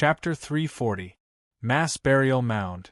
Chapter 340. Mass Burial Mound.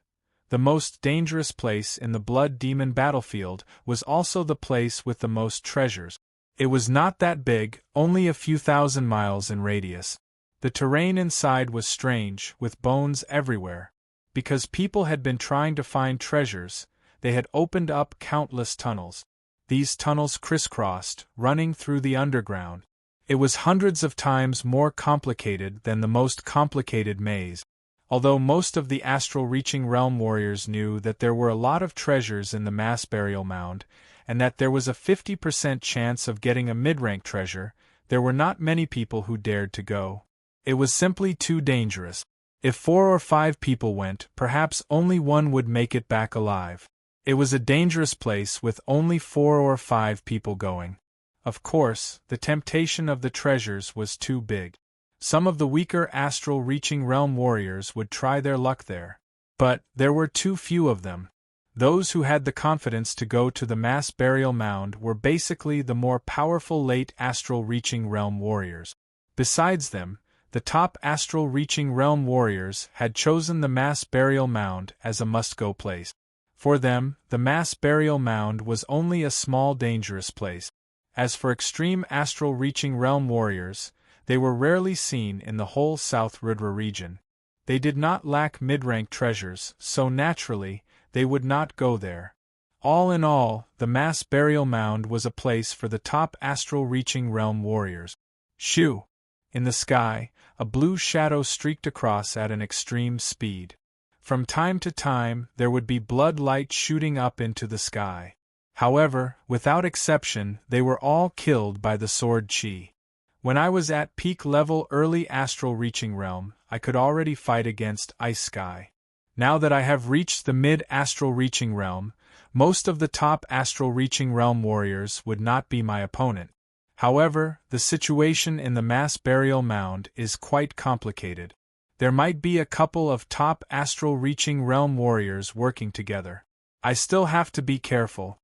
The most dangerous place in the Blood Demon battlefield was also the place with the most treasures. It was not that big, only a few thousand miles in radius. The terrain inside was strange, with bones everywhere. Because people had been trying to find treasures, they had opened up countless tunnels. These tunnels crisscrossed, running through the underground. It was hundreds of times more complicated than the most complicated maze. Although most of the astral-reaching realm warriors knew that there were a lot of treasures in the mass burial mound, and that there was a 50% chance of getting a mid-rank treasure, there were not many people who dared to go. It was simply too dangerous. If 4 or 5 people went, perhaps only one would make it back alive. It was a dangerous place with only 4 or 5 people going. Of course, the temptation of the treasures was too big. Some of the weaker astral-reaching realm warriors would try their luck there. But there were too few of them. Those who had the confidence to go to the mass burial mound were basically the more powerful late astral-reaching realm warriors. Besides them, the top astral-reaching realm warriors had chosen the mass burial mound as a must-go place. For them, the mass burial mound was only a small dangerous place. As for extreme astral-reaching realm warriors, they were rarely seen in the whole South Rudra region. They did not lack mid-rank treasures, so naturally, they would not go there. All in all, the mass burial mound was a place for the top astral-reaching realm warriors. Shoo! In the sky, a blue shadow streaked across at an extreme speed. From time to time, there would be blood light shooting up into the sky. However, without exception, they were all killed by the sword chi. When I was at peak level early astral reaching realm, I could already fight against Ice Sky. Now that I have reached the mid-astral reaching realm, most of the top astral reaching realm warriors would not be my opponent. However, the situation in the mass burial mound is quite complicated. There might be a couple of top astral reaching realm warriors working together. I still have to be careful.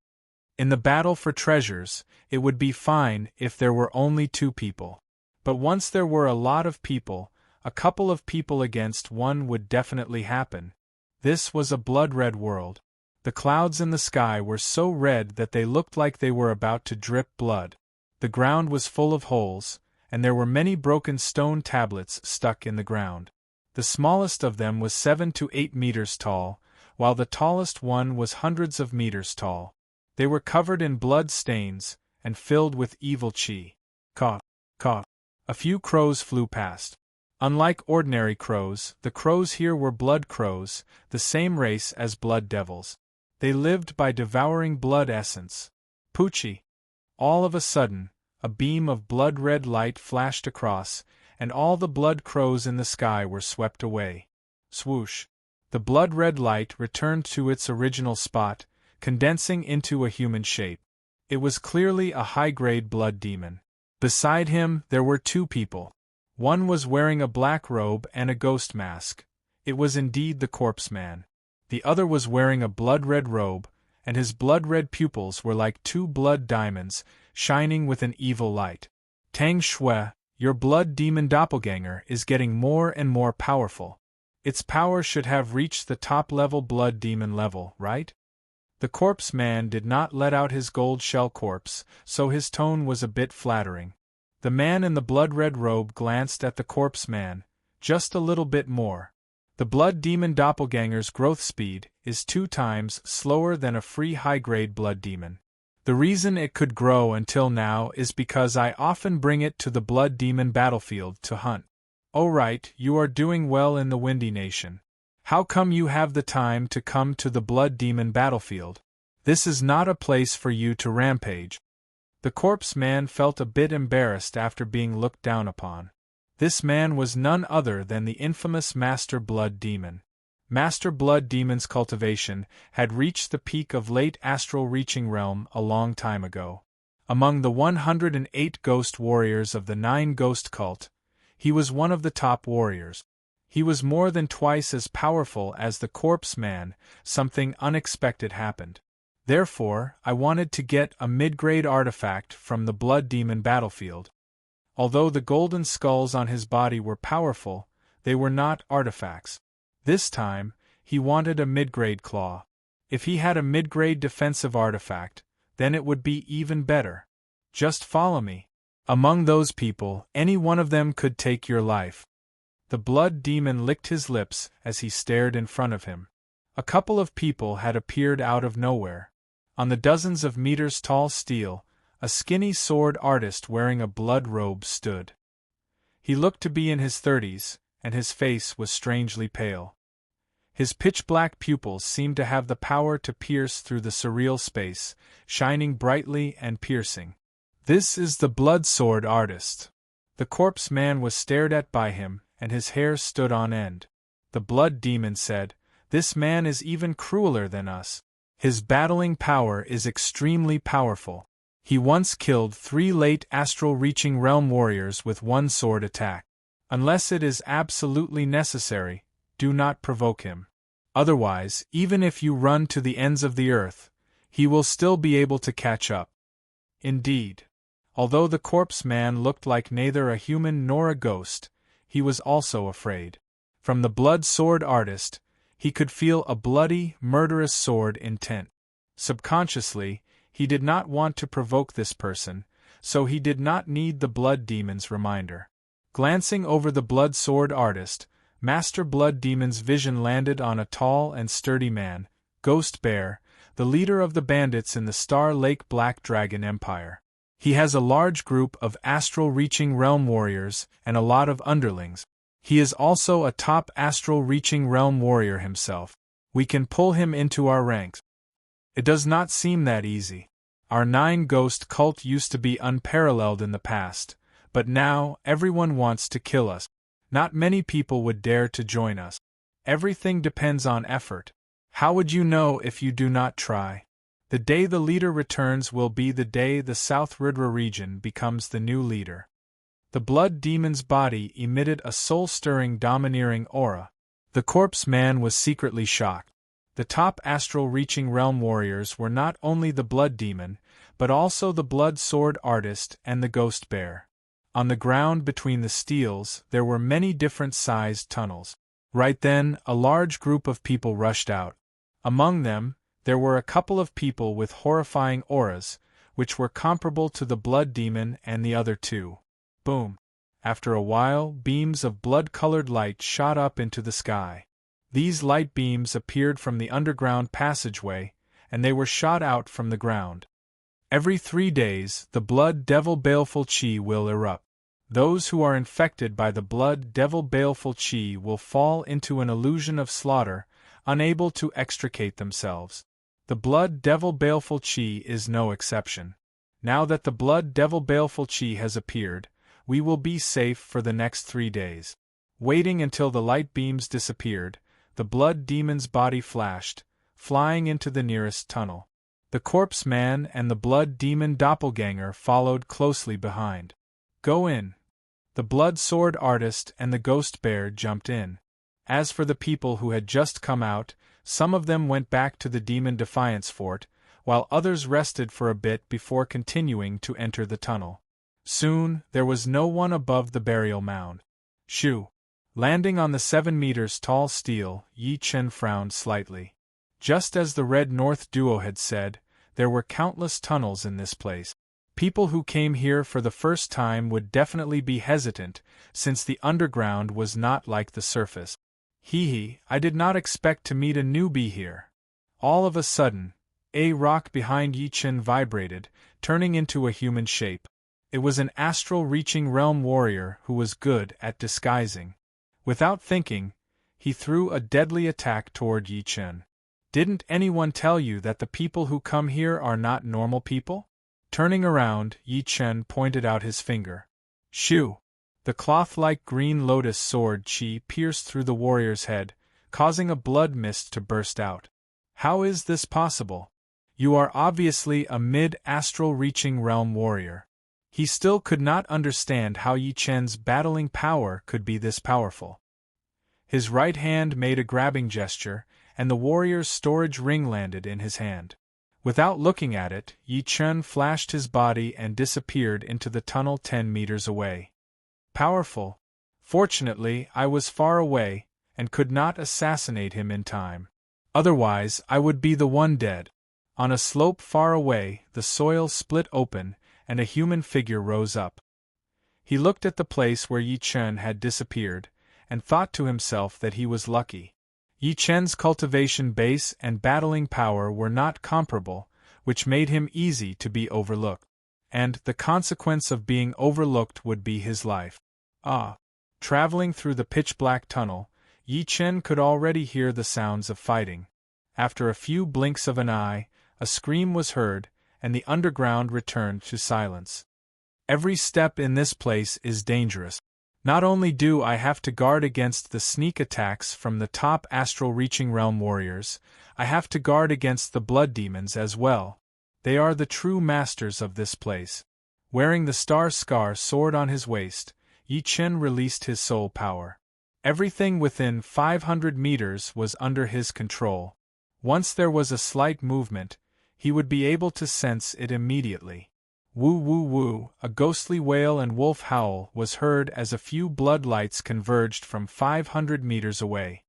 In the battle for treasures, it would be fine if there were only 2 people. But once there were a lot of people, a couple of people against one would definitely happen. This was a blood-red world. The clouds in the sky were so red that they looked like they were about to drip blood. The ground was full of holes, and there were many broken stone tablets stuck in the ground. The smallest of them was 7 to 8 meters tall, while the tallest one was hundreds of meters tall. They were covered in blood stains, and filled with evil chi. Caw, caw. A few crows flew past. Unlike ordinary crows, the crows here were blood crows, the same race as blood devils. They lived by devouring blood essence. Poochie! All of a sudden, a beam of blood-red light flashed across, and all the blood crows in the sky were swept away. Swoosh! The blood-red light returned to its original spot, condensing into a human shape. It was clearly a high-grade blood demon. Beside him, there were 2 people. One was wearing a black robe and a ghost mask. It was indeed the corpse man. The other was wearing a blood-red robe, and his blood-red pupils were like 2 blood diamonds, shining with an evil light. Tang Shui, your blood demon doppelganger is getting more and more powerful. Its power should have reached the top-level blood demon level, right? The corpse man did not let out his gold shell corpse, so his tone was a bit flattering. The man in the blood-red robe glanced at the corpse man, just a little bit more. The blood demon doppelganger's growth speed is 2 times slower than a free high-grade blood demon. The reason it could grow until now is because I often bring it to the blood demon battlefield to hunt. Oh right, you are doing well in the Windy Nation. How come you have the time to come to the blood demon battlefield? This is not a place for you to rampage. The corpse man felt a bit embarrassed after being looked down upon. This man was none other than the infamous Master Blood Demon. Master Blood Demon's cultivation had reached the peak of late astral reaching realm a long time ago. Among the 108 ghost warriors of the 9 ghost cult, he was one of the top warriors. He was more than twice as powerful as the corpse man. Something unexpected happened. Therefore, I wanted to get a mid-grade artifact from the blood demon battlefield. Although the golden skulls on his body were powerful, They were not artifacts. This time, he wanted a mid-grade claw. If he had a mid-grade defensive artifact, then it would be even better. Just follow me. Among those people, any one of them could take your life. The blood demon licked his lips as he stared in front of him. A couple of people had appeared out of nowhere. On the dozens of meters tall steel, a skinny sword artist wearing a blood robe stood. He looked to be in his 30s, and his face was strangely pale. His pitch-black pupils seemed to have the power to pierce through the surreal space, shining brightly and piercing. This is the blood sword artist. The corpse man was stared at by him, and his hair stood on end. The blood demon said, "This man is even crueler than us. His battling power is extremely powerful. He once killed 3 late astral-reaching realm warriors with one sword attack. Unless it is absolutely necessary, do not provoke him. Otherwise, even if you run to the ends of the earth, he will still be able to catch up." Indeed. Although the corpse man looked like neither a human nor a ghost, he was also afraid. From the blood sword artist, he could feel a bloody, murderous sword intent. Subconsciously, he did not want to provoke this person, so he did not need the blood demon's reminder. Glancing over the blood sword artist, Master Blood Demon's vision landed on a tall and sturdy man, Ghost Bear, the leader of the bandits in the Star Lake Black Dragon Empire. He has a large group of astral-reaching realm warriors and a lot of underlings. He is also a top astral-reaching realm warrior himself. We can pull him into our ranks. It does not seem that easy. Our 9-ghost cult used to be unparalleled in the past, but now everyone wants to kill us. Not many people would dare to join us. Everything depends on effort. How would you know if you do not try? The day the leader returns will be the day the South Ridra region becomes the new leader. The blood demon's body emitted a soul-stirring domineering aura. The corpse man was secretly shocked. The top astral-reaching realm warriors were not only the blood demon, but also the blood sword artist and the ghost bear. On the ground between the steels there were many different-sized tunnels. Right then, a large group of people rushed out. Among them, there were a couple of people with horrifying auras, which were comparable to the blood demon and the other two. Boom! After a while, beams of blood-colored light shot up into the sky. These light beams appeared from the underground passageway, and they were shot out from the ground. Every 3 days, the blood devil baleful chi will erupt. Those who are infected by the blood devil baleful chi will fall into an illusion of slaughter, unable to extricate themselves. The blood devil baleful chi is no exception. Now that the blood devil baleful chi has appeared, we will be safe for the next 3 days. Waiting until the light beams disappeared, the blood demon's body flashed, flying into the nearest tunnel. The corpse man and the blood demon doppelganger followed closely behind. Go in. The blood sword artist and the ghost bear jumped in. As for the people who had just come out, some of them went back to the Demon Defiance Fort, while others rested for a bit before continuing to enter the tunnel. Soon, there was no one above the burial mound. Shoo! Landing on the 7 meters tall steel, Yi Chen frowned slightly. Just as the Red North duo had said, there were countless tunnels in this place. People who came here for the first time would definitely be hesitant, since the underground was not like the surface. Hee, I did not expect to meet a newbie here. All of a sudden, a rock behind Yi Chen vibrated, turning into a human shape. It was an astral-reaching realm warrior who was good at disguising. Without thinking, he threw a deadly attack toward Yi Chen. Didn't anyone tell you that the people who come here are not normal people? Turning around, Yi Chen pointed out his finger. Shoo! The cloth-like green lotus sword chi pierced through the warrior's head, causing a blood mist to burst out. How is this possible? You are obviously a mid-astral-reaching realm warrior. He still could not understand how Yi Chen's battling power could be this powerful. His right hand made a grabbing gesture, and the warrior's storage ring landed in his hand. Without looking at it, Yi Chen flashed his body and disappeared into the tunnel 10 meters away. Powerful. Fortunately, I was far away, and could not assassinate him in time. Otherwise, I would be the one dead. On a slope far away, the soil split open, and a human figure rose up. He looked at the place where Yi Chen had disappeared, and thought to himself that he was lucky. Yi Chen's cultivation base and battling power were not comparable, which made him easy to be overlooked. And the consequence of being overlooked would be his life. Traveling through the pitch-black tunnel, Yi Chen could already hear the sounds of fighting. After a few blinks of an eye, a scream was heard, and the underground returned to silence. Every step in this place is dangerous. Not only do I have to guard against the sneak attacks from the top astral reaching realm warriors, I have to guard against the blood demons as well. They are the true masters of this place. Wearing the star scar sword on his waist, Yi Chen released his soul power. Everything within 500 meters was under his control. Once there was a slight movement, he would be able to sense it immediately. Woo woo woo, a ghostly wail and wolf howl was heard as a few blood lights converged from 500 meters away.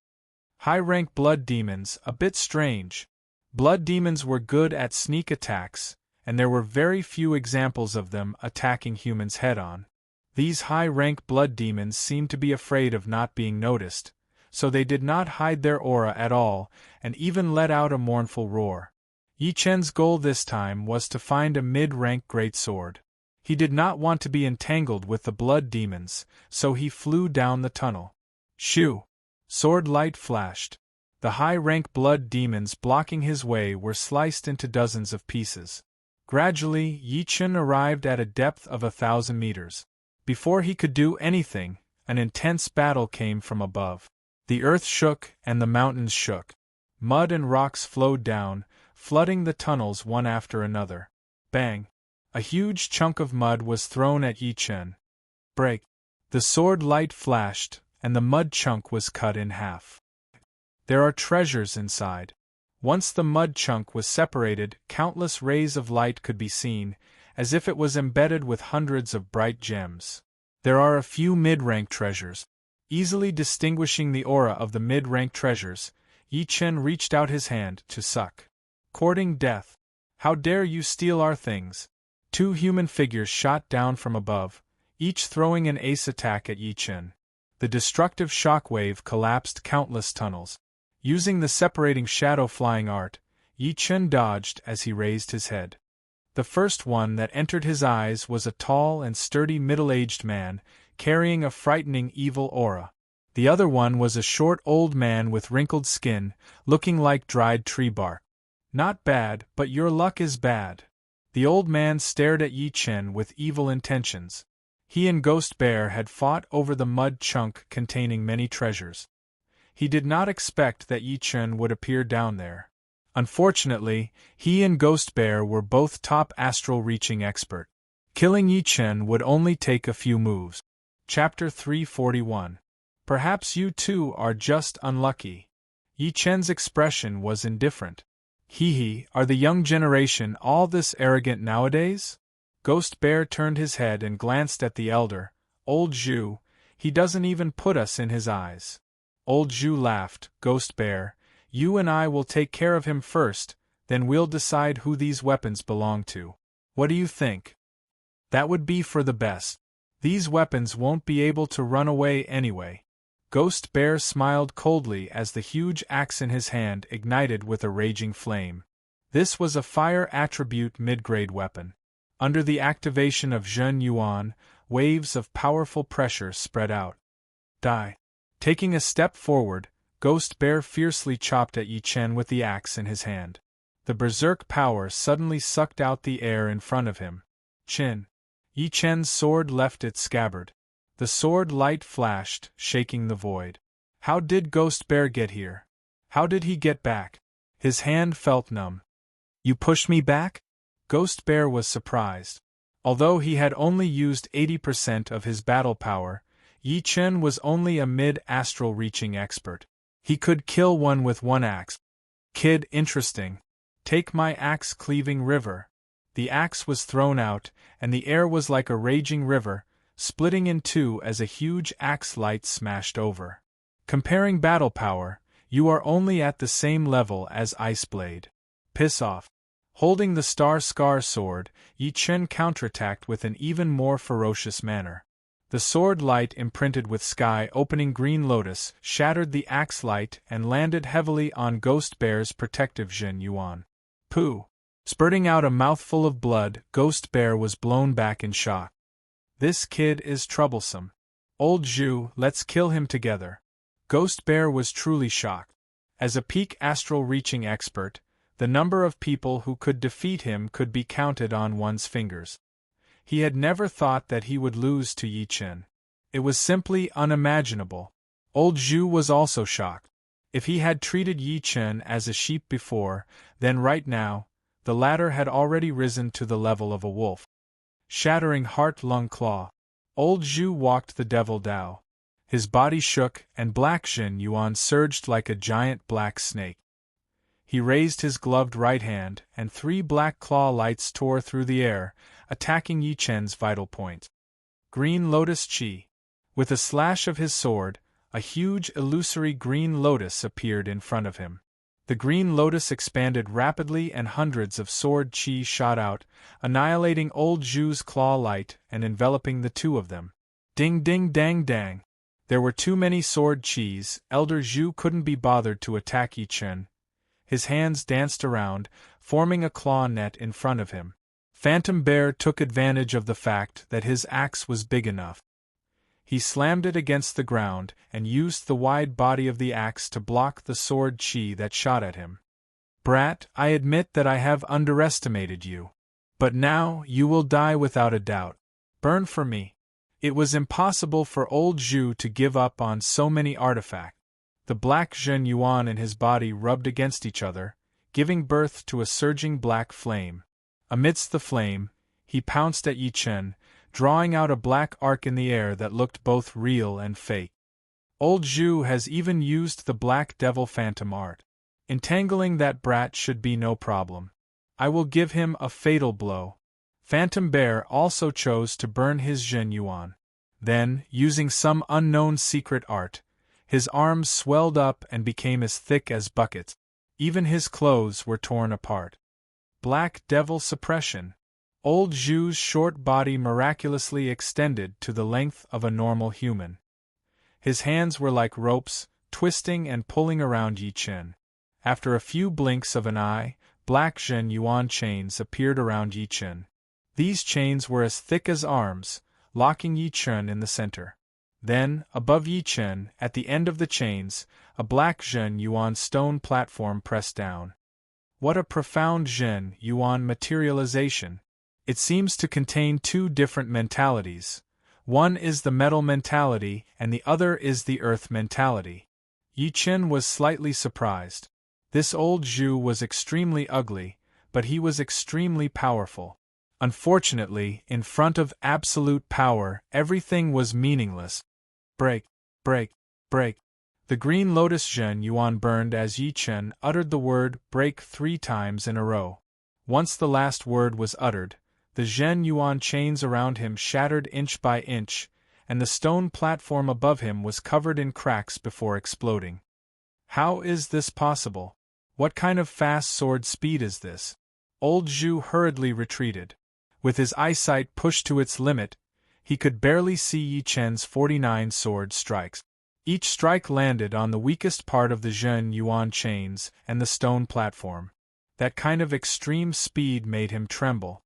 High-rank blood demons, a bit strange. Blood demons were good at sneak attacks, and there were very few examples of them attacking humans head-on. These high-rank blood demons seemed to be afraid of not being noticed, so they did not hide their aura at all and even let out a mournful roar. Yi Chen's goal this time was to find a mid-rank greatsword. He did not want to be entangled with the blood demons, so he flew down the tunnel. Shoo! Sword light flashed. The high-rank blood demons blocking his way were sliced into dozens of pieces. Gradually, Yi Chen arrived at a depth of 1,000 meters. Before he could do anything, an intense battle came from above. The earth shook and the mountains shook. Mud and rocks flowed down, flooding the tunnels one after another. Bang! A huge chunk of mud was thrown at Yi Chen. Break! The sword light flashed, and the mud chunk was cut in half. There are treasures inside. Once the mud chunk was separated, countless rays of light could be seen, as if it was embedded with hundreds of bright gems. There are a few mid-rank treasures. Easily distinguishing the aura of the mid-rank treasures, Yi Chen reached out his hand to suck. Courting death. How dare you steal our things? Two human figures shot down from above, each throwing an ace attack at Yi Chen. The destructive shockwave collapsed countless tunnels. Using the separating shadow flying art, Yi Chen dodged as he raised his head. The first one that entered his eyes was a tall and sturdy middle-aged man, carrying a frightening evil aura. The other one was a short old man with wrinkled skin, looking like dried tree bark. Not bad, but your luck is bad. The old man stared at Yi Chen with evil intentions. He and Ghost Bear had fought over the mud chunk containing many treasures. He did not expect that Yi Chen would appear down there. Unfortunately, he and Ghost Bear were both top astral reaching expert. Killing Yi Chen would only take a few moves. Chapter 341. Perhaps you too are just unlucky. Yi Chen's expression was indifferent. Hee, are the young generation all this arrogant nowadays? Ghost Bear turned his head and glanced at the elder, Old Zhu. He doesn't even put us in his eyes. Old Zhu laughed. Ghost Bear, you and I will take care of him first, then we'll decide who these weapons belong to. What do you think? That would be for the best. These weapons won't be able to run away anyway. Ghost Bear smiled coldly as the huge axe in his hand ignited with a raging flame. This was a fire attribute mid-grade weapon. Under the activation of Zhen Yuan, waves of powerful pressure spread out. Die. Taking a step forward, Ghost Bear fiercely chopped at Yi Chen with the axe in his hand. The berserk power suddenly sucked out the air in front of him. Chin. Yi Chen's sword left its scabbard. The sword light flashed, shaking the void. How did Ghost Bear get here? How did he get back? His hand felt numb. You pushed me back? Ghost Bear was surprised. Although he had only used 80% of his battle power, Yi Chen was only a mid-astral reaching expert. He could kill one with one axe. Kid, interesting. Take my axe-cleaving river. The axe was thrown out, and the air was like a raging river, splitting in two as a huge axe light smashed over. Comparing battle power, you are only at the same level as Iceblade. Piss off. Holding the Star Scar sword, Yi Chen counterattacked with an even more ferocious manner. The sword light imprinted with sky-opening green lotus shattered the axe light and landed heavily on Ghost Bear's protective Jin Yuan. Pooh! Spurting out a mouthful of blood, Ghost Bear was blown back in shock. This kid is troublesome. Old Zhu, let's kill him together. Ghost Bear was truly shocked. As a peak astral-reaching expert, the number of people who could defeat him could be counted on one's fingers. He had never thought that he would lose to Yi Chen. It was simply unimaginable. Old Zhu was also shocked. If he had treated Yi Chen as a sheep before, then right now, the latter had already risen to the level of a wolf. Shattering heart-lung claw. Old Zhu walked the devil Dao. His body shook, and Black Jin Yuan surged like a giant black snake. He raised his gloved right hand, and 3 black claw lights tore through the air, attacking Yi Chen's vital point. Green Lotus Chi. With a slash of his sword, a huge illusory green lotus appeared in front of him. The green lotus expanded rapidly and hundreds of sword chi shot out, annihilating Old Zhu's claw light and enveloping the two of them. Ding ding dang dang. There were too many sword chis. Elder Zhu couldn't be bothered to attack Yi Chen. His hands danced around, forming a claw net in front of him. Phantom Bear took advantage of the fact that his axe was big enough. He slammed it against the ground and used the wide body of the axe to block the sword chi that shot at him. Brat, I admit that I have underestimated you. But now you will die without a doubt. Burn for me. It was impossible for Old Zhu to give up on so many artifacts. The black Jin Yuan and his body rubbed against each other, giving birth to a surging black flame. Amidst the flame, he pounced at Yi Chen, drawing out a black arc in the air that looked both real and fake. Old Zhu has even used the Black Devil Phantom art. Entangling that brat should be no problem. I will give him a fatal blow. Phantom Bear also chose to burn his Jin Yuan. Then, using some unknown secret art, his arms swelled up and became as thick as buckets. Even his clothes were torn apart. Black Devil Suppression. Old Zhu's short body miraculously extended to the length of a normal human. His hands were like ropes, twisting and pulling around Yi Chen. After a few blinks of an eye, black Jin Yuan chains appeared around Yi Chen. These chains were as thick as arms, locking Yi Chen in the center. Then, above Yi Chen, at the end of the chains, a black Jin Yuan stone platform pressed down. What a profound Jin Yuan materialization! It seems to contain 2 different mentalities. One is the metal mentality and the other is the earth mentality. Yi Chen was slightly surprised. This Old Zhu was extremely ugly, but he was extremely powerful. Unfortunately, in front of absolute power, everything was meaningless. Break, break, break. The green lotus Jin Yuan burned as Yi Chen uttered the word break 3 times in a row. Once the last word was uttered, the Jin Yuan chains around him shattered inch by inch, and the stone platform above him was covered in cracks before exploding. How is this possible? What kind of fast sword speed is this? Old Zhu hurriedly retreated. With his eyesight pushed to its limit, he could barely see Yi Chen's 49 sword strikes. Each strike landed on the weakest part of the Jin Yuan chains and the stone platform. That kind of extreme speed made him tremble.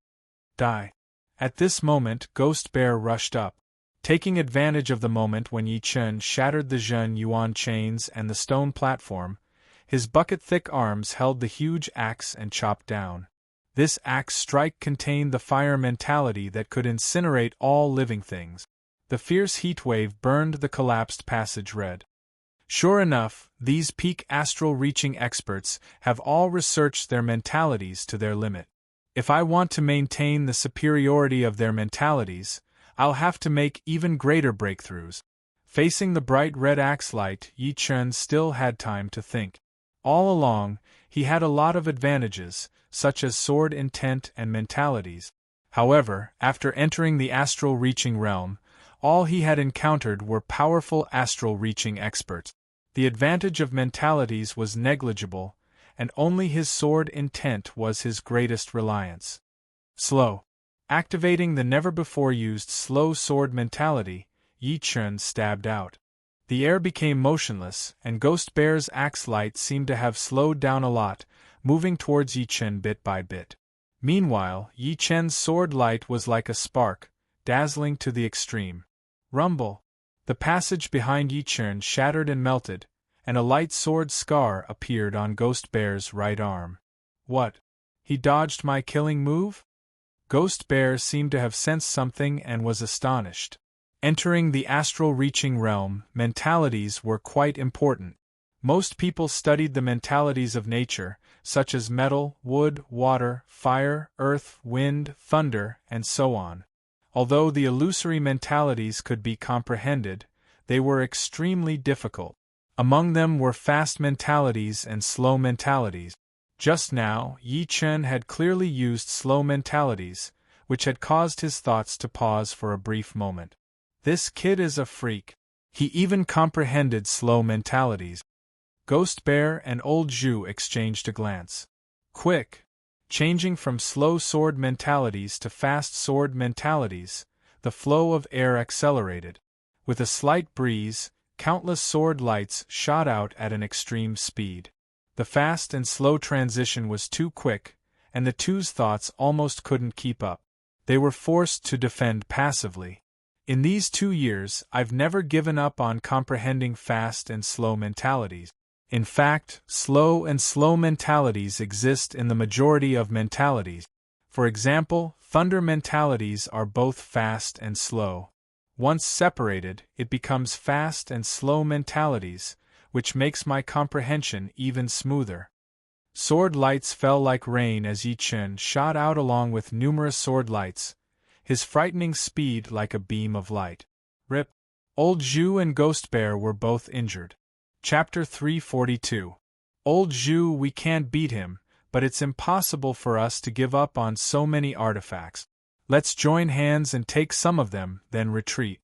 Die. At this moment, Ghost Bear rushed up. Taking advantage of the moment when Yi Chen shattered the Jin Yuan chains and the stone platform, his bucket-thick arms held the huge axe and chopped down. This axe strike contained the fire mentality that could incinerate all living things. The fierce heat wave burned the collapsed passage red. Sure enough, these peak astral-reaching experts have all researched their mentalities to their limit. If I want to maintain the superiority of their mentalities, I'll have to make even greater breakthroughs. Facing the bright red axe light, Yi Chen still had time to think. All along, he had a lot of advantages, such as sword intent and mentalities. However, after entering the astral-reaching realm, All he had encountered were powerful astral-reaching experts. The advantage of mentalities was negligible, and only his sword intent was his greatest reliance. Slow. Activating the never-before-used slow sword mentality, Yi Chun stabbed out. The air became motionless, and Ghost Bear's axe light seemed to have slowed down a lot, moving towards Yi Chun bit by bit. Meanwhile, Yi Chun's sword light was like a spark, dazzling to the extreme. Rumble! The passage behind Yi Chun shattered and melted, and a light sword scar appeared on Ghost Bear's right arm. What? He dodged my killing move? Ghost Bear seemed to have sensed something and was astonished. Entering the astral-reaching realm, mentalities were quite important. Most people studied the mentalities of nature, such as metal, wood, water, fire, earth, wind, thunder, and so on. Although the illusory mentalities could be comprehended, they were extremely difficult. Among them were fast mentalities and slow mentalities. Just now, Yi Chun had clearly used slow mentalities, which had caused his thoughts to pause for a brief moment. This kid is a freak. He even comprehended slow mentalities. Ghost Bear and Old Zhu exchanged a glance. Quick! Changing from slow sword mentalities to fast sword mentalities, the flow of air accelerated. With a slight breeze, countless sword lights shot out at an extreme speed. The fast and slow transition was too quick, and the two's thoughts almost couldn't keep up. They were forced to defend passively. In these 2 years, I've never given up on comprehending fast and slow mentalities. In fact, slow and slow mentalities exist in the majority of mentalities. For example, thunder mentalities are both fast and slow. Once separated, it becomes fast and slow mentalities, which makes my comprehension even smoother. Sword lights fell like rain as Yi Chun shot out along with numerous sword lights, his frightening speed like a beam of light. Rip! Old Zhu and Ghost Bear were both injured. Chapter 342. Old Zhu, we can't beat him, but it's impossible for us to give up on so many artifacts. Let's join hands and take some of them, then retreat.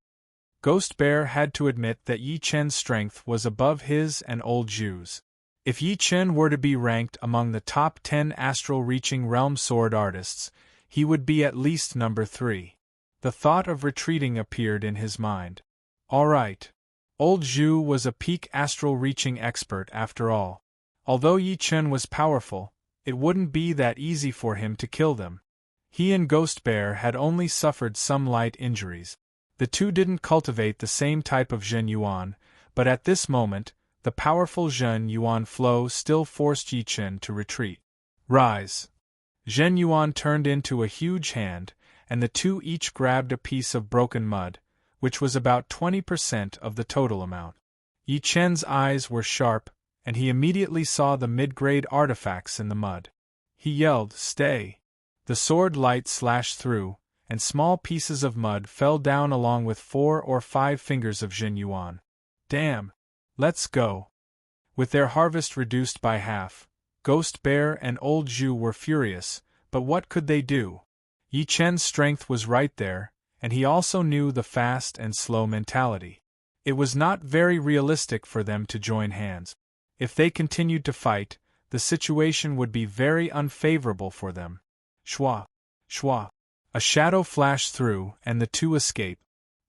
Ghost Bear had to admit that Yi Chun's strength was above his and Old Zhu's. If Yi Chun were to be ranked among the top 10 astral-reaching realm sword artists, he would be at least number 3. The thought of retreating appeared in his mind. All right. Old Zhu was a peak astral-reaching expert after all. Although Yi Chun was powerful, it wouldn't be that easy for him to kill them. He and Ghost Bear had only suffered some light injuries. The two didn't cultivate the same type of Zhen Yuan, but at this moment, the powerful Zhen Yuan flow still forced Yi Chun to retreat. Rise! Zhen Yuan turned into a huge hand, and the two each grabbed a piece of broken mud, which was about 20% of the total amount. Yi Chun's eyes were sharp, and he immediately saw the mid-grade artifacts in the mud. He yelled, "Stay!" The sword light slashed through, and small pieces of mud fell down along with 4 or 5 fingers of Zhen Yuan. Damn! Let's go! With their harvest reduced by half, Ghost Bear and Old Zhu were furious, but what could they do? Yi Chun's strength was right there, and he also knew the fast and slow mentality. It was not very realistic for them to join hands. If they continued to fight, the situation would be very unfavorable for them. Shwa! Shwa! A shadow flashed through, and the two escaped.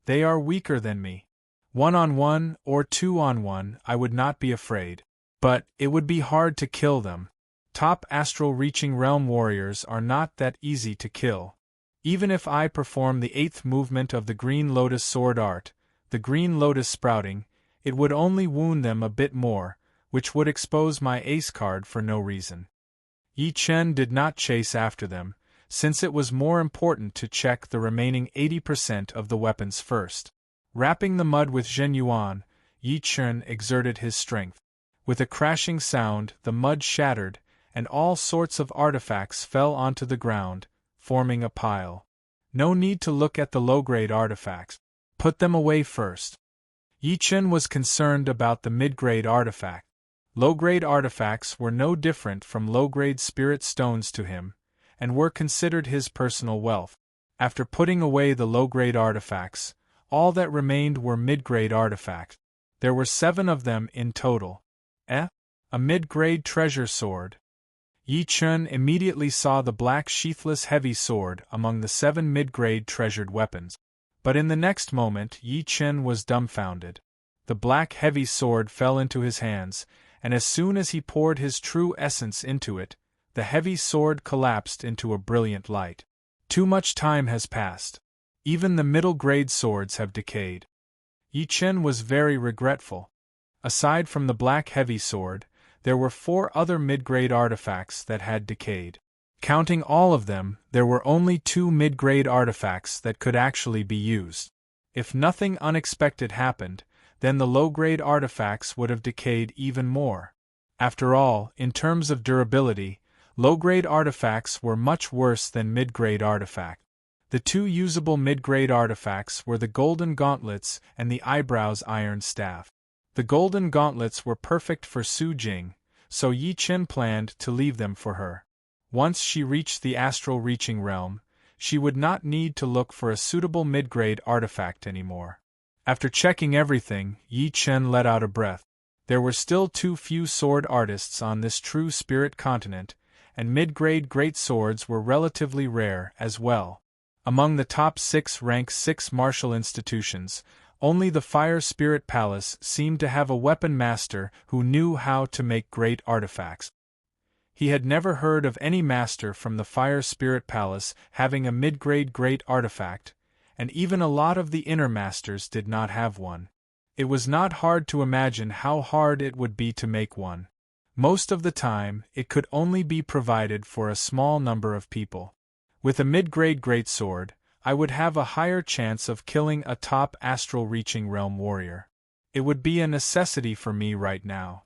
They are weaker than me. 1-on-1 or 2-on-1, I would not be afraid. But it would be hard to kill them. Top astral-reaching realm warriors are not that easy to kill. Even if I perform the 8th movement of the Green Lotus sword art, the Green Lotus sprouting, it would only wound them a bit more, which would expose my ace card for no reason. Yi Chun did not chase after them, since it was more important to check the remaining 80% of the weapons first. Wrapping the mud with Zhen Yuan, Yi Chun exerted his strength. With a crashing sound, the mud shattered, and all sorts of artifacts fell onto the ground, forming a pile. No need to look at the low-grade artifacts. Put them away first. Yi Chun was concerned about the mid-grade artifact. Low-grade artifacts were no different from low-grade spirit stones to him, and were considered his personal wealth. After putting away the low-grade artifacts, all that remained were mid-grade artifacts. There were 7 of them in total. A mid-grade treasure sword. Yi Chun immediately saw the black sheathless heavy sword among the 7 mid-grade treasured weapons. But in the next moment Yi Chun was dumbfounded. The black heavy sword fell into his hands, and as soon as he poured his true essence into it, the heavy sword collapsed into a brilliant light. Too much time has passed. Even the middle-grade swords have decayed. Yi Chun was very regretful. Aside from the black heavy sword, there were 4 other mid-grade artifacts that had decayed. Counting all of them, there were only 2 mid-grade artifacts that could actually be used. If nothing unexpected happened, then the low-grade artifacts would have decayed even more. After all, in terms of durability, low-grade artifacts were much worse than mid-grade artifacts. The 2 usable mid-grade artifacts were the golden gauntlets and the eyebrows iron staff. The golden gauntlets were perfect for Su Jing, so Yi Chun planned to leave them for her. Once she reached the astral reaching realm, she would not need to look for a suitable mid-grade artifact anymore. After checking everything, Yi Chun let out a breath. There were still too few sword artists on this true spirit continent, and mid-grade great swords were relatively rare as well. Among the top 6 rank 6 martial institutions, only the Fire Spirit Palace seemed to have a weapon master who knew how to make great artifacts. He had never heard of any master from the Fire Spirit Palace having a mid-grade great artifact, and even a lot of the inner masters did not have one. It was not hard to imagine how hard it would be to make one. Most of the time, it could only be provided for a small number of people. With a mid-grade greatsword, I would have a higher chance of killing a top astral-reaching realm warrior. It would be a necessity for me right now.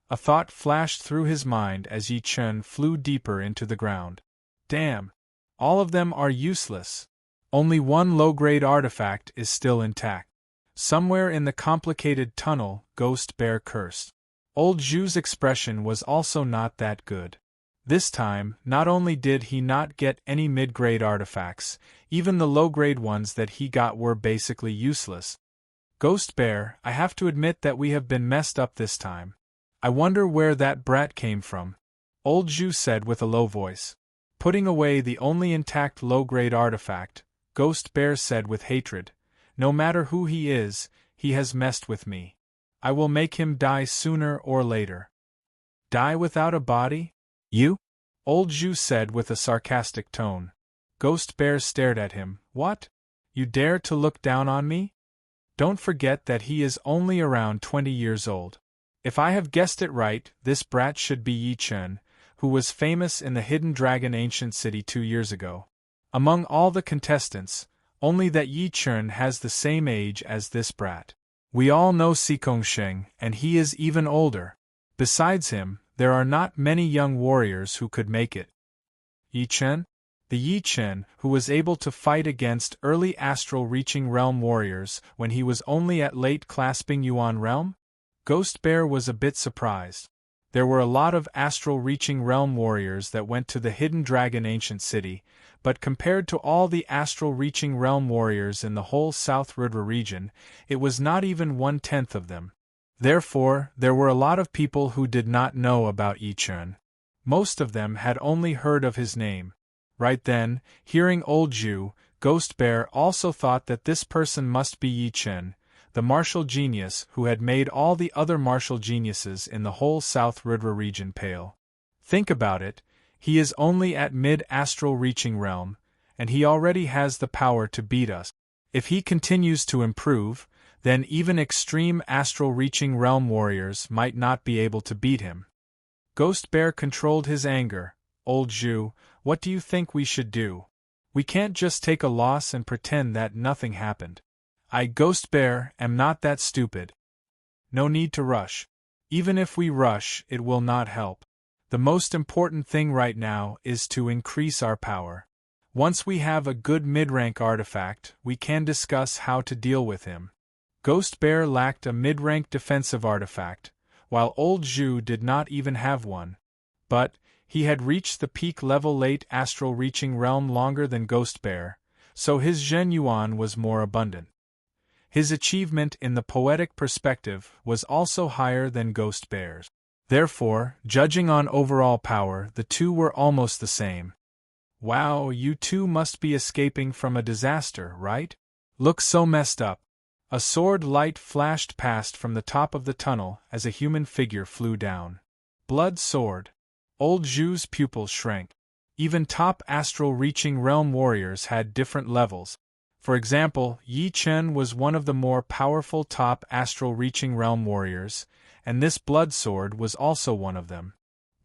A thought flashed through his mind as Yi Chun flew deeper into the ground. Damn! All of them are useless. Only one low-grade artifact is still intact. Somewhere in the complicated tunnel, Ghost Bear cursed. Old Zhu's expression was also not that good. This time, not only did he not get any mid-grade artifacts, even the low-grade ones that he got were basically useless. Ghost Bear, I have to admit that we have been messed up this time. I wonder where that brat came from, Old Zhu said with a low voice. Putting away the only intact low-grade artifact, Ghost Bear said with hatred, no matter who he is, he has messed with me. I will make him die sooner or later. Die without a body? You? Old Zhu said with a sarcastic tone. Ghost Bear stared at him. What? You dare to look down on me? Don't forget that he is only around 20 years old. If I have guessed it right, this brat should be Yi Chun, who was famous in the Hidden Dragon ancient city 2 years ago. Among all the contestants, only that Yi Chun has the same age as this brat. We all know Sikong Sheng, and he is even older. Besides him, there are not many young warriors who could make it. Yi Chun? The Yi Chun who was able to fight against early astral-reaching realm warriors when he was only at late clasping Yuan realm? Ghost Bear was a bit surprised. There were a lot of astral-reaching realm warriors that went to the Hidden Dragon ancient city, but compared to all the astral-reaching realm warriors in the whole South Rudra region, it was not even 1/10 of them. Therefore, there were a lot of people who did not know about Yi Chun. Most of them had only heard of his name. Right then, hearing Old Zhu, Ghost Bear also thought that this person must be Yi Chun, the martial genius who had made all the other martial geniuses in the whole South Rudra region pale. Think about it, he is only at mid-astral reaching realm, and he already has the power to beat us. If he continues to improve, then even extreme astral-reaching realm warriors might not be able to beat him. Ghost Bear controlled his anger. Old Zhu, what do you think we should do? We can't just take a loss and pretend that nothing happened. I, Ghost Bear, am not that stupid. No need to rush. Even if we rush, it will not help. The most important thing right now is to increase our power. Once we have a good mid-rank artifact, we can discuss how to deal with him. Ghost Bear lacked a mid-rank defensive artifact, while Old Zhu did not even have one. But he had reached the peak level late astral reaching realm longer than Ghost Bear, so his Zhen Yuan was more abundant. His achievement in the poetic perspective was also higher than Ghost Bear's. Therefore, judging on overall power, the two were almost the same. Wow, you two must be escaping from a disaster, right? Look so messed up. A sword light flashed past from the top of the tunnel as a human figure flew down. Blood sword. Old Zhu's pupils shrank. Even top astral reaching realm warriors had different levels. For example, Yi Chen was one of the more powerful top astral reaching realm warriors, and this blood sword was also one of them.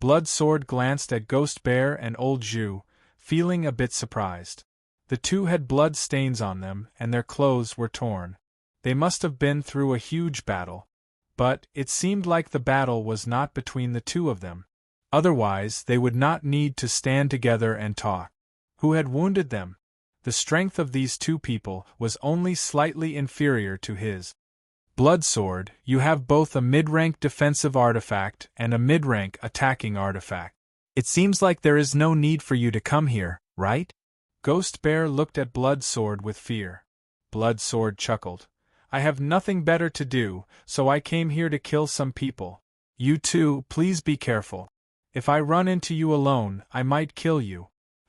Blood sword glanced at Ghost Bear and Old Zhu, feeling a bit surprised. The two had blood stains on them, and their clothes were torn. They must have been through a huge battle. But it seemed like the battle was not between the two of them. Otherwise, they would not need to stand together and talk. Who had wounded them? The strength of these two people was only slightly inferior to his. Blood sword, you have both a mid-rank defensive artifact and a mid-rank attacking artifact. It seems like there is no need for you to come here, right? Ghost Bear looked at Blood Sword with fear. Blood Sword chuckled. I have nothing better to do, so I came here to kill some people. You two, please be careful. If I run into you alone, I might kill you.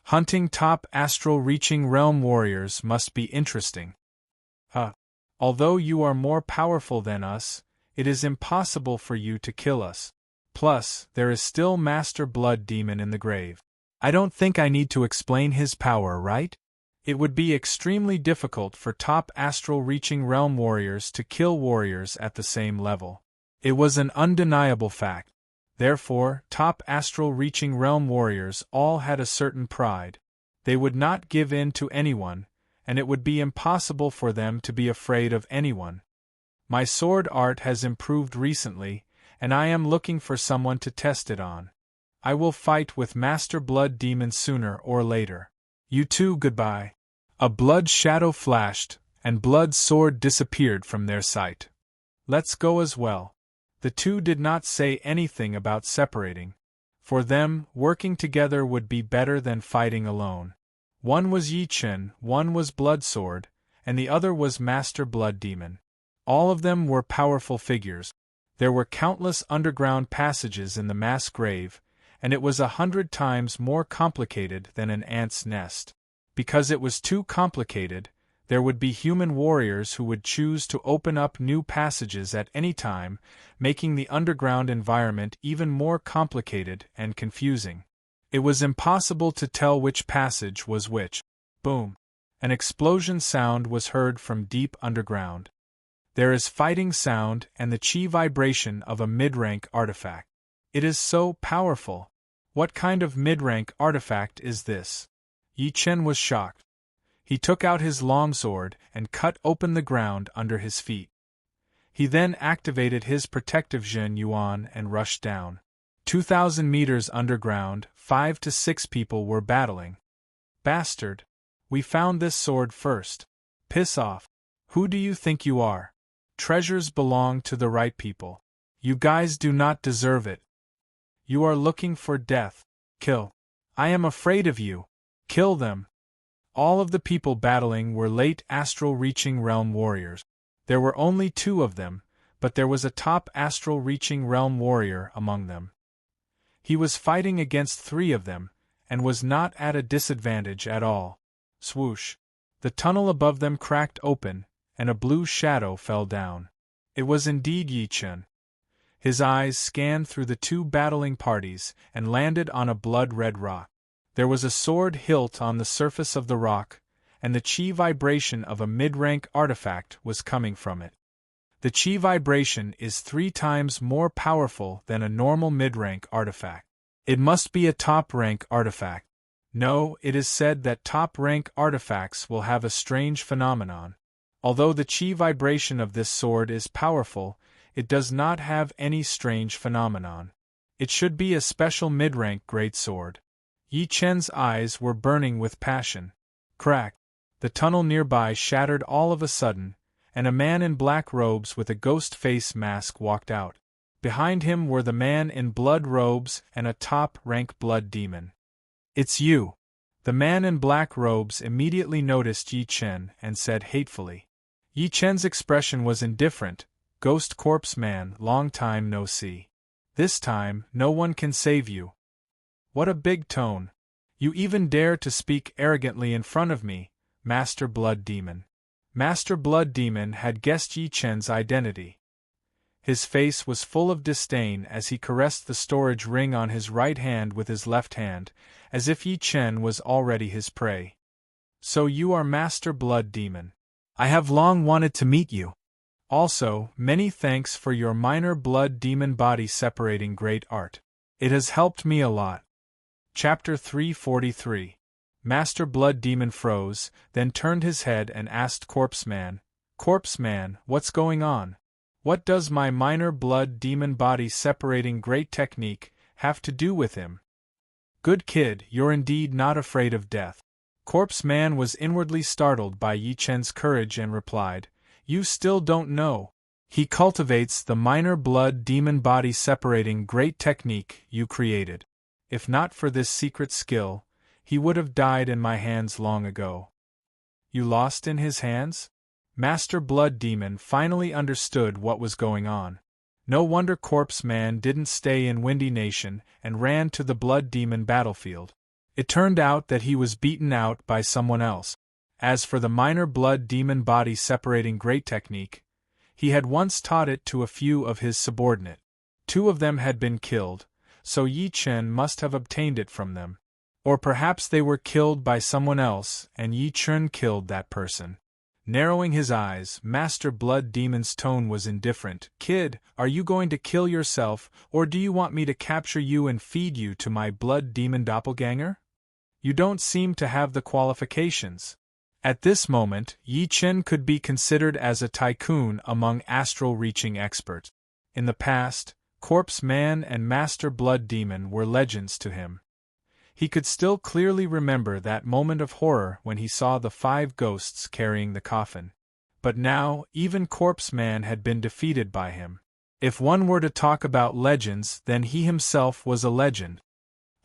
Hunting top astral reaching realm warriors must be interesting. Although you are more powerful than us, it is impossible for you to kill us. Plus, there is still Master Blood Demon in the grave. I don't think I need to explain his power, right? It would be extremely difficult for top astral-reaching realm warriors to kill warriors at the same level. It was an undeniable fact. Therefore, top astral-reaching realm warriors all had a certain pride. They would not give in to anyone, and it would be impossible for them to be afraid of anyone. My sword art has improved recently, and I am looking for someone to test it on. I will fight with Master Blood Demon sooner or later. You two, goodbye. A blood shadow flashed, and Blood Sword disappeared from their sight. Let's go as well. The two did not say anything about separating. For them, working together would be better than fighting alone. One was Yi Chen, one was Blood Sword, and the other was Master Blood Demon. All of them were powerful figures. There were countless underground passages in the mass grave, and it was 100 times more complicated than an ant's nest. Because it was too complicated, there would be human warriors who would choose to open up new passages at any time, making the underground environment even more complicated and confusing. It was impossible to tell which passage was which. Boom! An explosion sound was heard from deep underground. There is fighting sound and the chi vibration of a mid-rank artifact. It is so powerful. What kind of mid-rank artifact is this? Yi Chen was shocked. He took out his longsword and cut open the ground under his feet. He then activated his protective Zhen Yuan and rushed down. 2,000 meters underground, 5 to 6 people were battling. Bastard! We found this sword first. Piss off. Who do you think you are? Treasures belong to the right people. You guys do not deserve it. You are looking for death. Kill. I am afraid of you. Kill them. All of the people battling were late astral-reaching realm warriors. There were only 2 of them, but there was a top astral-reaching realm warrior among them. He was fighting against 3 of them, and was not at a disadvantage at all. Swoosh! The tunnel above them cracked open, and a blue shadow fell down. It was indeed Yi Chen. His eyes scanned through the 2 battling parties and landed on a blood-red rock. There was a sword hilt on the surface of the rock, and the chi vibration of a mid-rank artifact was coming from it. The chi vibration is 3 times more powerful than a normal mid-rank artifact. It must be a top-rank artifact. No, it is said that top-rank artifacts will have a strange phenomenon. Although the chi vibration of this sword is powerful, it does not have any strange phenomenon. It should be a special mid-rank great sword. Yi Chen's eyes were burning with passion. Crack! The tunnel nearby shattered all of a sudden, and a man in black robes with a ghost face mask walked out. Behind him were the man in blood robes and a top-rank blood demon. It's you! The man in black robes immediately noticed Yi Chen and said hatefully. Yi Chen's expression was indifferent. Ghost corpse man, long time no see. This time, no one can save you. What a big tone. You even dare to speak arrogantly in front of me, Master Blood Demon. Master Blood Demon had guessed Yi Chen's identity. His face was full of disdain as he caressed the storage ring on his right hand with his left hand, as if Yi Chen was already his prey. So you are Master Blood Demon. I have long wanted to meet you. Also, many thanks for your minor blood demon body separating great art. It has helped me a lot. Chapter 343. Master Blood Demon froze, then turned his head and asked Corpse Man, what's going on? What does my minor blood demon body separating great technique have to do with him? Good kid, you're indeed not afraid of death. Corpse Man was inwardly startled by Yi Chen's courage and replied, You still don't know. He cultivates the minor blood demon body separating great technique you created. If not for this secret skill, he would have died in my hands long ago. You lost in his hands? Master Blood Demon finally understood what was going on. No wonder Corpse Man didn't stay in Windy Nation and ran to the Blood Demon battlefield. It turned out that he was beaten out by someone else. As for the minor blood demon body separating great technique, he had once taught it to a few of his subordinate. 2 of them had been killed, so Yi Chen must have obtained it from them. Or perhaps they were killed by someone else and Yi Chen killed that person. Narrowing his eyes, Master Blood Demon's tone was indifferent. Kid, are you going to kill yourself, or do you want me to capture you and feed you to my blood demon doppelganger? You don't seem to have the qualifications. At this moment, Yi Chen could be considered as a tycoon among astral-reaching experts. In the past, Corpse Man and Master Blood Demon were legends to him. He could still clearly remember that moment of horror when he saw the 5 ghosts carrying the coffin. But now, even Corpse Man had been defeated by him. If one were to talk about legends, then he himself was a legend.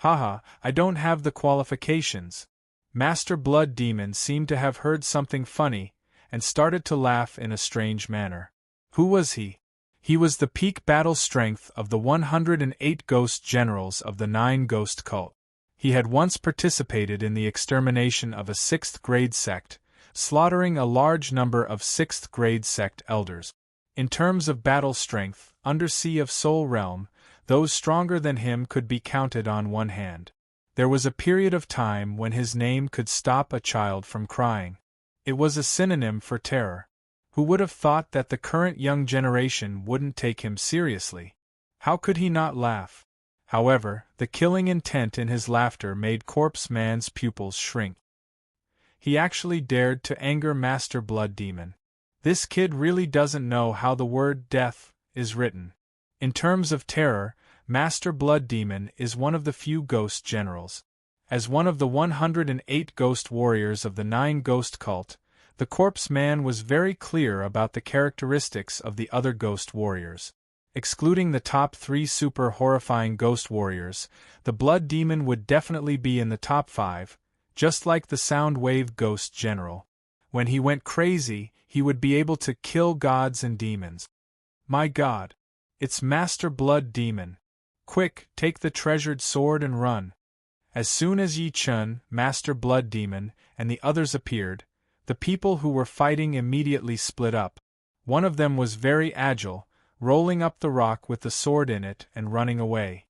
Haha, I don't have the qualifications. Master Blood Demon seemed to have heard something funny, and started to laugh in a strange manner. Who was he? He was the peak battle strength of the 108 ghost generals of the 9 ghost cult. He had once participated in the extermination of a 6th grade sect, slaughtering a large number of 6th grade sect elders. In terms of battle strength, Undersea of Soul Realm, those stronger than him could be counted on one hand. There was a period of time when his name could stop a child from crying. It was a synonym for terror. Who would have thought that the current young generation wouldn't take him seriously? How could he not laugh? However, the killing intent in his laughter made Corpse Man's pupils shrink. He actually dared to anger Master Blood Demon. This kid really doesn't know how the word death is written. In terms of terror, Master Blood Demon is one of the few ghost generals. As one of the 108 ghost warriors of the 9 ghost cult, the Corpse Man was very clear about the characteristics of the other ghost warriors. Excluding the top 3 super horrifying ghost warriors, the Blood Demon would definitely be in the top 5, just like the Soundwave Ghost General. When he went crazy, he would be able to kill gods and demons. My god! It's Master Blood Demon. Quick, take the treasured sword and run. As soon as Yi Chen, Master Blood Demon, and the others appeared, the people who were fighting immediately split up. One of them was very agile, rolling up the rock with the sword in it and running away.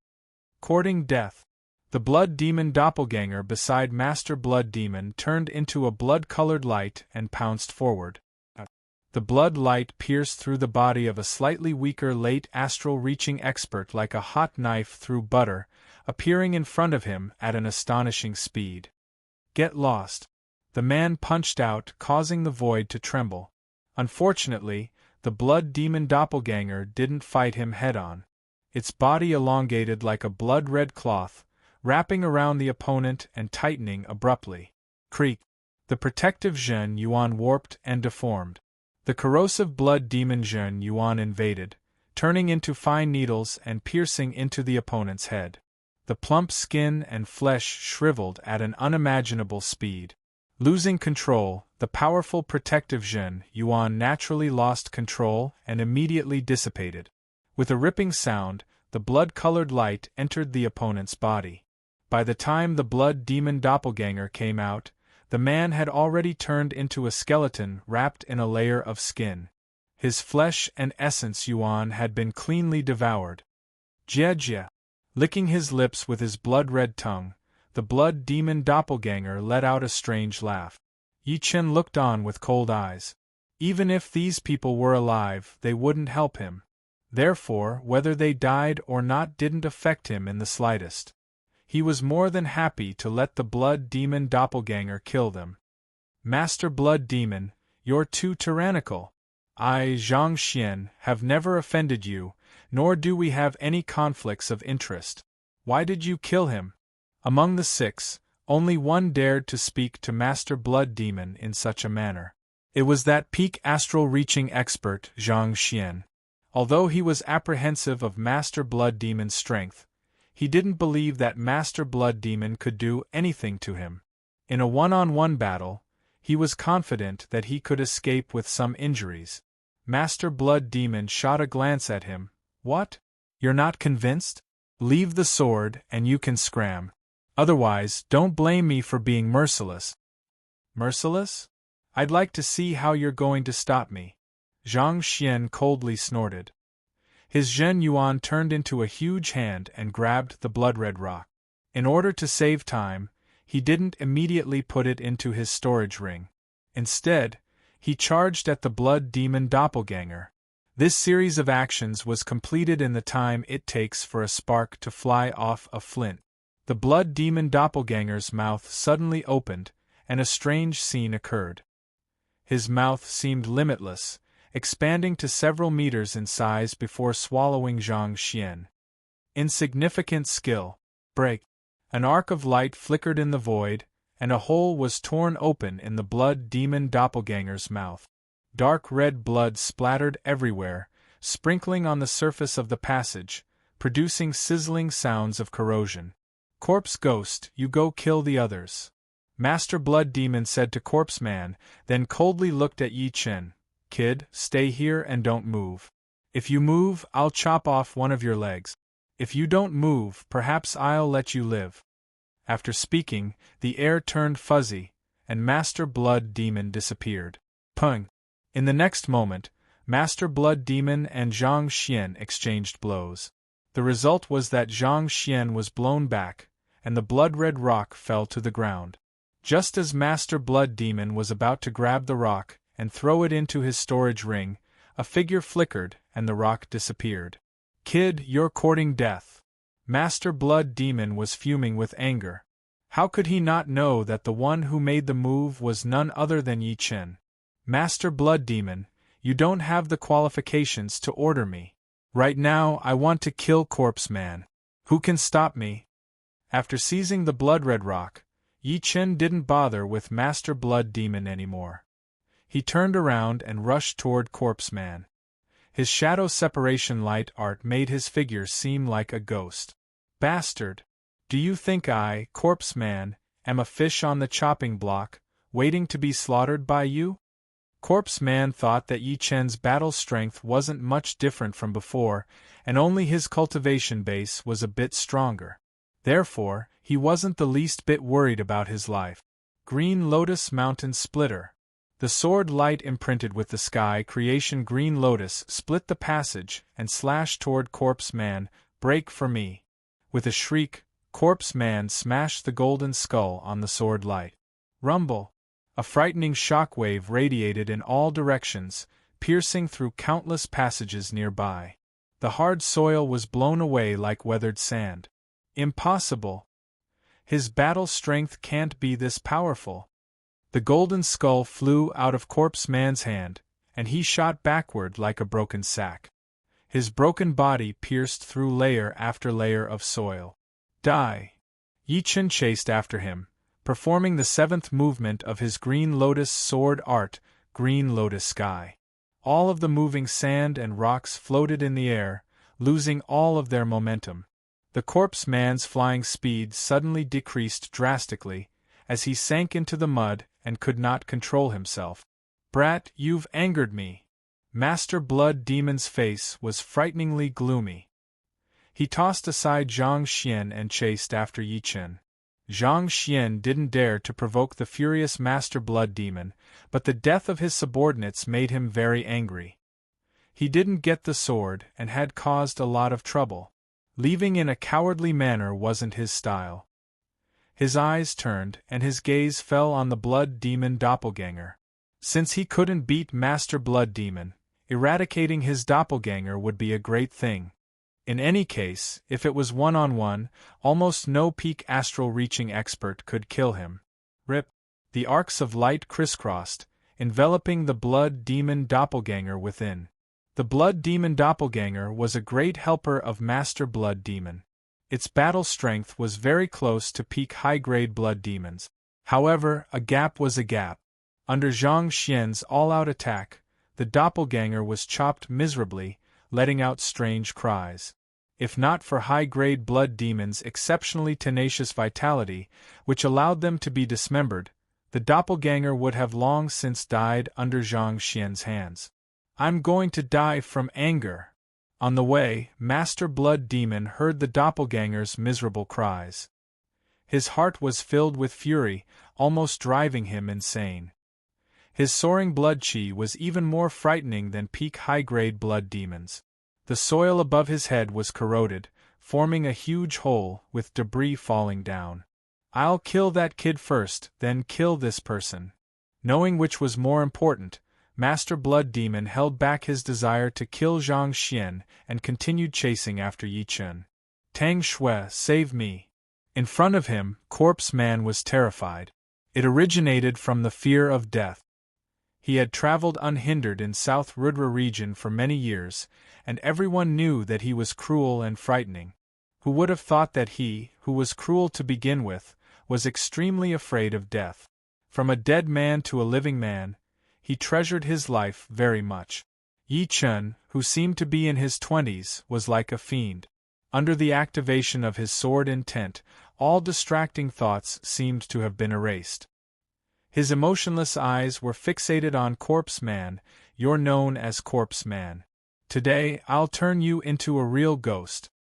Courting death. The Blood Demon doppelganger beside Master Blood Demon turned into a blood-colored light and pounced forward. The blood light pierced through the body of a slightly weaker late astral-reaching expert like a hot knife through butter, appearing in front of him at an astonishing speed. Get lost. The man punched out, causing the void to tremble. Unfortunately, the Blood Demon doppelganger didn't fight him head-on. Its body elongated like a blood-red cloth, wrapping around the opponent and tightening abruptly. Creak. The protective Zhen Yuan warped and deformed. The corrosive Blood Demon Zhen Yuan invaded, turning into fine needles and piercing into the opponent's head. The plump skin and flesh shriveled at an unimaginable speed. Losing control, The powerful protective Zhen Yuan naturally lost control and immediately dissipated. With a ripping sound, the blood-colored light entered the opponent's body. By the time the blood demon doppelganger came out, the man had already turned into a skeleton wrapped in a layer of skin. His flesh and essence Yuan had been cleanly devoured. Jia. Licking his lips with his blood-red tongue, the blood demon doppelganger let out a strange laugh. Yi Chen looked on with cold eyes. Even if these people were alive, they wouldn't help him. Therefore, whether they died or not didn't affect him in the slightest. He was more than happy to let the blood demon doppelganger kill them. Master Blood Demon, you're too tyrannical. I, Zhang Xian, have never offended you, nor do we have any conflicts of interest. Why did you kill him? Among the 6, only one dared to speak to Master Blood Demon in such a manner. It was that peak astral-reaching expert, Zhang Xian. Although he was apprehensive of Master Blood Demon's strength, he didn't believe that Master Blood Demon could do anything to him. In a one-on-one battle, he was confident that he could escape with some injuries. Master Blood Demon shot a glance at him. What? You're not convinced? Leave the sword and you can scram. Otherwise, don't blame me for being merciless. Merciless? I'd like to see how you're going to stop me. Zhang Xian coldly snorted. His Zhen Yuan turned into a huge hand and grabbed the blood-red rock. In order to save time, he didn't immediately put it into his storage ring. Instead, he charged at the blood demon doppelganger. This series of actions was completed in the time it takes for a spark to fly off a flint. The blood demon doppelganger's mouth suddenly opened, and a strange scene occurred. His mouth seemed limitless, expanding to several meters in size before swallowing Zhang Xian. Insignificant skill. Break. An arc of light flickered in the void, and a hole was torn open in the blood demon doppelganger's mouth. Dark red blood splattered everywhere, sprinkling on the surface of the passage, producing sizzling sounds of corrosion. Corpse Ghost, you go kill the others. Master Blood Demon said to Corpse Man, then coldly looked at Yi Chen. Kid, stay here and don't move. If you move, I'll chop off one of your legs. If you don't move, perhaps I'll let you live. After speaking, the air turned fuzzy, and Master Blood Demon disappeared. Pung! In the next moment, Master Blood Demon and Zhang Xian exchanged blows. The result was that Zhang Xian was blown back, and the blood-red rock fell to the ground. Just as Master Blood Demon was about to grab the rock and throw it into his storage ring, a figure flickered and the rock disappeared. Kid, you're courting death. Master Blood Demon was fuming with anger. How could he not know that the one who made the move was none other than Yi Chen? Master Blood Demon, you don't have the qualifications to order me. Right now I want to kill Corpse Man. Who can stop me? After seizing the blood-red rock, Yi Chen didn't bother with Master Blood Demon anymore. He turned around and rushed toward Corpse Man. His shadow separation light art made his figure seem like a ghost. Bastard! Do you think I, Corpse Man, am a fish on the chopping block, waiting to be slaughtered by you? Corpse Man thought that Yi Chen's battle strength wasn't much different from before, and only his cultivation base was a bit stronger. Therefore, he wasn't the least bit worried about his life. Green Lotus Mountain Splitter. The sword light imprinted with the sky creation Green Lotus split the passage and slashed toward Corpse Man. Break for me. With a shriek, Corpse Man smashed the golden skull on the sword light. Rumble. A frightening shockwave radiated in all directions, piercing through countless passages nearby. The hard soil was blown away like weathered sand. Impossible. His battle strength can't be this powerful. The golden skull flew out of Corpse Man's hand, and he shot backward like a broken sack. His broken body pierced through layer after layer of soil. Die! Yi Chen chased after him, performing the 7th movement of his Green Lotus sword art, Green Lotus Sky. All of the moving sand and rocks floated in the air, losing all of their momentum. The Corpse Man's flying speed suddenly decreased drastically, as he sank into the mud and could not control himself. "Brat, you've angered me." Master Blood Demon's face was frighteningly gloomy. He tossed aside Zhang Xian and chased after Yi Chen. Zhang Xian didn't dare to provoke the furious Master Blood Demon, but the death of his subordinates made him very angry. He didn't get the sword and had caused a lot of trouble. Leaving in a cowardly manner wasn't his style. His eyes turned and his gaze fell on the Blood Demon doppelganger. Since he couldn't beat Master Blood Demon, eradicating his doppelganger would be a great thing. In any case, if it was one-on-one, almost no peak astral-reaching expert could kill him. Rip! The arcs of light crisscrossed, enveloping the Blood Demon doppelganger within. The Blood Demon doppelganger was a great helper of Master Blood Demon. Its battle strength was very close to peak high-grade Blood Demons. However, a gap was a gap. Under Zhang Xian's all-out attack, the doppelganger was chopped miserably, letting out strange cries. If not for high-grade Blood Demons' exceptionally tenacious vitality, which allowed them to be dismembered, the doppelganger would have long since died under Zhang Xian's hands. "I'm going to die from anger." On the way, Master Blood Demon heard the doppelganger's miserable cries. His heart was filled with fury, almost driving him insane. His soaring blood chi was even more frightening than peak high-grade Blood Demons. The soil above his head was corroded, forming a huge hole, with debris falling down. "I'll kill that kid first, then kill this person." Knowing which was more important, Master Blood Demon held back his desire to kill Zhang Xian and continued chasing after Yi Chen. "Tang Shui, save me." In front of him, Corpse Man was terrified. It originated from the fear of death. He had traveled unhindered in South Rudra region for many years, and everyone knew that he was cruel and frightening. Who would have thought that he, who was cruel to begin with, was extremely afraid of death? From a dead man to a living man, he treasured his life very much. Yi Chen, who seemed to be in his 20s, was like a fiend. Under the activation of his sword intent, all distracting thoughts seemed to have been erased. His emotionless eyes were fixated on Corpse Man. "You're known as Corpse Man. Today, I'll turn you into a real ghost."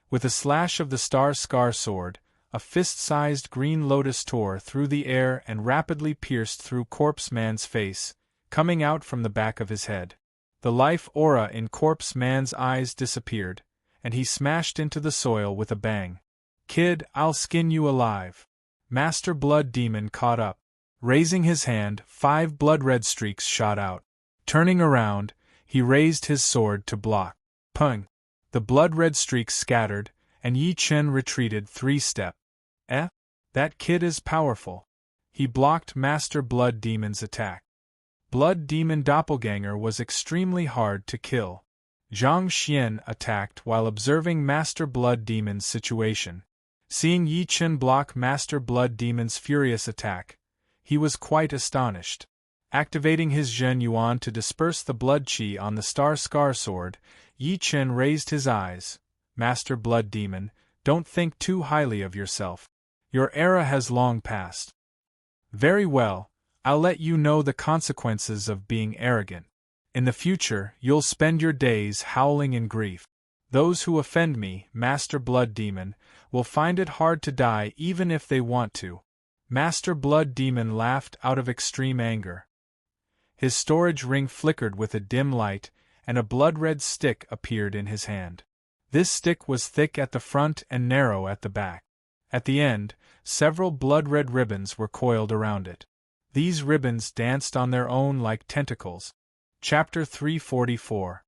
With a slash of the Star Scar sword, a fist-sized green lotus tore through the air and rapidly pierced through Corpse Man's face, coming out from the back of his head. The life aura in Corpse Man's eyes disappeared, and he smashed into the soil with a bang. "Kid, I'll skin you alive." Master Blood Demon caught up. Raising his hand, 5 blood-red streaks shot out. Turning around, he raised his sword to block. Pung! The blood-red streaks scattered, and Yi Chen retreated 3 steps. That kid is powerful. He blocked Master Blood Demon's attack. Blood Demon Doppelganger was extremely hard to kill. Zhang Xian attacked while observing Master Blood Demon's situation. Seeing Yi Chen block Master Blood Demon's furious attack, he was quite astonished. Activating his Zhen Yuan to disperse the blood chi on the Star Scar sword, Yi Chen raised his eyes. "Master Blood Demon, don't think too highly of yourself. Your era has long passed." "Very well, I'll let you know the consequences of being arrogant. In the future, you'll spend your days howling in grief. Those who offend me, Master Blood Demon, will find it hard to die even if they want to." Master Blood Demon laughed out of extreme anger. His storage ring flickered with a dim light, and a blood-red stick appeared in his hand. This stick was thick at the front and narrow at the back. At the end, several blood-red ribbons were coiled around it. These ribbons danced on their own like tentacles. Chapter 344.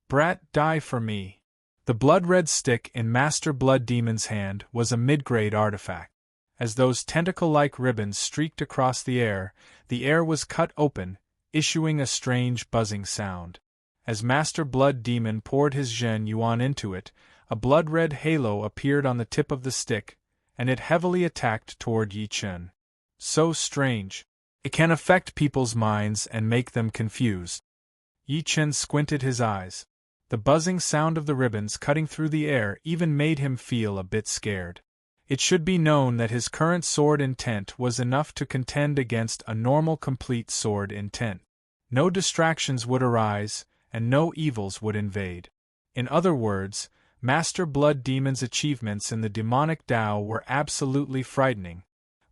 Brat, die for me. The blood-red stick in Master Blood Demon's hand was a mid-grade artifact. As those tentacle-like ribbons streaked across the air was cut open, issuing a strange buzzing sound. As Master Blood Demon poured his Zhen Yuan into it, a blood-red halo appeared on the tip of the stick, and it heavily attacked toward Yi Chen. So strange. It can affect people's minds and make them confused. Yi Chen squinted his eyes. The buzzing sound of the ribbons cutting through the air even made him feel a bit scared. It should be known that his current sword intent was enough to contend against a normal complete sword intent. No distractions would arise, and no evils would invade. In other words, Master Blood Demon's achievements in the demonic Tao were absolutely frightening.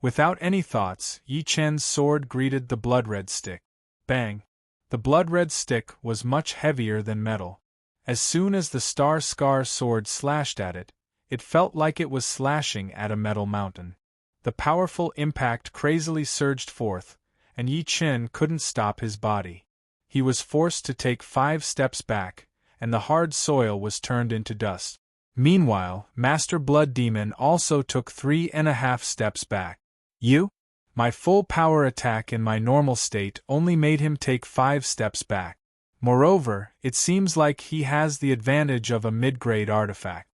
Without any thoughts, Yi Chen's sword greeted the blood-red stick. Bang! The blood-red stick was much heavier than metal. As soon as the Star Scar sword slashed at it, it felt like it was slashing at a metal mountain. The powerful impact crazily surged forth, and Yi Chen couldn't stop his body. He was forced to take 5 steps back, and the hard soil was turned into dust. Meanwhile, Master Blood Demon also took 3.5 steps back. You? My full power attack in my normal state only made him take 5 steps back. Moreover, it seems like he has the advantage of a mid-grade artifact.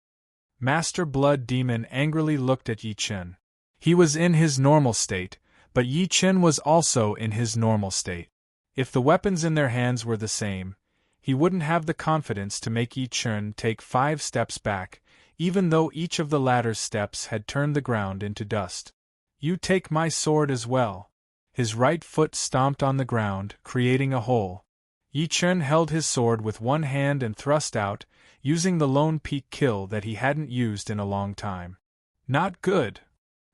Master Blood Demon angrily looked at Yi Chen. He was in his normal state, but Yi Chen was also in his normal state. If the weapons in their hands were the same, he wouldn't have the confidence to make Yi Chen take 5 steps back, even though each of the latter's steps had turned the ground into dust. You take my sword as well. His right foot stomped on the ground, creating a hole. Yi Chen held his sword with one hand and thrust out, using the lone peak kill that he hadn't used in a long time. Not good.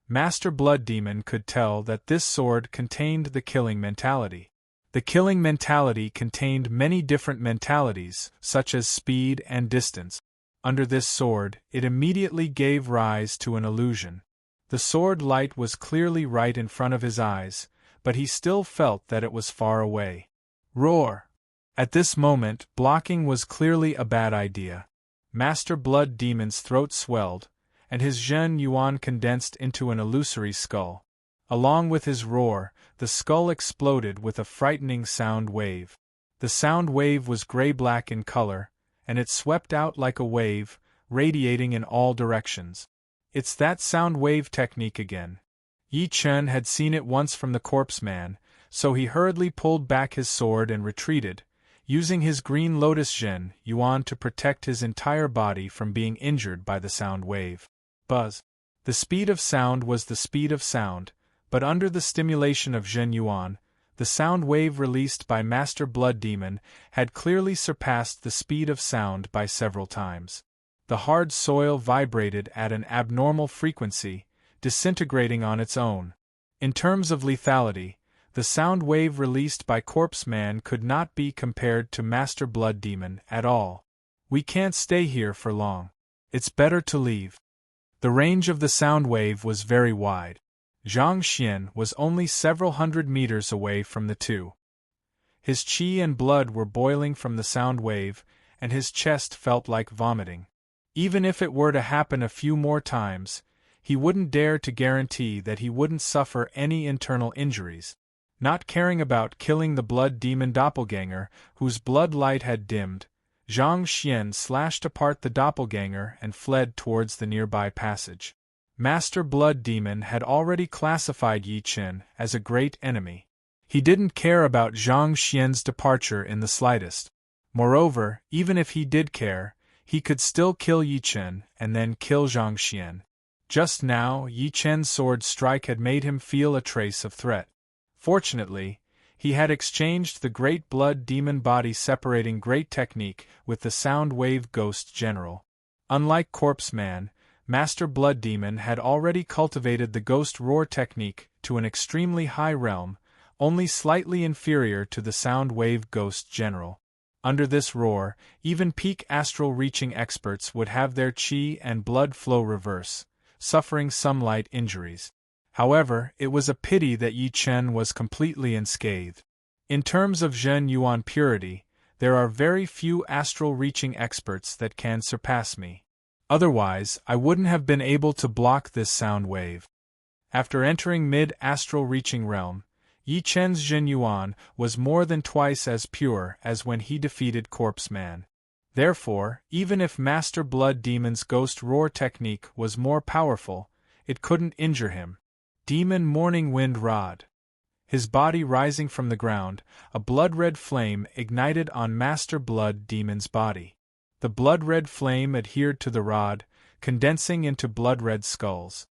Master Blood Demon could tell that this sword contained the killing mentality. The killing mentality contained many different mentalities, such as speed and distance. Under this sword, it immediately gave rise to an illusion. The sword light was clearly right in front of his eyes, but he still felt that it was far away. Roar! At this moment, blocking was clearly a bad idea. Master Blood Demon's throat swelled, and his Zhen Yuan condensed into an illusory skull. Along with his roar, the skull exploded with a frightening sound wave. The sound wave was gray-black in color, and it swept out like a wave, radiating in all directions. It's that sound wave technique again. Yi Chen had seen it once from the corpse man, so he hurriedly pulled back his sword and retreated, using his green lotus Zhen Yuan to protect his entire body from being injured by the sound wave. Buzz. The speed of sound was the speed of sound, but under the stimulation of Zhen Yuan, the sound wave released by Master Blood Demon had clearly surpassed the speed of sound by several times. The hard soil vibrated at an abnormal frequency, disintegrating on its own. In terms of lethality, the sound wave released by Corpse Man could not be compared to Master Blood Demon at all. We can't stay here for long. It's better to leave. The range of the sound wave was very wide. Zhang Xian was only several hundred meters away from the two. His qi and blood were boiling from the sound wave, and his chest felt like vomiting. Even if it were to happen a few more times, he wouldn't dare to guarantee that he wouldn't suffer any internal injuries. Not caring about killing the blood demon doppelganger, whose blood light had dimmed, Zhang Xian slashed apart the doppelganger and fled towards the nearby passage. Master Blood Demon had already classified Yi Chen as a great enemy. He didn't care about Zhang Xian's departure in the slightest. Moreover, even if he did care, he could still kill Yi Chen and then kill Zhang Xian. Just now, Yi Chen's sword strike had made him feel a trace of threat. Fortunately, he had exchanged the Great Blood Demon body separating great technique with the Sound Wave Ghost General. Unlike Corpse Man, Master Blood Demon had already cultivated the Ghost Roar technique to an extremely high realm, only slightly inferior to the Sound Wave Ghost General. Under this roar, even peak astral reaching experts would have their qi and blood flow reverse, suffering some light injuries. However, it was a pity that Yi Chen was completely unscathed. In terms of Zhen Yuan purity, there are very few astral reaching experts that can surpass me. Otherwise, I wouldn't have been able to block this sound wave. After entering mid-astral reaching realm, Yi Chen's Zhen Yuan was more than twice as pure as when he defeated Corpse Man. Therefore, even if Master Blood Demon's Ghost Roar technique was more powerful, it couldn't injure him. Demon Morning Wind Rod. His body rising from the ground, a blood-red flame ignited on Master Blood Demon's body. The blood-red flame adhered to the rod, condensing into blood-red skulls.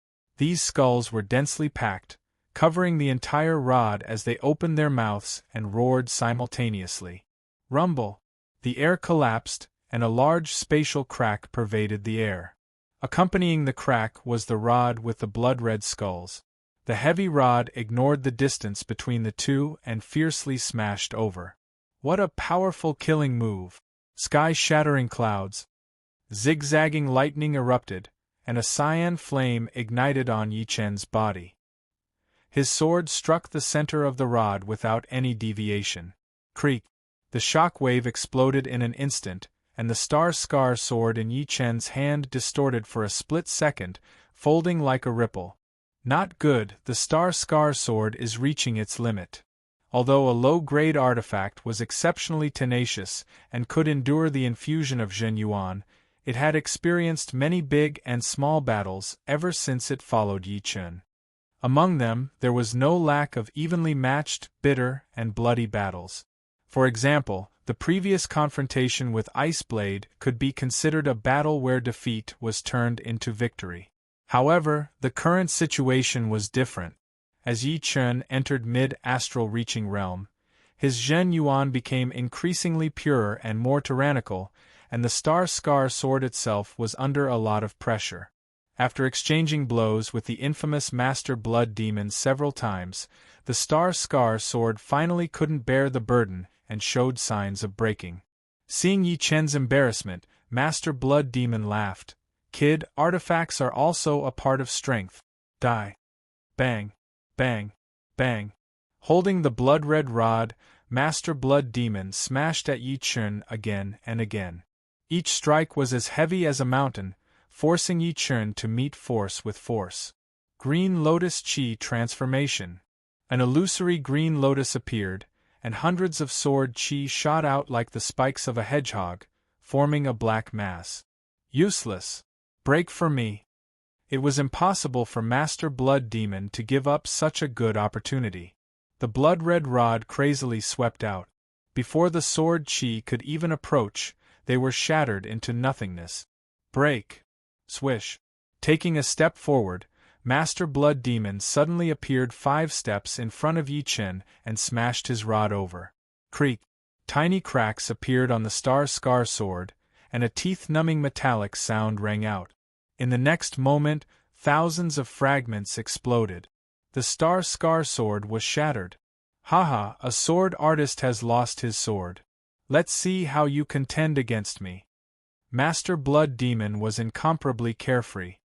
These skulls were densely packed, covering the entire rod as they opened their mouths and roared simultaneously. Rumble! The air collapsed, and a large spatial crack pervaded the air. Accompanying the crack was the rod with the blood-red skulls. The heavy rod ignored the distance between the two and fiercely smashed over. What a powerful killing move! Sky-shattering clouds. Zigzagging lightning erupted, and a cyan flame ignited on Yi Chen's body. His sword struck the center of the rod without any deviation. Creak! The shock wave exploded in an instant, and the star-scar sword in Yi Chen's hand distorted for a split second, folding like a ripple. Not good, the star-scar sword is reaching its limit. Although a low-grade artifact was exceptionally tenacious and could endure the infusion of Zhenyuan, it had experienced many big and small battles ever since it followed Yi Chen. Among them, there was no lack of evenly matched, bitter, and bloody battles. For example, the previous confrontation with Iceblade could be considered a battle where defeat was turned into victory. However, the current situation was different. As Yi Chen entered mid-astral reaching realm, his Zhenyuan became increasingly purer and more tyrannical, and the star-scar sword itself was under a lot of pressure. After exchanging blows with the infamous Master Blood Demon several times, the star-scar sword finally couldn't bear the burden and showed signs of breaking. Seeing Yi Chen's embarrassment, Master Blood Demon laughed. "Kid, artifacts are also a part of strength. Die." Bang! Bang! Bang! Holding the blood-red rod, Master Blood Demon smashed at Yi Chen again and again. Each strike was as heavy as a mountain, forcing Yi Chen to meet force with force. Green Lotus Chi Transformation. An illusory green lotus appeared, and hundreds of sword chi shot out like the spikes of a hedgehog, forming a black mass. Useless. Break for me. It was impossible for Master Blood Demon to give up such a good opportunity. The blood-red rod crazily swept out. Before the sword chi could even approach, they were shattered into nothingness. Break! Swish! Taking a step forward, Master Blood Demon suddenly appeared 5 steps in front of Yi Chen and smashed his rod over. Creak! Tiny cracks appeared on the star-scar sword, and a teeth-numbing metallic sound rang out. In the next moment, thousands of fragments exploded. The star-scar sword was shattered. Haha, a sword artist has lost his sword. Let's see how you contend against me. Master Blood Demon was incomparably carefree.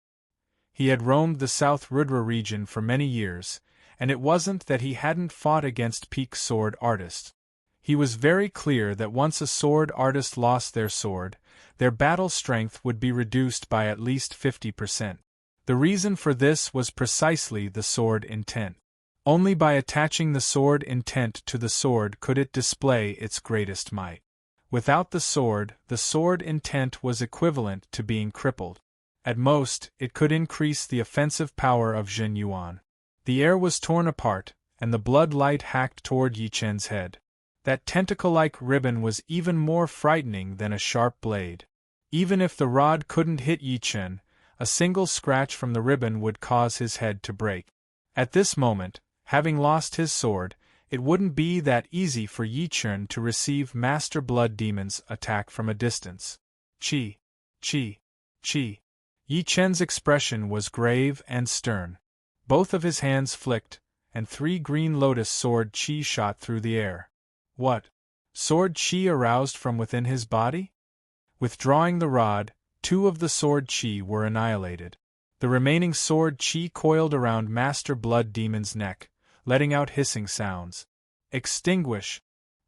He had roamed the South Rudra region for many years, and it wasn't that he hadn't fought against peak sword artists. He was very clear that once a sword artist lost their sword, their battle strength would be reduced by at least 50%. The reason for this was precisely the sword intent. Only by attaching the sword intent to the sword could it display its greatest might. Without the sword intent was equivalent to being crippled. At most, it could increase the offensive power of Zhenyuan. The air was torn apart, and the blood light hacked toward Yi Chen's head. That tentacle-like ribbon was even more frightening than a sharp blade. Even if the rod couldn't hit Yi Chen, a single scratch from the ribbon would cause his head to break. At this moment, having lost his sword, it wouldn't be that easy for Yi Chen to receive Master Blood Demon's attack from a distance. Chi! Chi! Chi! Yi Chen's expression was grave and stern. Both of his hands flicked, and 3 green lotus sword chi shot through the air. What? Sword chi aroused from within his body? Withdrawing the rod, 2 of the sword chi were annihilated. The remaining sword chi coiled around Master Blood Demon's neck, letting out hissing sounds. Extinguish!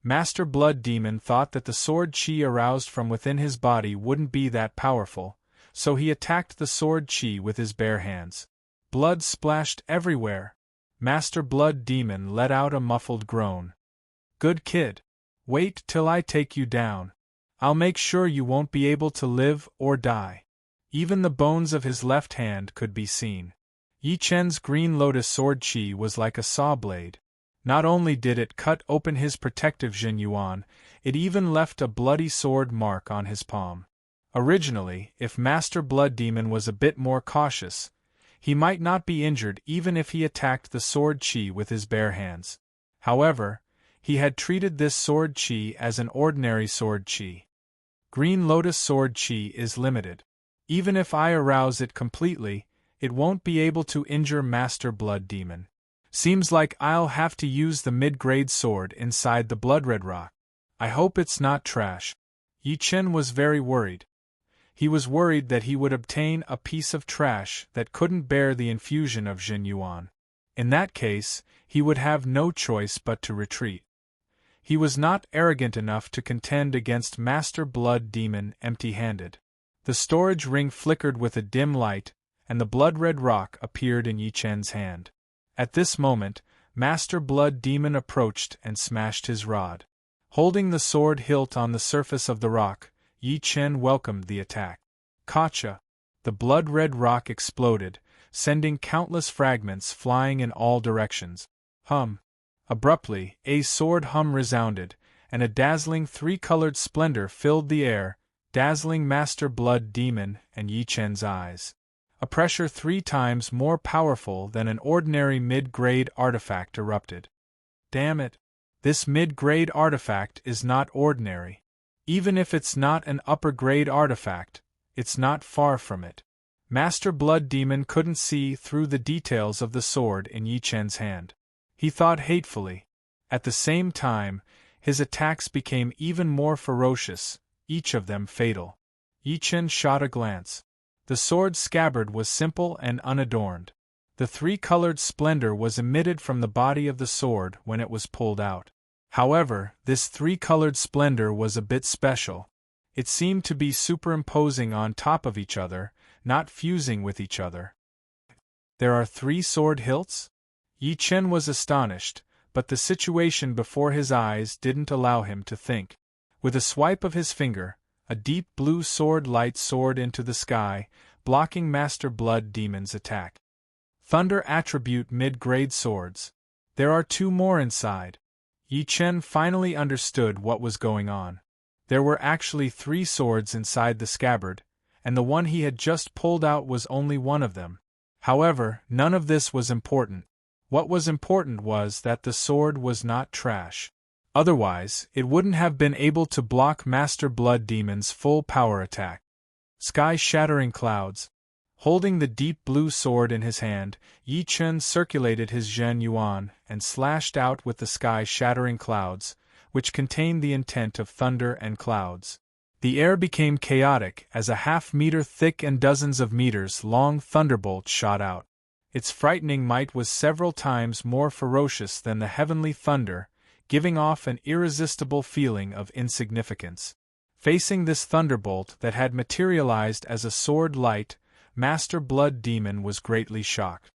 Master Blood Demon thought that the sword chi aroused from within his body wouldn't be that powerful, so he attacked the sword chi with his bare hands. Blood splashed everywhere. Master Blood Demon let out a muffled groan. Good kid. Wait till I take you down. I'll make sure you won't be able to live or die. Even the bones of his left hand could be seen. Yi Chen's green lotus sword chi was like a saw blade. Not only did it cut open his protective Zhenyuan, it even left a bloody sword mark on his palm. Originally, if Master Blood Demon was a bit more cautious, He might not be injured even if he attacked the sword chi with his bare hands. However, he had treated this sword chi as an ordinary sword chi. Green Lotus sword chi is limited. Even if I arouse it completely, it won't be able to injure Master Blood Demon. Seems like I'll have to use the mid-grade sword inside the blood red rock. I hope it's not trash. Yi Chen was very worried. He was worried that he would obtain a piece of trash that couldn't bear the infusion of Jin Yuan. In that case, he would have no choice but to retreat. He was not arrogant enough to contend against Master Blood Demon empty-handed. The storage ring flickered with a dim light, and the blood-red rock appeared in Yi Chen's hand. At this moment, Master Blood Demon approached and smashed his rod. Holding the sword hilt on the surface of the rock, Yi Chen welcomed the attack. Gotcha! The blood-red rock exploded, sending countless fragments flying in all directions. Hum! Abruptly, a sword hum resounded, and a dazzling three-colored splendor filled the air, dazzling Master Blood Demon and Yi Chen's eyes. A pressure 3 times more powerful than an ordinary mid-grade artifact erupted. Damn it! This mid-grade artifact is not ordinary. Even if it's not an upper-grade artifact, it's not far from it. Master Blood Demon couldn't see through the details of the sword in Yi Chen's hand. He thought hatefully. At the same time, his attacks became even more ferocious, each of them fatal. Yi Chen shot a glance. The sword's scabbard was simple and unadorned. The three-colored splendor was emitted from the body of the sword when it was pulled out. However, this three-colored splendor was a bit special. It seemed to be superimposing on top of each other, not fusing with each other. There are 3 sword hilts? Yi Chen was astonished, but the situation before his eyes didn't allow him to think. With a swipe of his finger, a deep blue sword light soared into the sky, blocking Master Blood Demon's attack. Thunder attribute mid-grade swords. There are 2 more inside. Yi Chen finally understood what was going on. There were actually 3 swords inside the scabbard, and the one he had just pulled out was only one of them. However, none of this was important. What was important was that the sword was not trash. Otherwise, it wouldn't have been able to block Master Blood Demon's full power attack. Sky-shattering clouds. Holding the deep blue sword in his hand, Yi Chen circulated his Zhen Yuan and slashed out with the sky-shattering clouds, which contained the intent of thunder and clouds. The air became chaotic as a half-meter thick and dozens of meters long thunderbolt shot out. Its frightening might was several times more ferocious than the heavenly thunder, giving off an irresistible feeling of insignificance. Facing this thunderbolt that had materialized as a sword light, Master Blood Demon was greatly shocked.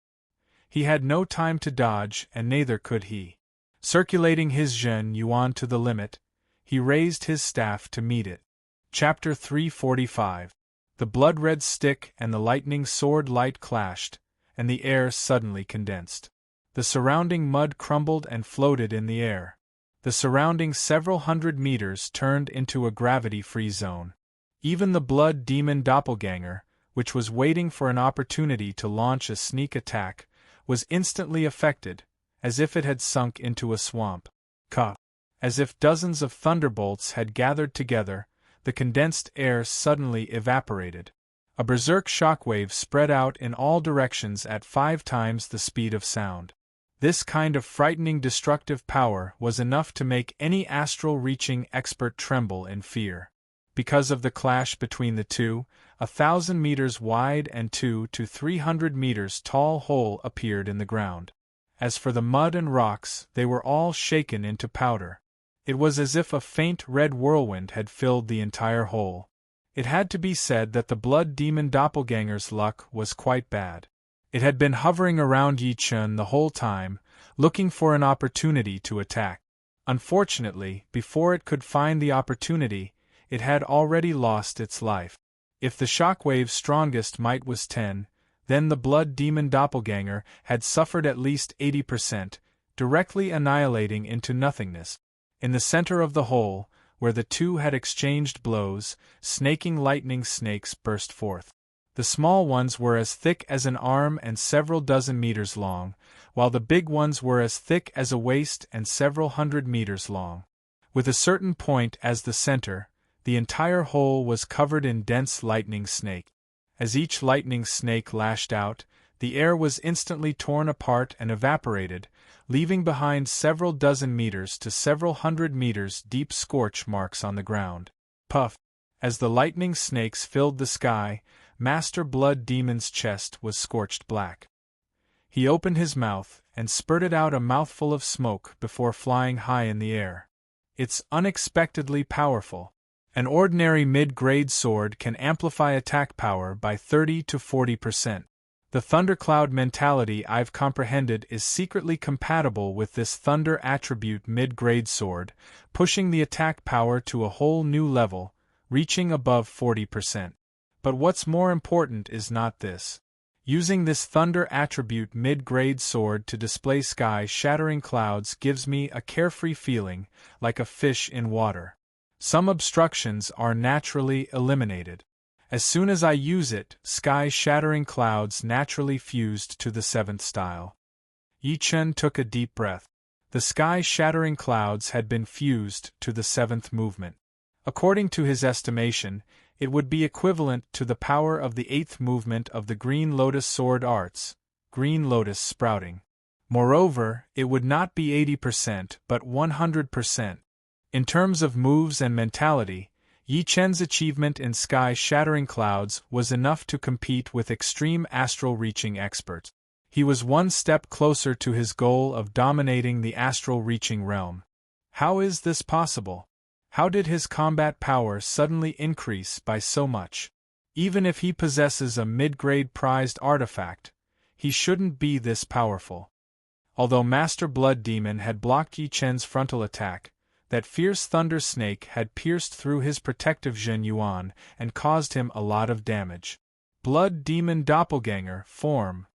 He had no time to dodge, and neither could he. Circulating his Zhen Yuan to the limit, he raised his staff to meet it. Chapter 345. The blood-red stick and the lightning sword light clashed, and the air suddenly condensed. The surrounding mud crumbled and floated in the air. The surrounding several hundred meters turned into a gravity-free zone. Even the Blood Demon doppelganger, which was waiting for an opportunity to launch a sneak attack, was instantly affected, as if it had sunk into a swamp. As if dozens of thunderbolts had gathered together, the condensed air suddenly evaporated. A berserk shockwave spread out in all directions at 5 times the speed of sound. This kind of frightening destructive power was enough to make any astral-reaching expert tremble in fear. Because of the clash between the two, 1,000 meters wide and 200 to 300 meters tall hole appeared in the ground. As for the mud and rocks, they were all shaken into powder. It was as if a faint red whirlwind had filled the entire hole. It had to be said that the Blood Demon doppelganger's luck was quite bad. It had been hovering around Yi Chen the whole time, looking for an opportunity to attack. Unfortunately, before it could find the opportunity, it had already lost its life. If the shockwave's strongest might was 10, then the Blood Demon doppelganger had suffered at least 80%, directly annihilating into nothingness. In the center of the hole, where the two had exchanged blows, snaking lightning snakes burst forth. The small ones were as thick as an arm and several dozen meters long, while the big ones were as thick as a waist and several hundred meters long. With a certain point as the center, the entire hole was covered in dense lightning snake. As each lightning snake lashed out, the air was instantly torn apart and evaporated, leaving behind several dozen meters to several hundred meters deep scorch marks on the ground. Puff! As the lightning snakes filled the sky, Master Blood Demon's chest was scorched black. He opened his mouth and spurted out a mouthful of smoke before flying high in the air. It's unexpectedly powerful. An ordinary mid-grade sword can amplify attack power by 30 to 40%. The Thundercloud mentality I've comprehended is secretly compatible with this Thunder attribute mid-grade sword, pushing the attack power to a whole new level, reaching above 40%. But what's more important is not this. Using this Thunder attribute mid-grade sword to display sky-shattering clouds gives me a carefree feeling, like a fish in water. Some obstructions are naturally eliminated. As soon as I use it, sky-shattering clouds naturally fused to the 7th style. Yi Chen took a deep breath. The sky-shattering clouds had been fused to the 7th movement. According to his estimation, it would be equivalent to the power of the 8th movement of the Green Lotus Sword Arts, Green Lotus Sprouting. Moreover, it would not be 80% but 100%. In terms of moves and mentality, Yi Chen's achievement in sky-shattering clouds was enough to compete with extreme astral-reaching experts. He was one step closer to his goal of dominating the astral-reaching realm. How is this possible? How did his combat power suddenly increase by so much? Even if he possesses a mid-grade prized artifact, he shouldn't be this powerful. Although Master Blood Demon had blocked Yi Chen's frontal attack, that fierce thunder snake had pierced through his protective Zhen Yuan and caused him a lot of damage. Blood Demon Doppelganger form.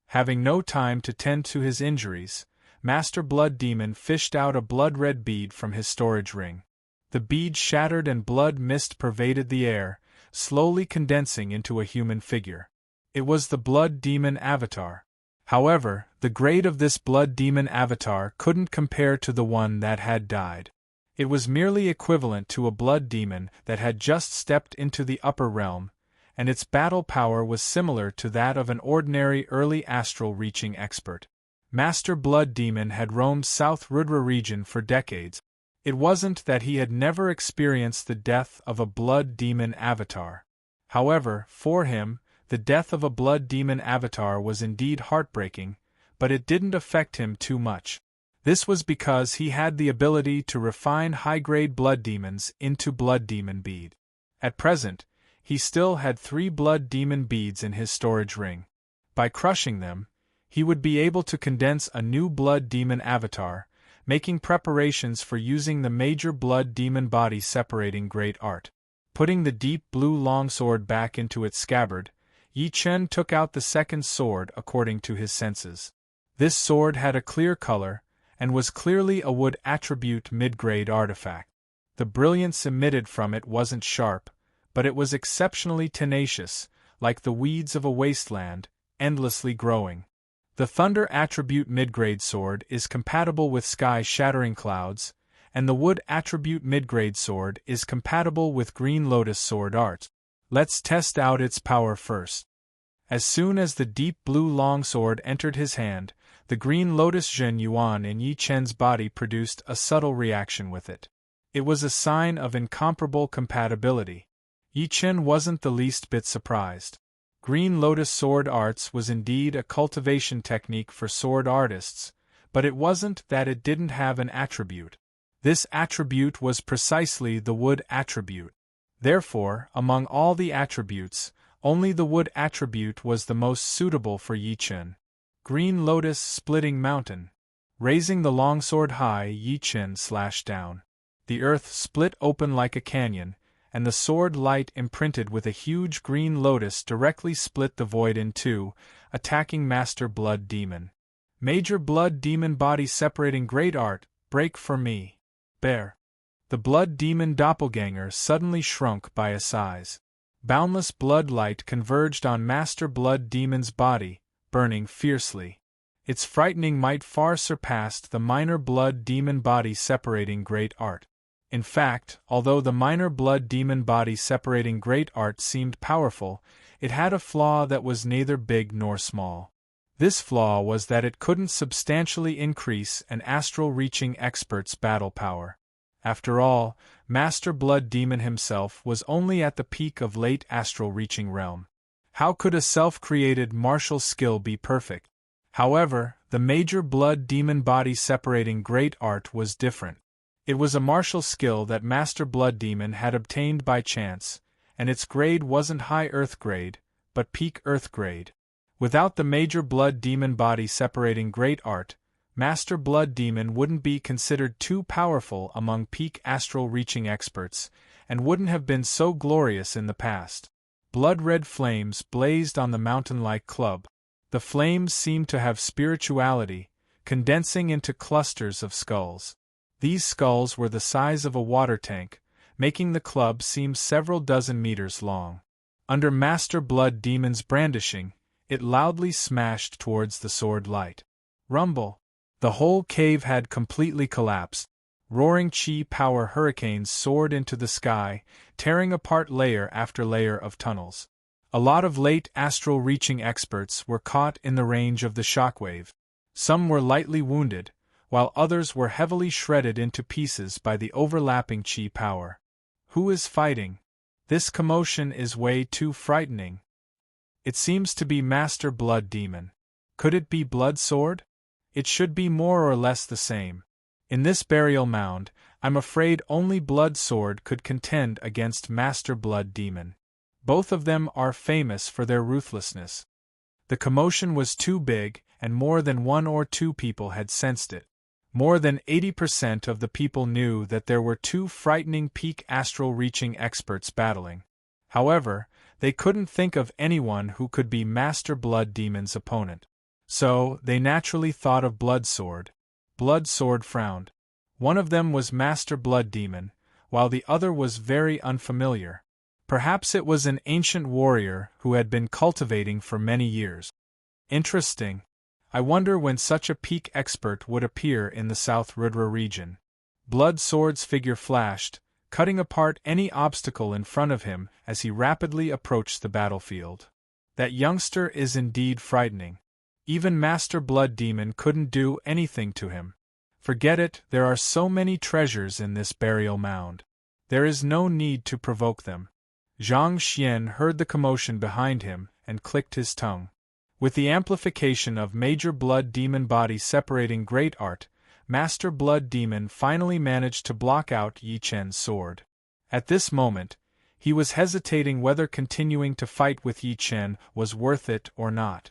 Having no time to tend to his injuries, Master Blood Demon fished out a blood-red bead from his storage ring. The bead shattered and blood mist pervaded the air, slowly condensing into a human figure. It was the Blood Demon Avatar. However, the grade of this Blood Demon Avatar couldn't compare to the one that had died. It was merely equivalent to a blood demon that had just stepped into the upper realm, and its battle power was similar to that of an ordinary early astral-reaching expert. Master Blood Demon had roamed South Rudra region for decades. It wasn't that he had never experienced the death of a blood demon avatar. However, for him, the death of a blood demon avatar was indeed heartbreaking, but it didn't affect him too much. This was because he had the ability to refine high-grade blood demons into blood demon bead. At present, he still had 3 blood demon beads in his storage ring. By crushing them, he would be able to condense a new blood demon avatar, making preparations for using the major blood demon body separating great art. Putting the deep blue longsword back into its scabbard, Yi Chen took out the second sword according to his senses. This sword had a clear color, and was clearly a wood attribute mid-grade artifact. The brilliance emitted from it wasn't sharp, but it was exceptionally tenacious, like the weeds of a wasteland, endlessly growing. The Thunder attribute mid-grade sword is compatible with sky-shattering clouds, and the Wood attribute mid-grade sword is compatible with Green Lotus Sword Art. Let's test out its power first. As soon as the deep blue longsword entered his hand, the Green Lotus Zhen Yuan in Yi Chen's body produced a subtle reaction with it. It was a sign of incomparable compatibility. Yi Chen wasn't the least bit surprised. Green Lotus Sword Arts was indeed a cultivation technique for sword artists, but it wasn't that it didn't have an attribute. This attribute was precisely the Wood attribute. Therefore, among all the attributes, only the Wood attribute was the most suitable for Yi Chen. Green Lotus Splitting Mountain. Raising the longsword high, Yi Chen slashed down. The earth split open like a canyon, and the sword light imprinted with a huge green lotus directly split the void in two, attacking Master Blood Demon. Major Blood Demon body separating great art, break for me. Bear. The Blood Demon doppelganger suddenly shrunk by a size. Boundless blood light converged on Master Blood Demon's body, burning fiercely. Its frightening might far surpassed the minor Blood Demon body separating great art. In fact, although the minor Blood Demon body separating great art seemed powerful, it had a flaw that was neither big nor small. This flaw was that it couldn't substantially increase an astral-reaching expert's battle power. After all, Master Blood Demon himself was only at the peak of late astral-reaching realm. How could a self-created martial skill be perfect? However, the major Blood Demon body separating great art was different. It was a martial skill that Master Blood Demon had obtained by chance, and its grade wasn't high earth grade, but peak earth grade. Without the major Blood Demon body separating great art, Master Blood Demon wouldn't be considered too powerful among peak astral-reaching experts, and wouldn't have been so glorious in the past. Blood-red flames blazed on the mountain-like club. The flames seemed to have spirituality, condensing into clusters of skulls. These skulls were the size of a water tank, making the club seem several dozen meters long. Under Master Blood Demon's brandishing, it loudly smashed towards the sword light. Rumble! The whole cave had completely collapsed. Roaring chi power hurricanes soared into the sky, tearing apart layer after layer of tunnels. A lot of late astral-reaching experts were caught in the range of the shockwave. Some were lightly wounded, while others were heavily shredded into pieces by the overlapping chi power. Who is fighting? This commotion is way too frightening. It seems to be Master Blood Demon. Could it be Blood Sword? It should be more or less the same. In this burial mound, I'm afraid only Blood Sword could contend against Master Blood Demon. Both of them are famous for their ruthlessness. The commotion was too big, and more than one or two people had sensed it. More than 80% of the people knew that there were two frightening peak astral-reaching experts battling. However, they couldn't think of anyone who could be Master Blood Demon's opponent. So, they naturally thought of Blood Sword. Blood Sword frowned. One of them was Master Blood Demon, while the other was very unfamiliar. Perhaps it was an ancient warrior who had been cultivating for many years. Interesting. I wonder when such a peak expert would appear in the South Rudra region. Blood Sword's figure flashed, cutting apart any obstacle in front of him as he rapidly approached the battlefield. That youngster is indeed frightening. Even Master Blood Demon couldn't do anything to him. Forget it, there are so many treasures in this burial mound. There is no need to provoke them. Zhang Xian heard the commotion behind him and clicked his tongue. With the amplification of Major Blood Demon body separating great art, Master Blood Demon finally managed to block out Yi Chen's sword. At this moment, he was hesitating whether continuing to fight with Yi Chen was worth it or not.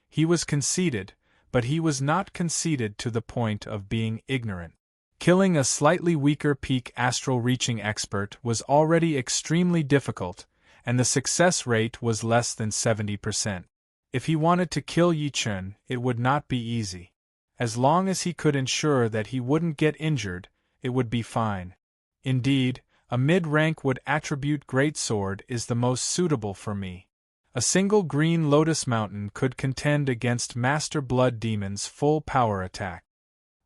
He was conceited, but he was not conceited to the point of being ignorant. Killing a slightly weaker peak astral-reaching expert was already extremely difficult, and the success rate was less than 70%. If he wanted to kill Yi Chen, it would not be easy. As long as he could ensure that he wouldn't get injured, it would be fine. Indeed, a mid-rank would attribute Great Sword is the most suitable for me. A single green Lotus Mountain could contend against Master Blood Demon's full power attack.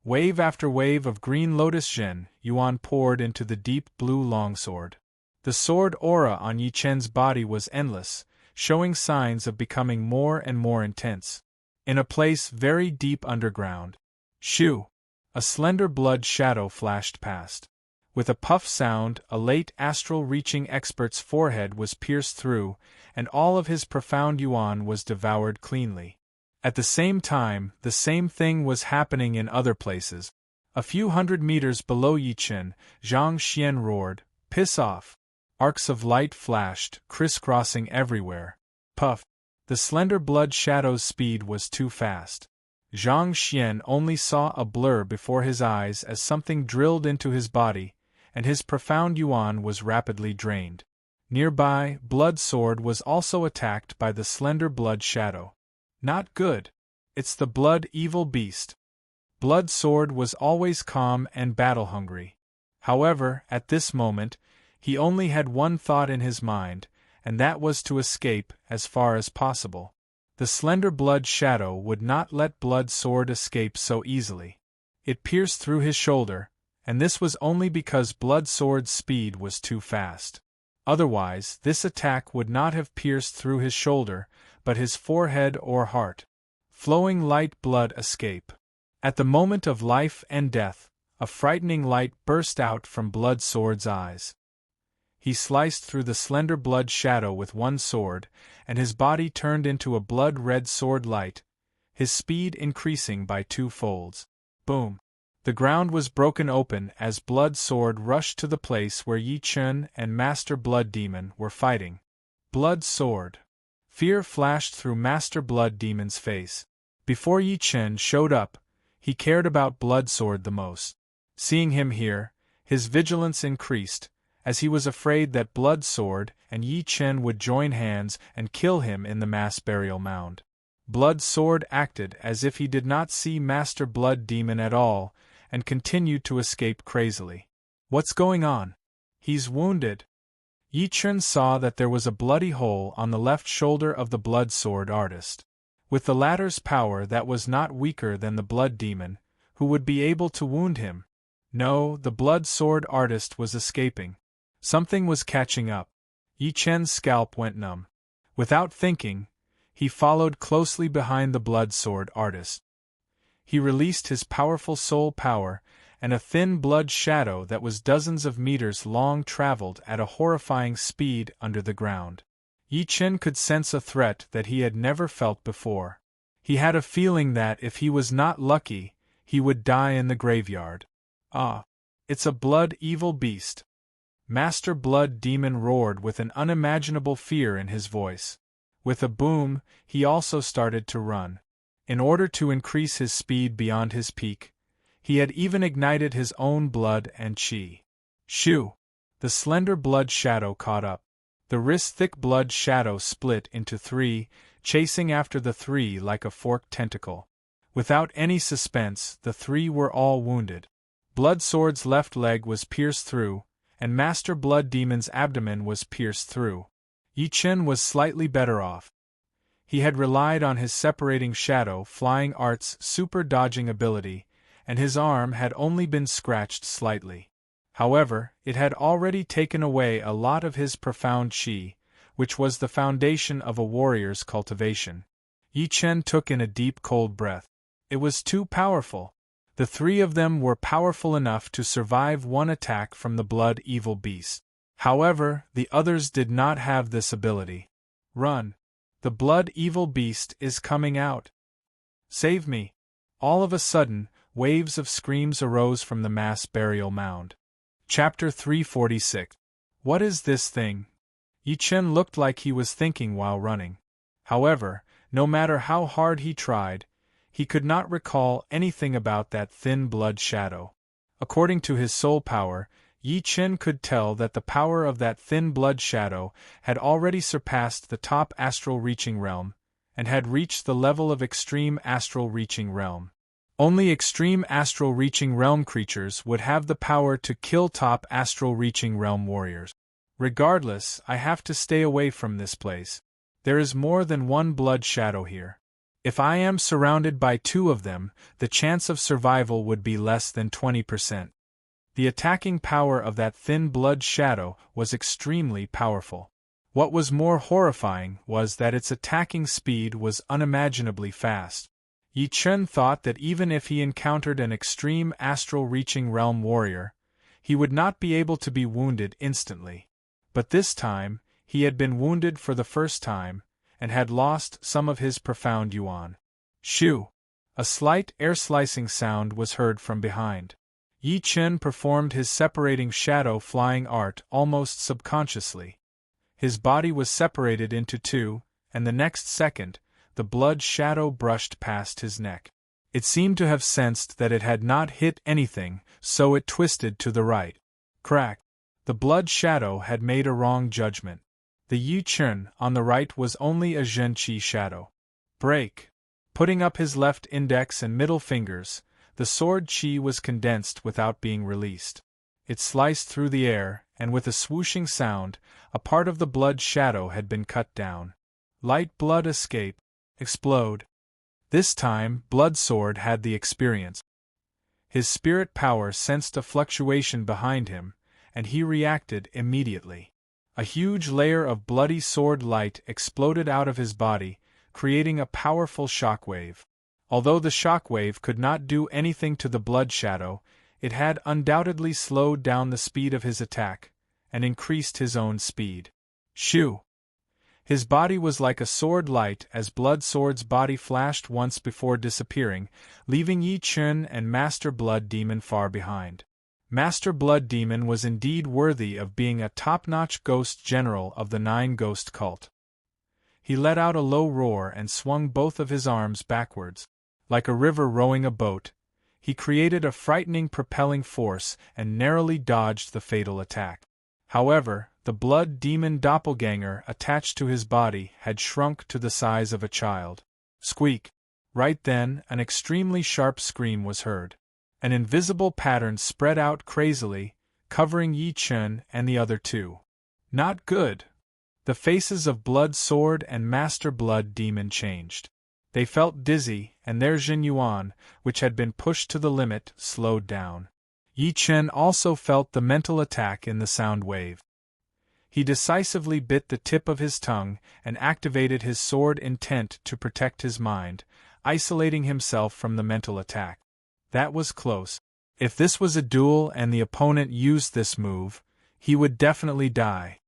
Wave after wave of green Lotus Zhen Yuan poured into the deep blue longsword. The sword aura on Yi Chen's body was endless, showing signs of becoming more and more intense. In a place very deep underground, shoo! A slender blood shadow flashed past. With a puff sound, a late astral-reaching expert's forehead was pierced through, and all of his profound yuan was devoured cleanly. At the same time, the same thing was happening in other places. A few hundred meters below Yi Chen, Zhang Xian roared, "Piss off!" Arcs of light flashed, crisscrossing everywhere. Puff! The slender blood shadow's speed was too fast. Zhang Xian only saw a blur before his eyes as something drilled into his body, and his profound yuan was rapidly drained. Nearby, Blood Sword was also attacked by the slender blood shadow. Not good. It's the blood evil beast. Blood Sword was always calm and battle-hungry. However, at this moment, he only had one thought in his mind, and that was to escape as far as possible. The slender blood shadow would not let blood sword escape so easily. It pierced through his shoulder, and this was only because blood sword's speed was too fast. Otherwise, this attack would not have pierced through his shoulder, but his forehead or heart. Flowing light blood escape. At the moment of life and death, a frightening light burst out from blood sword's eyes. He sliced through the slender blood shadow with one sword, and his body turned into a blood-red sword light, his speed increasing by 2 folds. Boom! The ground was broken open as Blood Sword rushed to the place where Yi Chen and Master Blood Demon were fighting. Blood Sword. Fear flashed through Master Blood Demon's face. Before Yi Chen showed up, he cared about Blood Sword the most. Seeing him here, his vigilance increased, as he was afraid that Blood Sword and Yi Chen would join hands and kill him in the mass burial mound. Blood Sword acted as if he did not see Master Blood Demon at all, and continued to escape crazily. What's going on? He's wounded. Yi Chen saw that there was a bloody hole on the left shoulder of the Blood Sword artist. With the latter's power that was not weaker than the Blood Demon, who would be able to wound him? No, the Blood Sword artist was escaping. Something was catching up. Yi Chen's scalp went numb. Without thinking, he followed closely behind the Blood Sword artist. He released his powerful soul power, and a thin blood shadow that was dozens of meters long traveled at a horrifying speed under the ground. Yi Chen could sense a threat that he had never felt before. He had a feeling that if he was not lucky, he would die in the graveyard. Ah! It's a blood-evil beast. Master Blood Demon roared with an unimaginable fear in his voice. With a boom, he also started to run. In order to increase his speed beyond his peak, he had even ignited his own blood and chi. Shoo! The slender blood shadow caught up. The wrist-thick blood shadow split into 3, chasing after the 3 like a forked tentacle. Without any suspense, the 3 were all wounded. Blood Sword's left leg was pierced through, and Master Blood Demon's abdomen was pierced through. Yi Chen was slightly better off. He had relied on his separating shadow flying art's super dodging ability, and his arm had only been scratched slightly. However, it had already taken away a lot of his profound chi, which was the foundation of a warrior's cultivation. Yi Chen took in a deep cold breath. It was too powerful. The 3 of them were powerful enough to survive one attack from the blood-evil beast. However, the others did not have this ability. Run! The blood-evil beast is coming out. Save me! All of a sudden, waves of screams arose from the mass burial mound. Chapter 346. What is this thing? Yi Chen looked like he was thinking while running. However, no matter how hard he tried, he could not recall anything about that thin blood shadow. According to his soul power, Yi Chen could tell that the power of that thin blood shadow had already surpassed the top astral reaching realm, and had reached the level of extreme astral reaching realm. Only extreme astral reaching realm creatures would have the power to kill top astral reaching realm warriors. Regardless, I have to stay away from this place. There is more than one blood shadow here. If I am surrounded by 2 of them, the chance of survival would be less than 20%. The attacking power of that thin blood shadow was extremely powerful. What was more horrifying was that its attacking speed was unimaginably fast. Yi Chen thought that even if he encountered an extreme astral-reaching realm warrior, he would not be able to be wounded instantly. But this time, he had been wounded for the first time, and had lost some of his profound yuan. Shoo! A slight air-slicing sound was heard from behind. Yi Chen performed his separating shadow flying art almost subconsciously. His body was separated into 2, and the next second, the blood shadow brushed past his neck. It seemed to have sensed that it had not hit anything, so it twisted to the right. Crack! The blood shadow had made a wrong judgment. The Yi Chen on the right was only a Zhen Qi shadow. Break! Putting up his left index and middle fingers, the sword chi was condensed without being released. It sliced through the air, and with a swooshing sound, a part of the blood shadow had been cut down. Light blood escape. Explode. This time, Blood Sword had the experience. His spirit power sensed a fluctuation behind him, and he reacted immediately. A huge layer of bloody sword light exploded out of his body, creating a powerful shockwave. Although the shockwave could not do anything to the blood shadow, it had undoubtedly slowed down the speed of his attack, and increased his own speed. Shoo! His body was like a sword light as Blood Sword's body flashed once before disappearing, leaving Yi Chun and Master Blood Demon far behind. Master Blood Demon was indeed worthy of being a top-notch ghost general of the Nine Ghost cult. He let out a low roar and swung both of his arms backwards. Like a river rowing a boat, he created a frightening propelling force and narrowly dodged the fatal attack. However, the blood demon doppelganger attached to his body had shrunk to the size of a child. Squeak! Right then, an extremely sharp scream was heard. An invisible pattern spread out crazily, covering Yi Chun and the other two. Not good! The faces of Blood Sword and Master Blood Demon changed. They felt dizzy, and their Jin Yuan, which had been pushed to the limit, slowed down. Yi Chun also felt the mental attack in the sound wave. He decisively bit the tip of his tongue and activated his sword intent to protect his mind, isolating himself from the mental attack. That was close. If this was a duel and the opponent used this move, he would definitely die.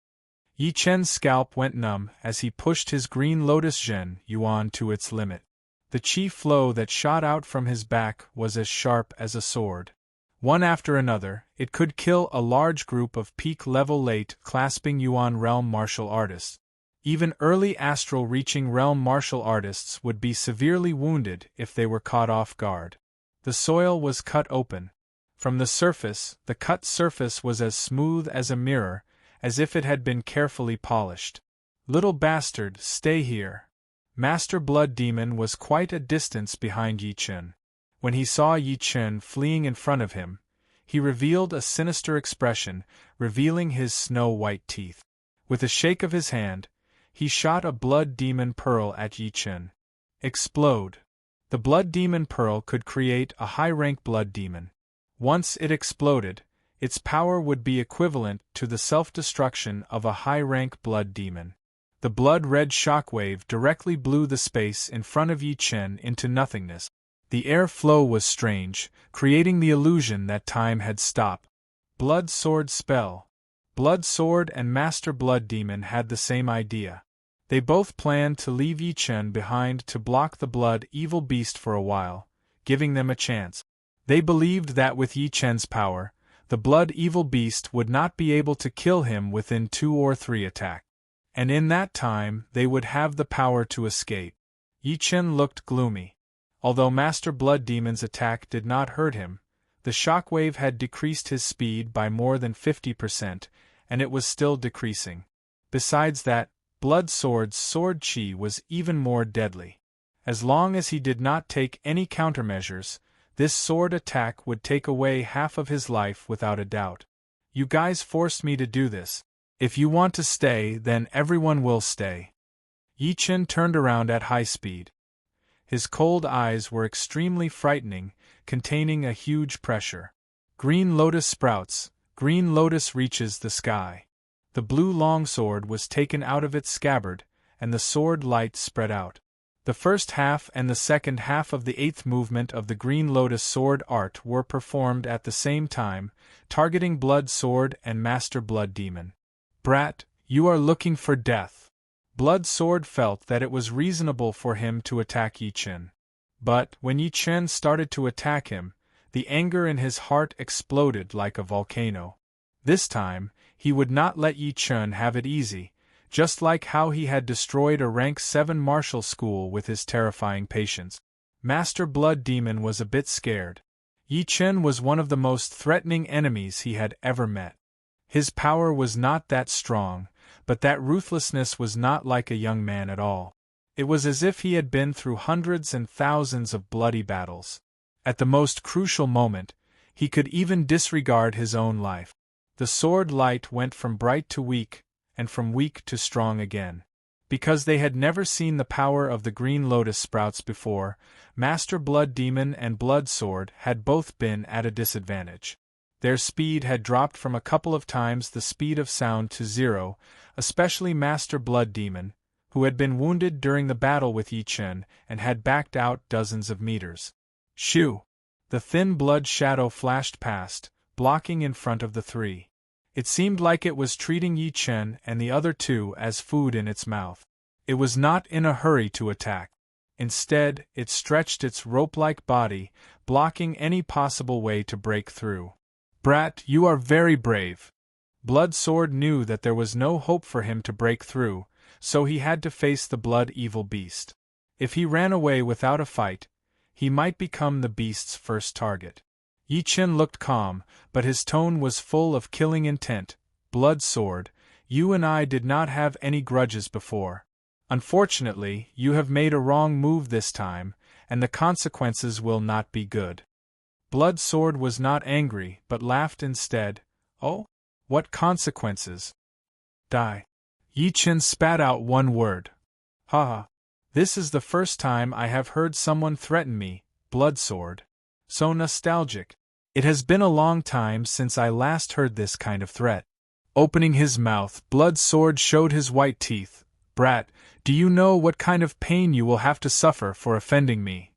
Yi Chun's scalp went numb as he pushed his Green Lotus Jin Yuan to its limit. The chi flow that shot out from his back was as sharp as a sword. One after another, it could kill a large group of peak-level late-clasping Yuan realm martial artists. Even early astral-reaching realm martial artists would be severely wounded if they were caught off guard. The soil was cut open. From the surface, the cut surface was as smooth as a mirror, as if it had been carefully polished. "Little bastard, stay here." Master Blood Demon was quite a distance behind Yi Chun. When he saw Yi Chun fleeing in front of him, he revealed a sinister expression, revealing his snow-white teeth. With a shake of his hand, he shot a Blood Demon Pearl at Yi Chun. Explode! The Blood Demon Pearl could create a high-rank Blood Demon. Once it exploded, its power would be equivalent to the self-destruction of a high-rank Blood Demon. The blood-red shockwave directly blew the space in front of Yi Chun into nothingness. The air flow was strange, creating the illusion that time had stopped. Blood Sword spell. Blood Sword and Master Blood Demon had the same idea. They both planned to leave Yi Chun behind to block the Blood Evil Beast for a while, giving them a chance. They believed that with Yi Chun's power, the Blood Evil Beast would not be able to kill him within 2 or 3 attacks. And in that time, they would have the power to escape. Yi Chun looked gloomy. Although Master Blood Demon's attack did not hurt him, the shockwave had decreased his speed by more than 50%, and it was still decreasing. Besides that, Blood Sword's sword chi was even more deadly. As long as he did not take any countermeasures, this sword attack would take away half of his life without a doubt. "You guys forced me to do this. If you want to stay, then everyone will stay." Yi Chun turned around at high speed. His cold eyes were extremely frightening, containing a huge pressure. Green Lotus sprouts, Green Lotus reaches the sky. The blue longsword was taken out of its scabbard, and the sword light spread out. The first half and the second half of the 8th movement of the Green Lotus sword art were performed at the same time, targeting Blood Sword and Master Blood Demon. "Brat, you are looking for death." Blood Sword felt that it was reasonable for him to attack Yi Chun. But, when Yi Chun started to attack him, the anger in his heart exploded like a volcano. This time, he would not let Yi Chun have it easy, just like how he had destroyed a rank 7 martial school with his terrifying patience. Master Blood Demon was a bit scared. Yi Chun was one of the most threatening enemies he had ever met. His power was not that strong, but that ruthlessness was not like a young man at all. It was as if he had been through hundreds and thousands of bloody battles. At the most crucial moment, He could even disregard his own life. The sword light went from bright to weak, and from weak to strong again. Because they had never seen the power of the green lotus sprouts before, Master Blood Demon and Blood Sword had both been at a disadvantage. Their speed had dropped from a couple of times the speed of sound to 0, especially Master Blood Demon, who had been wounded during the battle with Yi Chen and had backed out dozens of meters. Shoo! The thin blood shadow flashed past, blocking in front of the three. It seemed like it was treating Yi Chen and the other two as food in its mouth. It was not in a hurry to attack. Instead, it stretched its rope-like body, blocking any possible way to break through. Brat, you are very brave. Blood Sword knew that there was no hope for him to break through, so he had to face the blood evil beast. If he ran away without a fight, he might become the beast's first target. Yi Chen looked calm, but his tone was full of killing intent. Blood Sword, you and I did not have any grudges before. Unfortunately, you have made a wrong move this time, and the consequences will not be good. Blood Sword was not angry, but laughed instead. Oh? What consequences? Die. Yi Chen spat out one word. Ha! This is the first time I have heard someone threaten me, Blood Sword. So nostalgic. It has been a long time since I last heard this kind of threat. Opening his mouth, Blood Sword showed his white teeth. Brat, do you know what kind of pain you will have to suffer for offending me?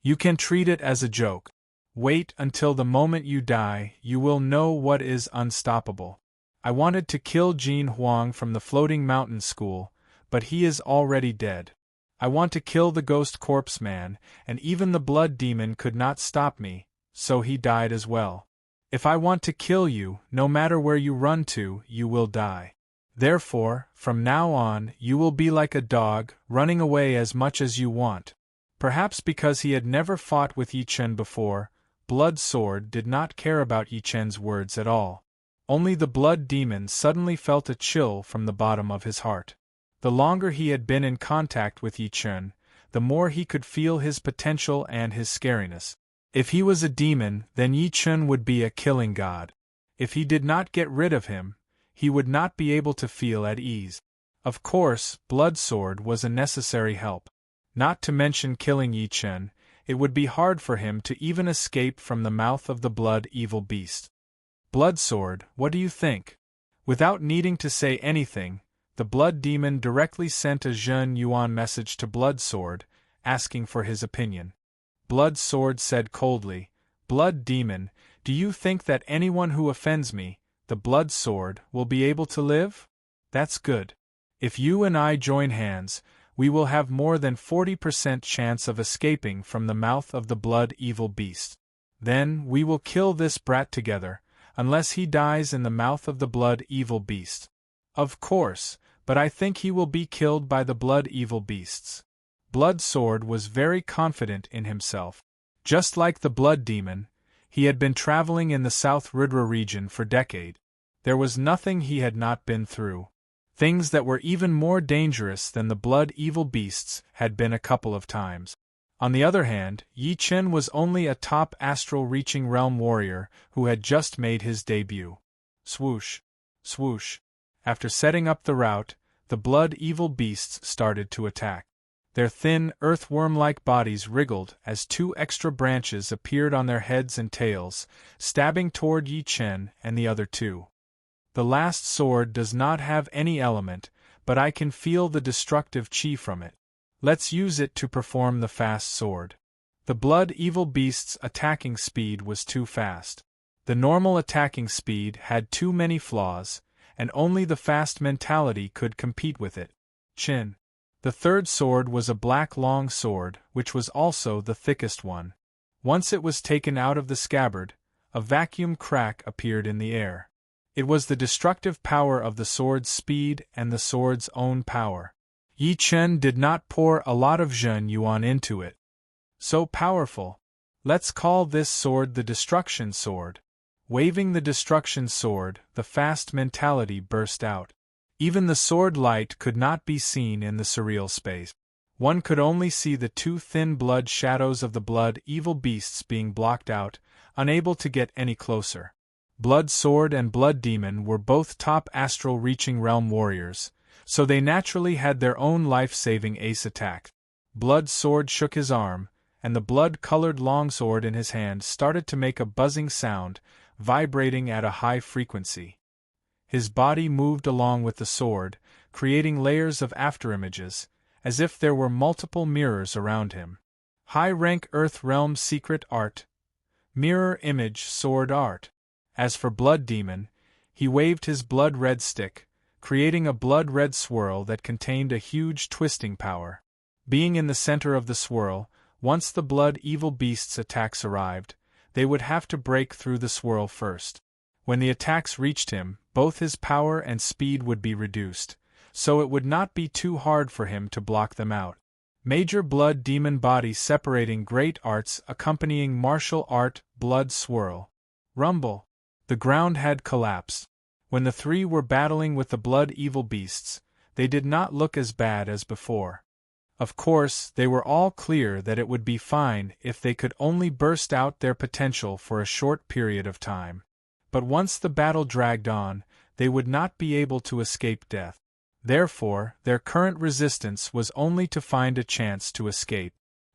You can treat it as a joke. Wait until the moment you die, you will know what is unstoppable. I wanted to kill Jin Huang from the Floating Mountain School, but he is already dead. I want to kill the Ghost Corpse Man, and even the Blood Demon could not stop me, so he died as well. If I want to kill you, no matter where you run to, you will die. Therefore, from now on, you will be like a dog, running away as much as you want. Perhaps because he had never fought with Yi Chen before, Blood Sword did not care about Yi Chen's words at all. Only the Blood Demon suddenly felt a chill from the bottom of his heart. The longer he had been in contact with Yi Chen, the more he could feel his potential and his scariness. If he was a demon, then Yi Chen would be a killing god. If he did not get rid of him, he would not be able to feel at ease. Of course, Blood Sword was a necessary help. Not to mention killing Yi Chen, it would be hard for him to even escape from the mouth of the blood evil beast. Blood Sword, what do you think? Without needing to say anything, the Blood Demon directly sent a Zhen Yuan message to Blood Sword, asking for his opinion. Blood Sword said coldly, Blood Demon, do you think that anyone who offends me, the Blood Sword, will be able to live? That's good. If you and I join hands, we will have more than 40% chance of escaping from the mouth of the blood evil beast. Then we will kill this brat together, unless he dies in the mouth of the blood evil beast. Of course, but I think he will be killed by the blood evil beasts. Blood Sword was very confident in himself. Just like the Blood Demon, he had been traveling in the South Rudra region for decades. There was nothing he had not been through. Things that were even more dangerous than the blood evil beasts had been a couple of times. On the other hand, Yi Chen was only a top astral-reaching realm warrior who had just made his debut. Swoosh! Swoosh! After setting up the route, the blood evil beasts started to attack. Their thin, earthworm-like bodies wriggled as two extra branches appeared on their heads and tails, stabbing toward Yi Chen and the other two. The last sword does not have any element, but I can feel the destructive chi from it. Let's use it to perform the fast sword. The blood evil beast's attacking speed was too fast. The normal attacking speed had too many flaws, and only the fast mentality could compete with it. Chin. The third sword was a black long sword, which was also the thickest one. Once it was taken out of the scabbard, a vacuum crack appeared in the air. It was the destructive power of the sword's speed and the sword's own power. Yi Chen did not pour a lot of Zhen Yuan into it. So powerful. Let's call this sword the Destruction Sword. Waving the Destruction Sword, the fast mentality burst out. Even the sword light could not be seen in the surreal space. One could only see the two thin blood shadows of the blood evil beasts being blocked out, unable to get any closer. Blood Sword and Blood Demon were both top astral-reaching realm warriors, so they naturally had their own life-saving ace attack. Blood Sword shook his arm, and the blood-colored longsword in his hand started to make a buzzing sound, vibrating at a high frequency. His body moved along with the sword, creating layers of afterimages, as if there were multiple mirrors around him. High-rank Earth Realm Secret Art. Mirror Image Sword Art. As for Blood Demon, he waved his blood-red stick, creating a blood-red swirl that contained a huge twisting power. Being in the center of the swirl, once the blood evil beast's attacks arrived, they would have to break through the swirl first. When the attacks reached him, both his power and speed would be reduced, so it would not be too hard for him to block them out. Major Blood Demon Body Separating Great Arts Accompanying Martial Art Blood Swirl. Rumble. The ground had collapsed. When the three were battling with the blood evil beasts, they did not look as bad as before. Of course, they were all clear that it would be fine if they could only burst out their potential for a short period of time. But once the battle dragged on, they would not be able to escape death. Therefore, their current resistance was only to find a chance to escape.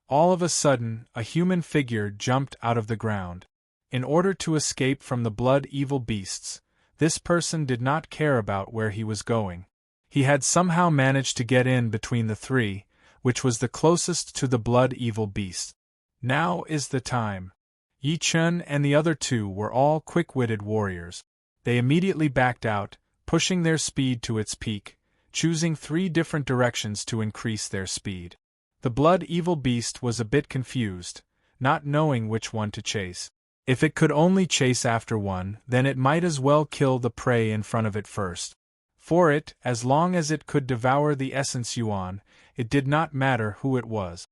All of a sudden, a human figure jumped out of the ground. In order to escape from the blood evil beasts, this person did not care about where he was going. He had somehow managed to get in between the three, which was the closest to the blood evil beast. Now is the time. Yi Chun and the other two were all quick-witted warriors. They immediately backed out, pushing their speed to its peak, choosing 3 different directions to increase their speed. The blood evil beast was a bit confused, not knowing which one to chase. If it could only chase after one, then it might as well kill the prey in front of it first. For it, as long as it could devour the essence Yuan, it did not matter who it was.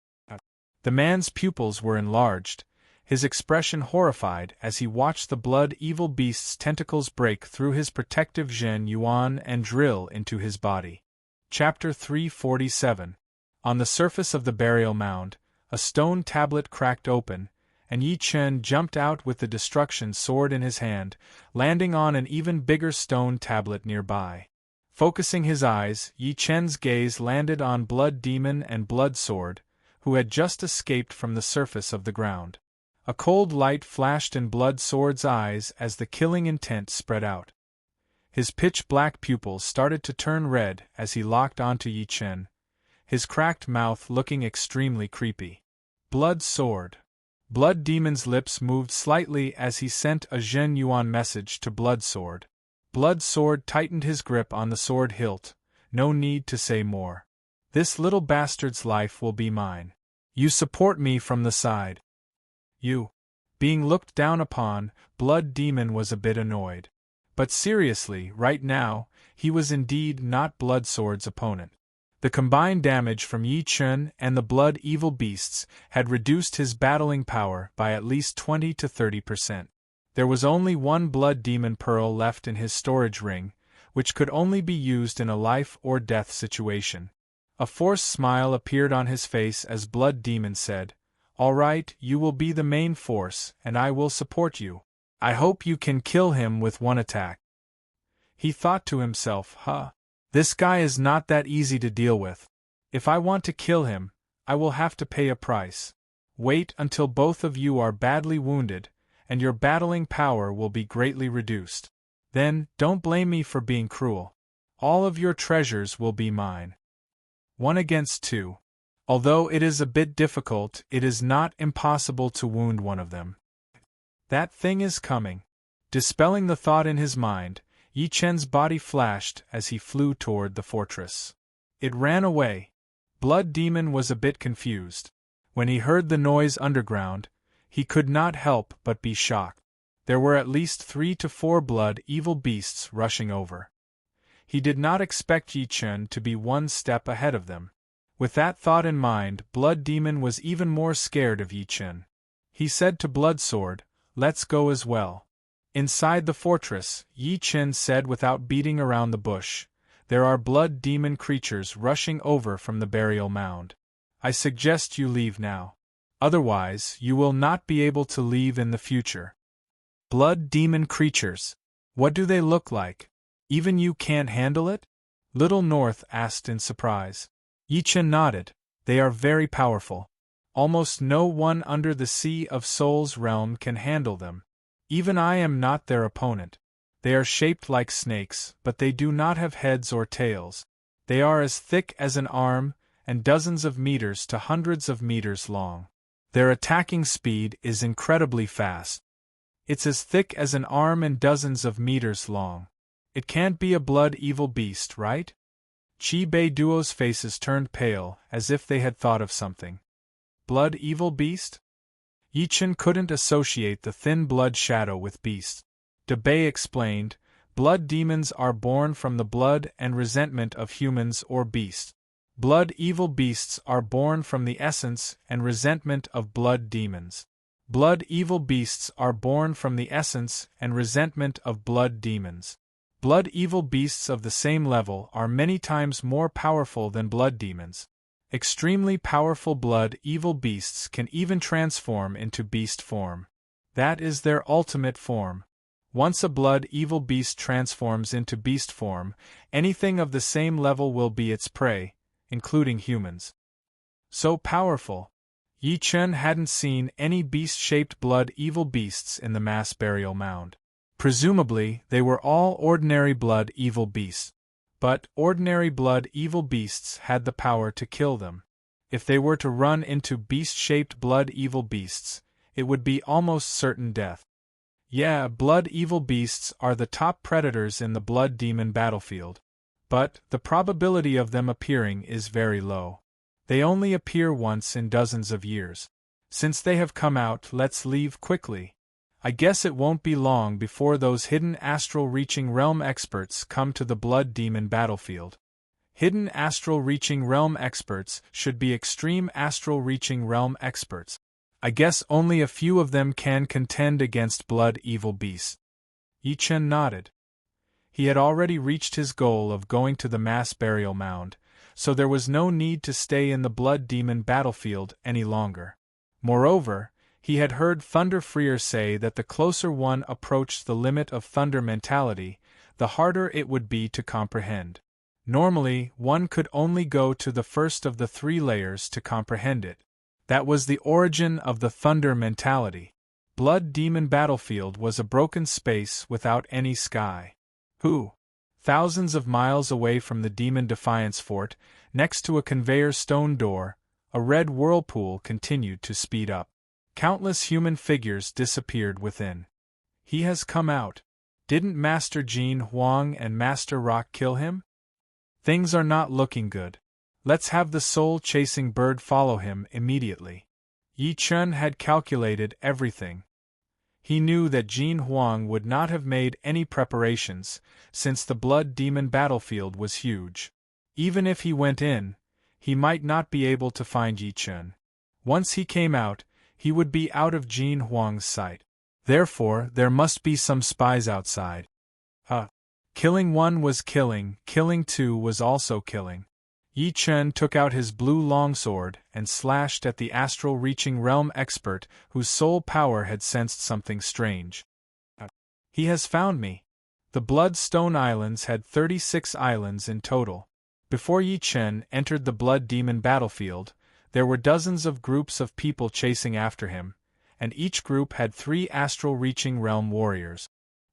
The man's pupils were enlarged, his expression horrified as he watched the blood evil beast's tentacles break through his protective Zhen Yuan and drill into his body. Chapter 347. On the surface of the burial mound, a stone tablet cracked open, and Yi Chen jumped out with the destruction sword in his hand, landing on an even bigger stone tablet nearby. Focusing his eyes, Yi Chen's gaze landed on Blood Demon and Blood Sword, who had just escaped from the surface of the ground. A cold light flashed in Blood Sword's eyes as the killing intent spread out. His pitch-black pupils started to turn red as he locked onto Yi Chen, his cracked mouth looking extremely creepy. Blood Sword. Blood Demon's lips moved slightly as he sent a Zhen Yuan message to Blood Sword. Blood Sword tightened his grip on the sword hilt. No need to say more. This little bastard's life will be mine. You support me from the side. You. Being looked down upon, Blood Demon was a bit annoyed. But seriously, right now, he was indeed not Blood Sword's opponent. The combined damage from Yi Chun and the blood evil beasts had reduced his battling power by at least 20 to 30%. There was only one Blood Demon Pearl left in his storage ring, which could only be used in a life-or-death situation. A forced smile appeared on his face as Blood Demon said, "All right, you will be the main force, and I will support you. I hope you can kill him with one attack." He thought to himself, this guy is not that easy to deal with. If I want to kill him, I will have to pay a price. Wait until both of you are badly wounded, and your battling power will be greatly reduced. Then, don't blame me for being cruel. All of your treasures will be mine. 1 against 2. Although it is a bit difficult, it is not impossible to wound one of them. That thing is coming. Dispelling the thought in his mind, Yi Chen's body flashed as he flew toward the fortress. It ran away. Blood Demon was a bit confused. When he heard the noise underground, he could not help but be shocked. There were at least 3 to 4 blood evil beasts rushing over. He did not expect Yi Chen to be one step ahead of them. With that thought in mind, Blood Demon was even more scared of Yi Chen. He said to Blood Sword, "Let's go as well." Inside the fortress, Yi Chen said without beating around the bush, "There are blood demon creatures rushing over from the burial mound. I suggest you leave now. Otherwise, you will not be able to leave in the future." Blood demon creatures. What do they look like? Even you can't handle it? Little North asked in surprise. Yi Chen nodded. They are very powerful. Almost no one under the Sea of Souls realm can handle them. Even I am not their opponent. They are shaped like snakes, but they do not have heads or tails. They are as thick as an arm, and dozens of meters to hundreds of meters long. Their attacking speed is incredibly fast. It's as thick as an arm and dozens of meters long. It can't be a blood evil beast, right? Chi Bei Duo's faces turned pale, as if they had thought of something. Blood evil beast? Yi Chen couldn't associate the thin blood shadow with beast. De Bei explained, blood demons are born from the blood and resentment of humans or beasts. Blood evil beasts are born from the essence and resentment of blood demons. Blood evil beasts are born from the essence and resentment of blood demons. Blood evil beasts of the same level are many times more powerful than blood demons. Extremely powerful blood evil beasts can even transform into beast form. That is their ultimate form. Once a blood evil beast transforms into beast form, anything of the same level will be its prey, including humans. So powerful. Yi Chen hadn't seen any beast-shaped blood evil beasts in the mass burial mound. Presumably, they were all ordinary blood evil beasts. But ordinary blood evil beasts had the power to kill them. If they were to run into beast-shaped blood evil beasts, it would be almost certain death. Yeah, blood evil beasts are the top predators in the blood demon battlefield. But the probability of them appearing is very low. They only appear once in dozens of years. Since they have come out, let's leave quickly. I guess it won't be long before those hidden astral reaching realm experts come to the blood demon battlefield. Hidden astral reaching realm experts should be extreme astral reaching realm experts. I guess only a few of them can contend against blood evil beasts. Yi Chen nodded. He had already reached his goal of going to the mass burial mound, so there was no need to stay in the blood demon battlefield any longer. Moreover, he had heard Thunder Freer say that the closer one approached the limit of thunder mentality, the harder it would be to comprehend. Normally, one could only go to the first of the 3 layers to comprehend it. That was the origin of the thunder mentality. Blood demon battlefield was a broken space without any sky. Thousands of miles away from the Demon Defiance Fort, next to a conveyor stone door, a red whirlpool continued to speed up. Countless human figures disappeared within. He has come out. Didn't Master Jin Huang and Master Rock kill him? Things are not looking good. Let's have the soul-chasing bird follow him immediately. Yi Chen had calculated everything. He knew that Jin Huang would not have made any preparations, since the blood demon battlefield was huge. Even if he went in, he might not be able to find Yi Chen. Once he came out, he would be out of Jin Huang's sight. Therefore, there must be some spies outside. Killing one was killing, killing two was also killing. Yi Chen took out his blue longsword and slashed at the astral-reaching realm expert whose soul power had sensed something strange. He has found me. The Bloodstone Islands had 36 islands in total. Before Yi Chen entered the blood demon battlefield, there were dozens of groups of people chasing after him, and each group had 3 astral-reaching realm warriors.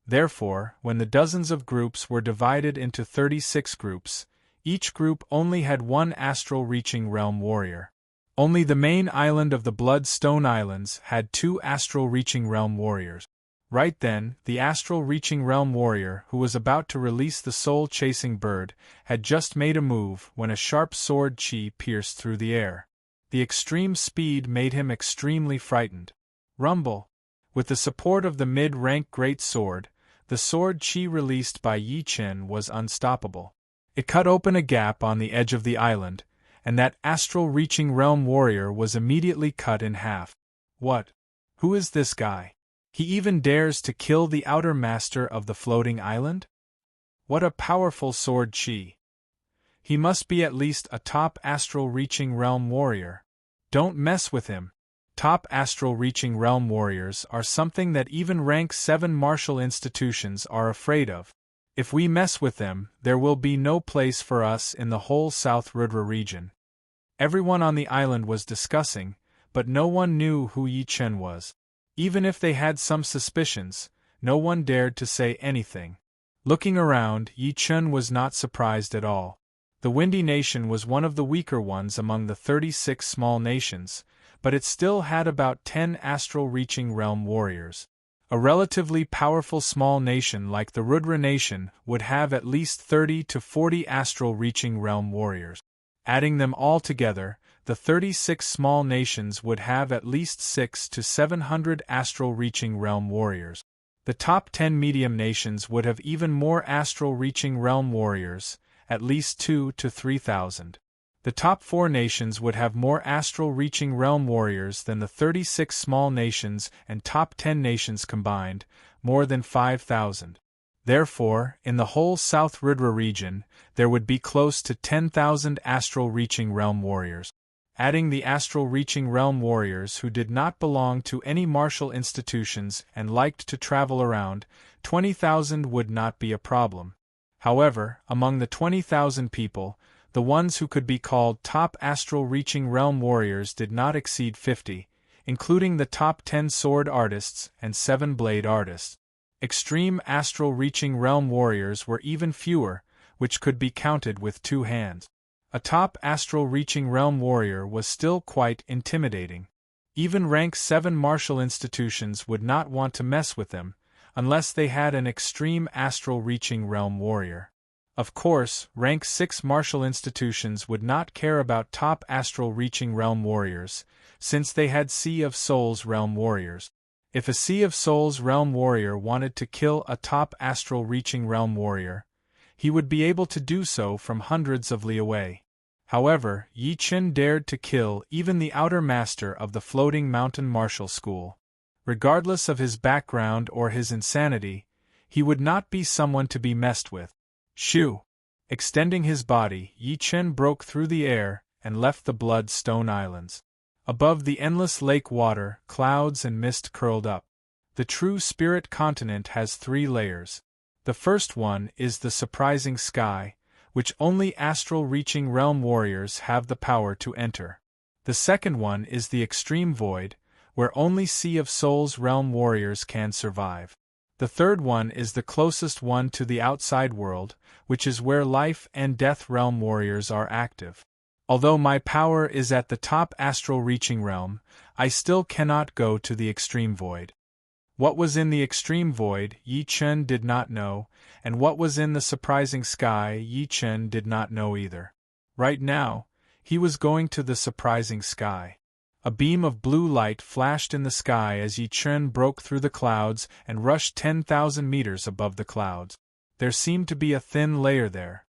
Therefore, when the dozens of groups were divided into 36 groups, each group only had 1 astral-reaching realm warrior. Only the main island of the Bloodstone Islands had 2 astral-reaching realm warriors. Right then, the astral-reaching realm warrior who was about to release the soul-chasing bird had just made a move when a sharp sword chi pierced through the air. The extreme speed made him extremely frightened. Rumble! With the support of the mid-rank great sword, the sword chi released by Yi Chen was unstoppable. It cut open a gap on the edge of the island, and that astral-reaching realm warrior was immediately cut in half. What? Who is this guy? He even dares to kill the outer master of the floating island? What a powerful sword chi! He must be at least a top astral-reaching realm warrior. Don't mess with him. top astral reaching realm warriors are something that even rank 7 martial institutions are afraid of. If we mess with them, there will be no place for us in the whole South Rudra region. Everyone on the island was discussing, but no one knew who Yi Chen was. Even if they had some suspicions, no one dared to say anything. Looking around, Yi Chen was not surprised at all. The Windy Nation was one of the weaker ones among the 36 small nations, but it still had about 10 astral-reaching realm warriors. A relatively powerful small nation like the Rudra Nation would have at least 30 to 40 astral-reaching realm warriors. Adding them all together, the 36 small nations would have at least 600 to 700 astral-reaching realm warriors. The top 10 medium nations would have even more astral-reaching realm warriors, at least 2,000 to 3,000. The top 4 nations would have more astral-reaching realm warriors than the 36 small nations and top 10 nations combined, more than 5,000. Therefore, in the whole South Rudra region, there would be close to 10,000 astral-reaching realm warriors. Adding the astral-reaching realm warriors who did not belong to any martial institutions and liked to travel around, 20,000 would not be a problem. However, among the 20,000 people, the ones who could be called top astral-reaching realm warriors did not exceed 50, including the top 10 sword artists and 7 blade artists. Extreme astral-reaching realm warriors were even fewer, which could be counted with 2 hands. A top astral-reaching realm warrior was still quite intimidating. Even rank 7 martial institutions would not want to mess with them, unless they had an extreme astral-reaching realm warrior. Of course, rank 6 martial institutions would not care about top astral-reaching realm warriors, since they had Sea of Souls realm warriors. If a Sea of Souls realm warrior wanted to kill a top astral-reaching realm warrior, he would be able to do so from hundreds of li away. However, Yi Chen dared to kill even the outer master of the Floating Mountain Martial School. Regardless of his background or his insanity, he would not be someone to be messed with. Shoo! Extending his body, Yi Chen broke through the air and left the Bloodstone Islands. Above the endless lake water, clouds and mist curled up. The true spirit continent has 3 layers. The first one is the surprising sky, which only astral-reaching realm warriors have the power to enter. The second one is the extreme void, where only Sea of Souls realm warriors can survive. The third one is the closest one to the outside world, which is where life and death realm warriors are active. Although my power is at the top astral-reaching realm, I still cannot go to the extreme void. What was in the extreme void, Yi Chen did not know, and what was in the surprising sky, Yi Chen did not know either. Right now, he was going to the surprising sky. A beam of blue light flashed in the sky as Yi Chen broke through the clouds and rushed 10,000 meters above the clouds. There seemed to be a thin layer there.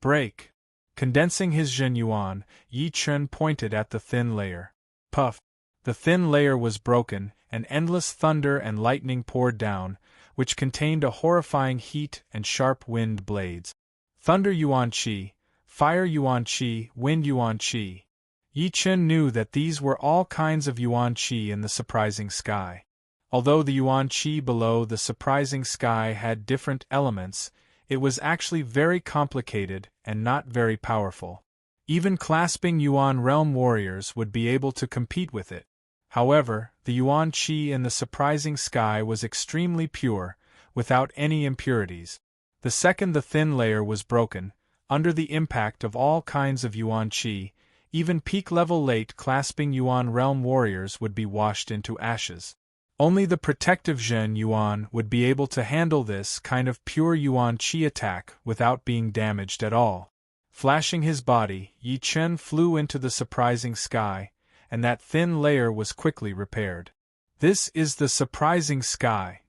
Break! Condensing his Zhen Yuan, Yi Chen pointed at the thin layer. Puff! The thin layer was broken, and endless thunder and lightning poured down, which contained a horrifying heat and sharp wind blades. Thunder Yuan Qi, Fire Yuan Qi, Wind Yuan Qi. Yi Chen knew that these were all kinds of Yuan Qi in the surprising sky. Although the Yuan Qi below the surprising sky had different elements, it was actually very complicated and not very powerful. Even clasping Yuan realm warriors would be able to compete with it. However, the Yuan Qi in the surprising sky was extremely pure, without any impurities. The second the thin layer was broken, under the impact of all kinds of Yuan Qi, even peak-level late clasping Yuan realm warriors would be washed into ashes. Only the protective Zhen Yuan would be able to handle this kind of pure Yuan Qi attack without being damaged at all. Flashing his body, Yi Chen flew into the surprising sky, and that thin layer was quickly repaired. This is the surprising sky.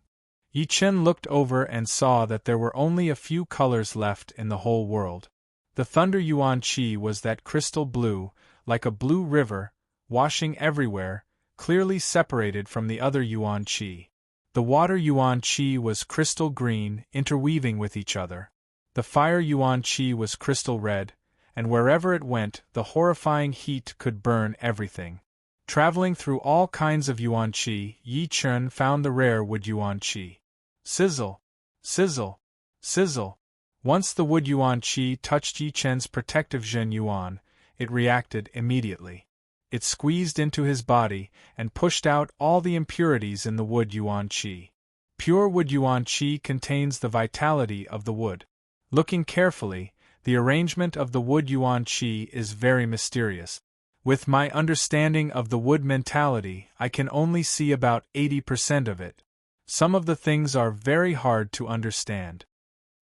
Yi Chen looked over and saw that there were only a few colors left in the whole world. The Thunder Yuan Qi was that crystal blue, like a blue river, washing everywhere, clearly separated from the other Yuan Qi. The Water Yuan Qi was crystal green, interweaving with each other. The Fire Yuan Qi was crystal red, and wherever it went, the horrifying heat could burn everything. Traveling through all kinds of yuan qi, Yi Chen found the rare wood yuan qi. Sizzle, sizzle, sizzle. Once the wood yuan qi touched Yi Chen's protective Zhen yuan, it reacted immediately. It squeezed into his body and pushed out all the impurities in the wood yuan qi. Pure wood yuan qi contains the vitality of the wood. Looking carefully, the arrangement of the wood yuan qi is very mysterious. With my understanding of the wood mentality, I can only see about 80% of it. Some of the things are very hard to understand.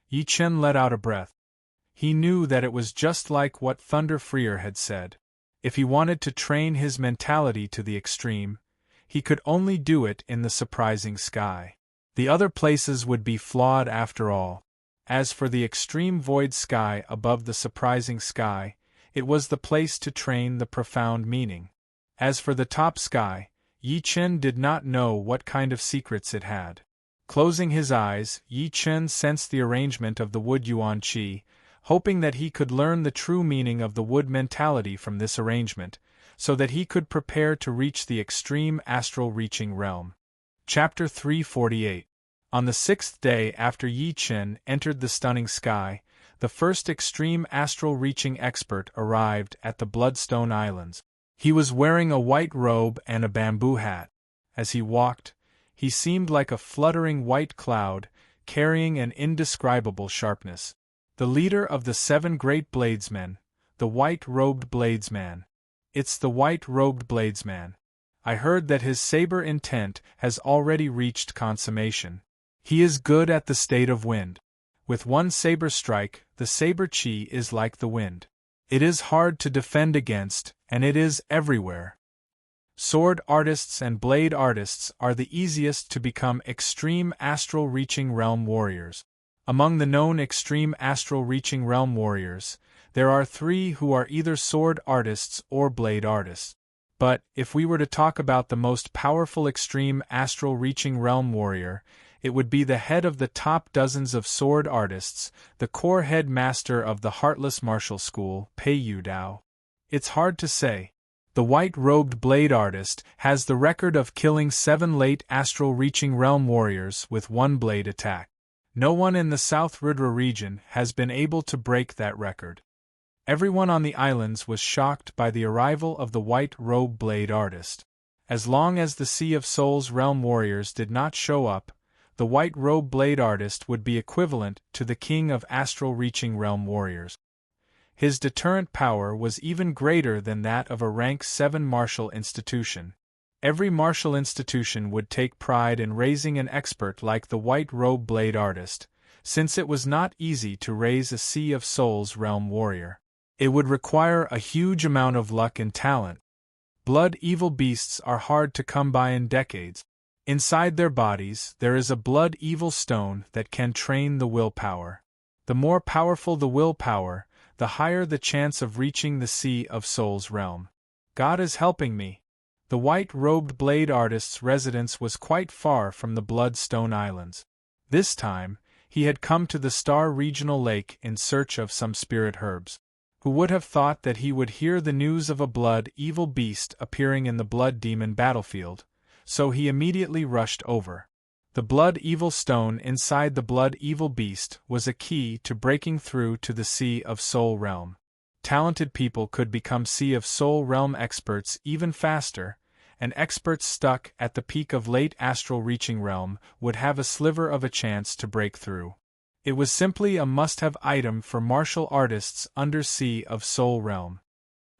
Yi Chen let out a breath. He knew that it was just like what Thunder Freer had said. If he wanted to train his mentality to the extreme, he could only do it in the surprising sky. The other places would be flawed after all. As for the extreme void sky above the surprising sky, it was the place to train the profound meaning. As for the top sky, Yi Chen did not know what kind of secrets it had. Closing his eyes, Yi Chen sensed the arrangement of the wood yuan qi, hoping that he could learn the true meaning of the wood mentality from this arrangement, so that he could prepare to reach the extreme astral reaching realm. Chapter 348. On the 6th day after Yi Chen entered the stunning sky, the first extreme astral reaching expert arrived at the Bloodstone Islands. He was wearing a white robe and a bamboo hat. As he walked, he seemed like a fluttering white cloud, carrying an indescribable sharpness. The leader of the 7 great bladesmen, the white-robed bladesman. It's the white-robed bladesman. I heard that his saber intent has already reached consummation. He is good at the state of wind. With one saber strike, the saber chi is like the wind. It is hard to defend against, and it is everywhere. Sword artists and blade artists are the easiest to become extreme astral reaching realm warriors. Among the known extreme astral reaching realm warriors, there are 3 who are either sword artists or blade artists. But, if we were to talk about the most powerful extreme astral reaching realm warrior, it would be the head of the top dozens of sword artists, the core head master of the Heartless Martial School, Pei Yu Dao. It's hard to say. The white-robed blade artist has the record of killing 7 late astral reaching realm warriors with 1 blade attack. No one in the South Rudra region has been able to break that record. Everyone on the islands was shocked by the arrival of the white-robed blade artist. As long as the Sea of Souls realm warriors did not show up, the white-robed blade artist would be equivalent to the king of astral reaching realm warriors. His deterrent power was even greater than that of a rank 7 martial institution. Every martial institution would take pride in raising an expert like the white-robed blade artist, since it was not easy to raise a Sea of Souls realm warrior. It would require a huge amount of luck and talent. Blood evil beasts are hard to come by in decades. Inside their bodies, there is a blood evil stone that can train the willpower. The more powerful the willpower, the higher the chance of reaching the Sea of Souls realm. God is helping me. The white-robed blade artist's residence was quite far from the Bloodstone Islands. This time, he had come to the Star Regional Lake in search of some spirit herbs. Who would have thought that he would hear the news of a blood evil beast appearing in the blood demon battlefield, so he immediately rushed over. The blood evil stone inside the blood evil beast was a key to breaking through to the Sea of Soul realm. Talented people could become Sea of Soul realm experts even faster, and experts stuck at the peak of late astral reaching realm would have a sliver of a chance to break through. It was simply a must-have item for martial artists under Sea of Soul realm.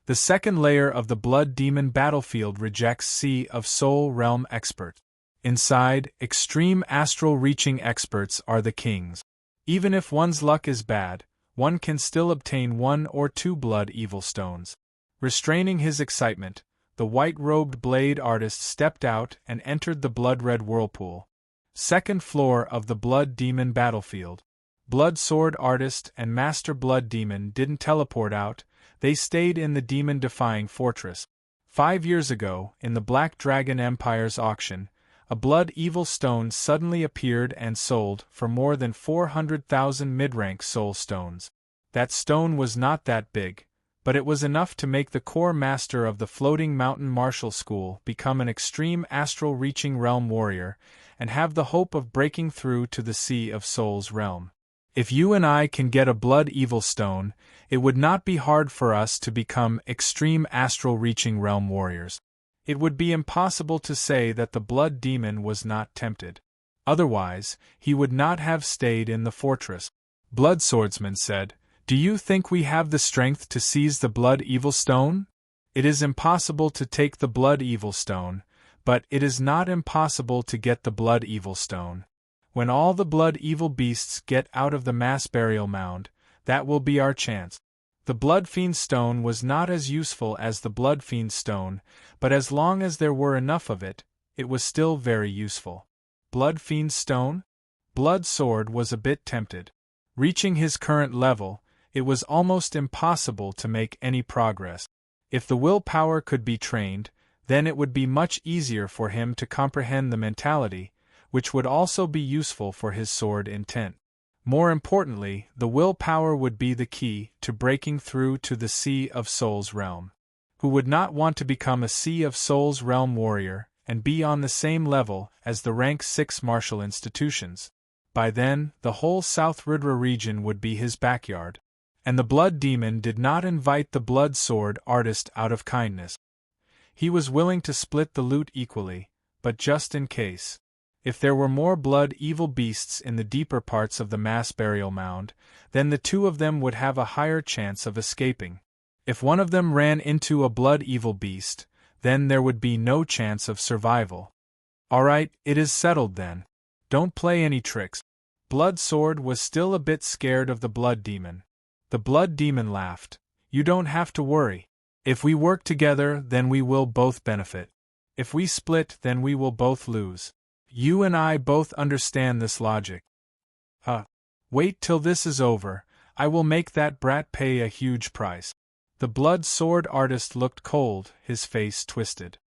The second layer of the blood demon battlefield rejects Sea of Soul realm experts. Inside, extreme astral reaching experts are the kings. Even if one's luck is bad, one can still obtain 1 or 2 blood evil stones. Restraining his excitement, the white-robed blade artist stepped out and entered the blood-red whirlpool. Second floor of the blood demon battlefield. Blood sword artist and master blood demon didn't teleport out, they stayed in the demon-defying fortress. 5 years ago, in the Black Dragon Empire's auction, a blood evil stone suddenly appeared and sold for more than 400,000 mid-rank soul stones. That stone was not that big, but it was enough to make the core master of the floating mountain martial school become an extreme astral reaching realm warrior, and have the hope of breaking through to the Sea of Souls realm. If you and I can get a blood evil stone, it would not be hard for us to become extreme astral reaching realm warriors. It would be impossible to say that the blood demon was not tempted. Otherwise, he would not have stayed in the fortress. Blood Swordsman said, "Do you think we have the strength to seize the blood evil stone? It is impossible to take the blood evil stone, but it is not impossible to get the blood evil stone. When all the blood evil beasts get out of the mass burial mound, that will be our chance." The blood fiend stone was not as useful as the blood fiend stone, but as long as there were enough of it, it was still very useful. Blood fiend stone? Blood Sword was a bit tempted. Reaching his current level, it was almost impossible to make any progress. If the willpower could be trained, then it would be much easier for him to comprehend the mentality, which would also be useful for his sword intent. More importantly, the willpower would be the key to breaking through to the Sea of Souls realm. Who would not want to become a Sea of Souls realm warrior and be on the same level as the rank 6 martial institutions? By then, the whole South Ridra region would be his backyard. And the blood demon did not invite the blood sword artist out of kindness. He was willing to split the loot equally, but just in case. If there were more blood evil beasts in the deeper parts of the mass burial mound, then the two of them would have a higher chance of escaping. If one of them ran into a blood evil beast, then there would be no chance of survival. Alright, it is settled then. Don't play any tricks. Blood Sword was still a bit scared of the blood demon. The blood demon laughed. You don't have to worry. If we work together, then we will both benefit. If we split, then we will both lose. You and I both understand this logic. Wait till this is over, I will make that brat pay a huge price. The blood sword artist looked cold, his face twisted.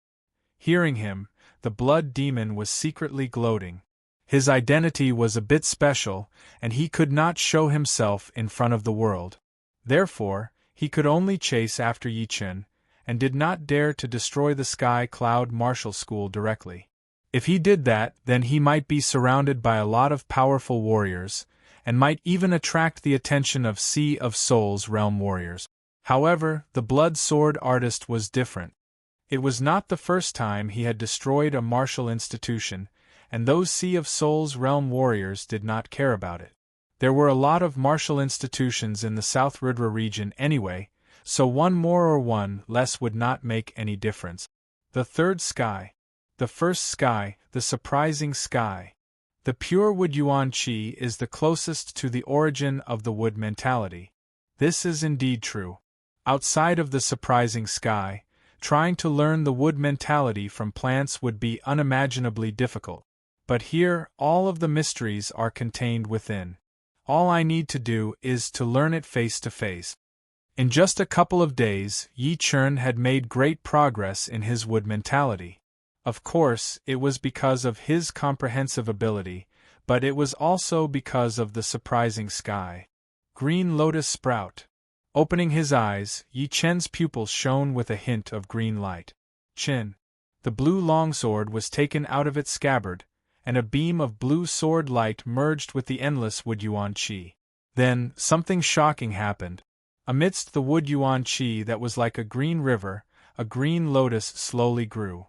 Hearing him, the blood demon was secretly gloating. His identity was a bit special, and he could not show himself in front of the world. Therefore, he could only chase after Yi Chen, and did not dare to destroy the Sky Cloud Martial School directly. If he did that, then he might be surrounded by a lot of powerful warriors, and might even attract the attention of Sea of Souls realm warriors. However, the blood sword artist was different. It was not the first time he had destroyed a martial institution, and those Sea of Souls realm warriors did not care about it. There were a lot of martial institutions in the South Ridra region anyway, so one more or one less would not make any difference. The third sky. The first sky, the surprising sky. The pure wood Yuan Qi is the closest to the origin of the wood mentality. This is indeed true. Outside of the surprising sky, trying to learn the wood mentality from plants would be unimaginably difficult. But here, all of the mysteries are contained within. All I need to do is to learn it face to face. In just a couple of days, Yi Chen had made great progress in his wood mentality. Of course, it was because of his comprehensive ability, but it was also because of the surprising sky. Green lotus sprout. Opening his eyes, Yi Chen's pupils shone with a hint of green light. Chin. The blue longsword was taken out of its scabbard, and a beam of blue sword light merged with the endless wood Yuan Qi. Then, something shocking happened. Amidst the wood Yuan Qi that was like a green river, a green lotus slowly grew.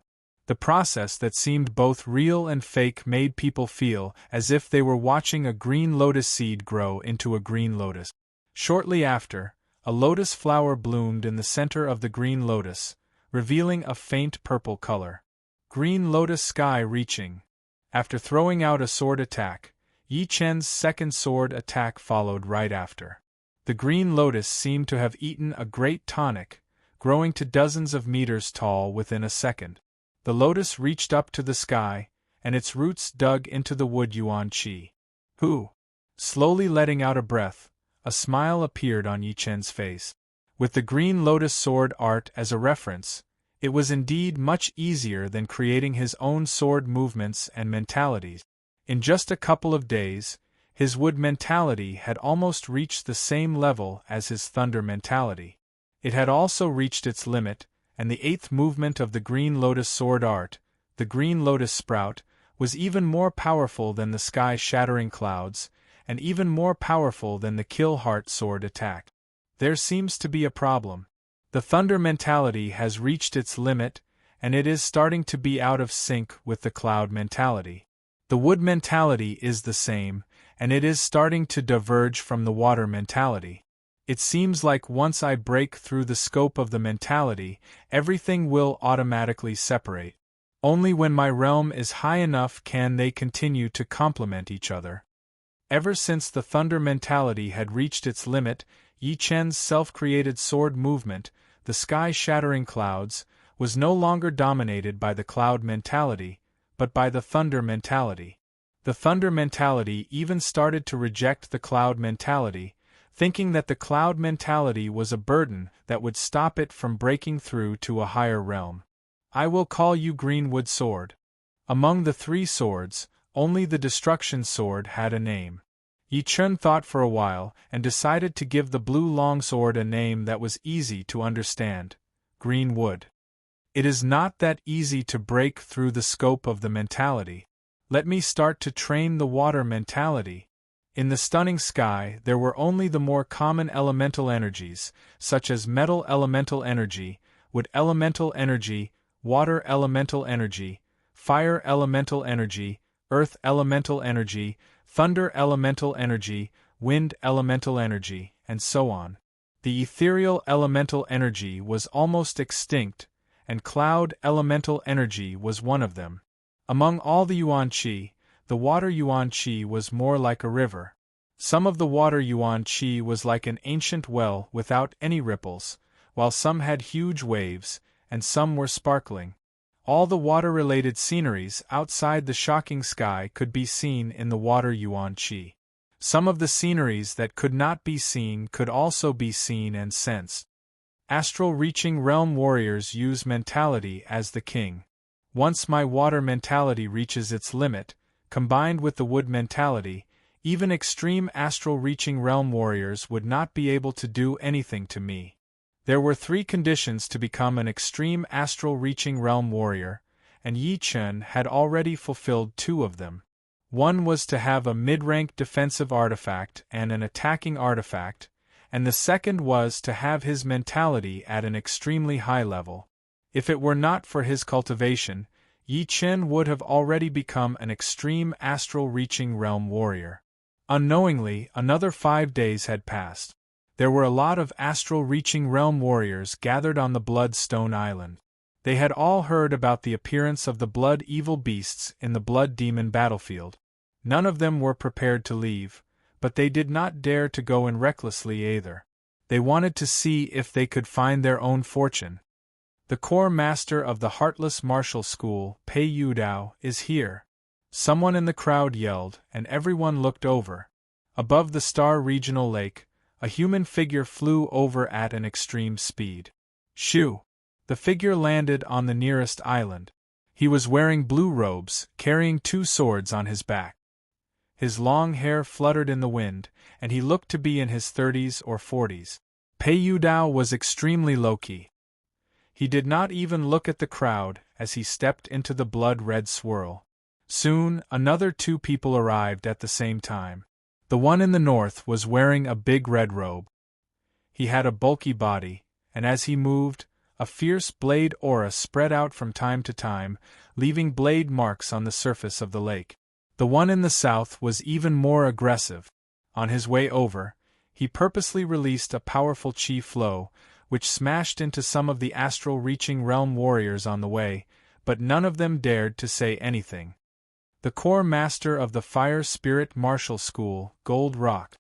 The process that seemed both real and fake made people feel as if they were watching a green lotus seed grow into a green lotus. Shortly after, a lotus flower bloomed in the center of the green lotus, revealing a faint purple color. Green lotus sky reaching. After throwing out a sword attack, Yi Chen's second sword attack followed right after. The green lotus seemed to have eaten a great tonic, growing to dozens of meters tall within a second. The lotus reached up to the sky, and its roots dug into the wood Yuan Qi. Who? Slowly letting out a breath, a smile appeared on Yi Chen's face. With the green lotus sword art as a reference, it was indeed much easier than creating his own sword movements and mentalities. In just a couple of days, his wood mentality had almost reached the same level as his thunder mentality. It had also reached its limit, and the 8th movement of the Green Lotus sword art, the Green Lotus Sprout, was even more powerful than the sky-shattering clouds, and even more powerful than the Kill Heart sword attack. There seems to be a problem. The Thunder mentality has reached its limit, and it is starting to be out of sync with the Cloud mentality. The Wood mentality is the same, and it is starting to diverge from the Water mentality. It seems like once I break through the scope of the mentality, everything will automatically separate. Only when my realm is high enough can they continue to complement each other. Ever since the Thunder mentality had reached its limit, Yi Chen's self-created sword movement, the sky-shattering clouds, was no longer dominated by the Cloud mentality, but by the Thunder mentality. The Thunder mentality even started to reject the Cloud mentality, thinking that the Cloud mentality was a burden that would stop it from breaking through to a higher realm. I will call you Greenwood Sword. Among the 3 swords, only the Destruction Sword had a name. Yi Chen thought for a while and decided to give the Blue Longsword a name that was easy to understand: Greenwood. It is not that easy to break through the scope of the mentality. Let me start to train the Water mentality. In the stunning sky there were only the more common elemental energies, such as metal elemental energy, wood elemental energy, water elemental energy, fire elemental energy, earth elemental energy, thunder elemental energy, wind elemental energy, and so on. The ethereal elemental energy was almost extinct, and cloud elemental energy was one of them. Among all the Yuan Qi, the water Yuan Qi was more like a river. Some of the water Yuan Qi was like an ancient well without any ripples, while some had huge waves, and some were sparkling. All the water-related sceneries outside the shocking sky could be seen in the water Yuan Qi. Some of the sceneries that could not be seen could also be seen and sensed. Astral-reaching realm warriors use mentality as the king. Once my water mentality reaches its limit, combined with the wood mentality, even extreme astral-reaching realm warriors would not be able to do anything to me. There were 3 conditions to become an extreme astral-reaching realm warrior, and Yi Chen had already fulfilled 2 of them. One was to have a mid-rank defensive artifact and an attacking artifact, and the second was to have his mentality at an extremely high level. If it were not for his cultivation, Yi Chen would have already become an extreme astral-reaching realm warrior. Unknowingly, another 5 days had passed. There were a lot of astral-reaching realm warriors gathered on the Bloodstone Island. They had all heard about the appearance of the blood evil beasts in the blood demon battlefield. None of them were prepared to leave, but they did not dare to go in recklessly either. They wanted to see if they could find their own fortune. The core master of the Heartless Martial School, Pei Yudao, is here. Someone in the crowd yelled, and everyone looked over. Above the Star Regional Lake, a human figure flew over at an extreme speed. Shoo! The figure landed on the nearest island. He was wearing blue robes, carrying 2 swords on his back. His long hair fluttered in the wind, and he looked to be in his 30s or 40s. Pei Yudao was extremely low-key. He did not even look at the crowd as he stepped into the blood-red swirl. Soon, another 2 people arrived at the same time. The one in the north was wearing a big red robe. He had a bulky body, and as he moved, a fierce blade aura spread out from time to time, leaving blade marks on the surface of the lake. The one in the south was even more aggressive. On his way over, he purposely released a powerful chi flow, which smashed into some of the astral-reaching realm warriors on the way, but none of them dared to say anything. The core master of the Fire Spirit Martial School, Gold Rock.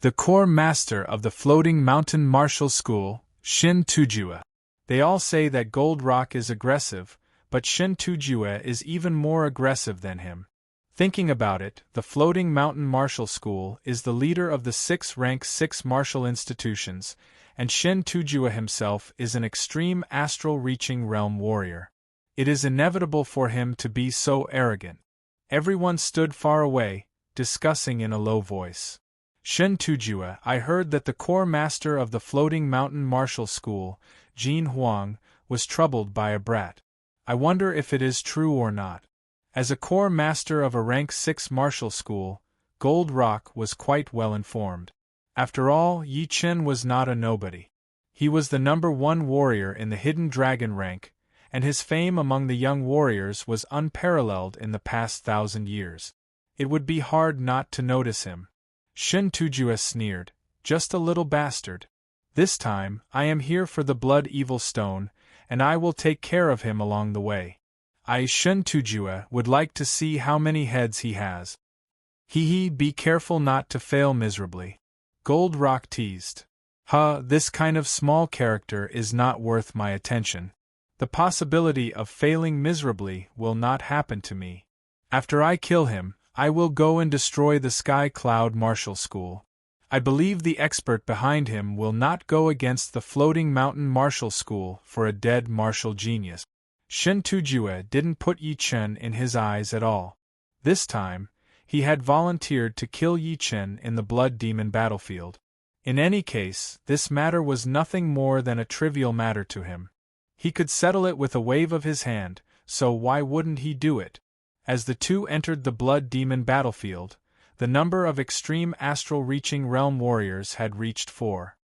The core master of the Floating Mountain Martial School, Shin Tujue. They all say that Gold Rock is aggressive, but Shin Tujue is even more aggressive than him. Thinking about it, the Floating Mountain Martial School is the leader of the 6-rank 6 martial institutions, and Shin Tujue himself is an extreme astral-reaching realm warrior. It is inevitable for him to be so arrogant. Everyone stood far away, discussing in a low voice. Shen Tujue, I heard that the core master of the Floating Mountain Martial School, Jin Huang, was troubled by a brat. I wonder if it is true or not. As a core master of a rank 6 martial school, Gold Rock was quite well informed. After all, Yi Chen was not a nobody. He was the #1 warrior in the Hidden Dragon rank, and his fame among the young warriors was unparalleled in the past 1,000 years. It would be hard not to notice him. Shen Tujue sneered, just a little bastard. This time, I am here for the Blood Evil Stone, and I will take care of him along the way. Shen Tujue would like to see how many heads he has. Hee, be careful not to fail miserably. Gold Rock teased. This kind of small character is not worth my attention. The possibility of failing miserably will not happen to me. After I kill him, I will go and destroy the Sky Cloud Martial School. I believe the expert behind him will not go against the Floating Mountain Martial School for a dead martial genius. Shen Tujue didn't put Yi Chen in his eyes at all. This time, he had volunteered to kill Yi Chen in the Blood Demon battlefield. In any case, this matter was nothing more than a trivial matter to him. He could settle it with a wave of his hand, so why wouldn't he do it? As the two entered the Blood Demon battlefield, the number of extreme astral reaching realm warriors had reached 4.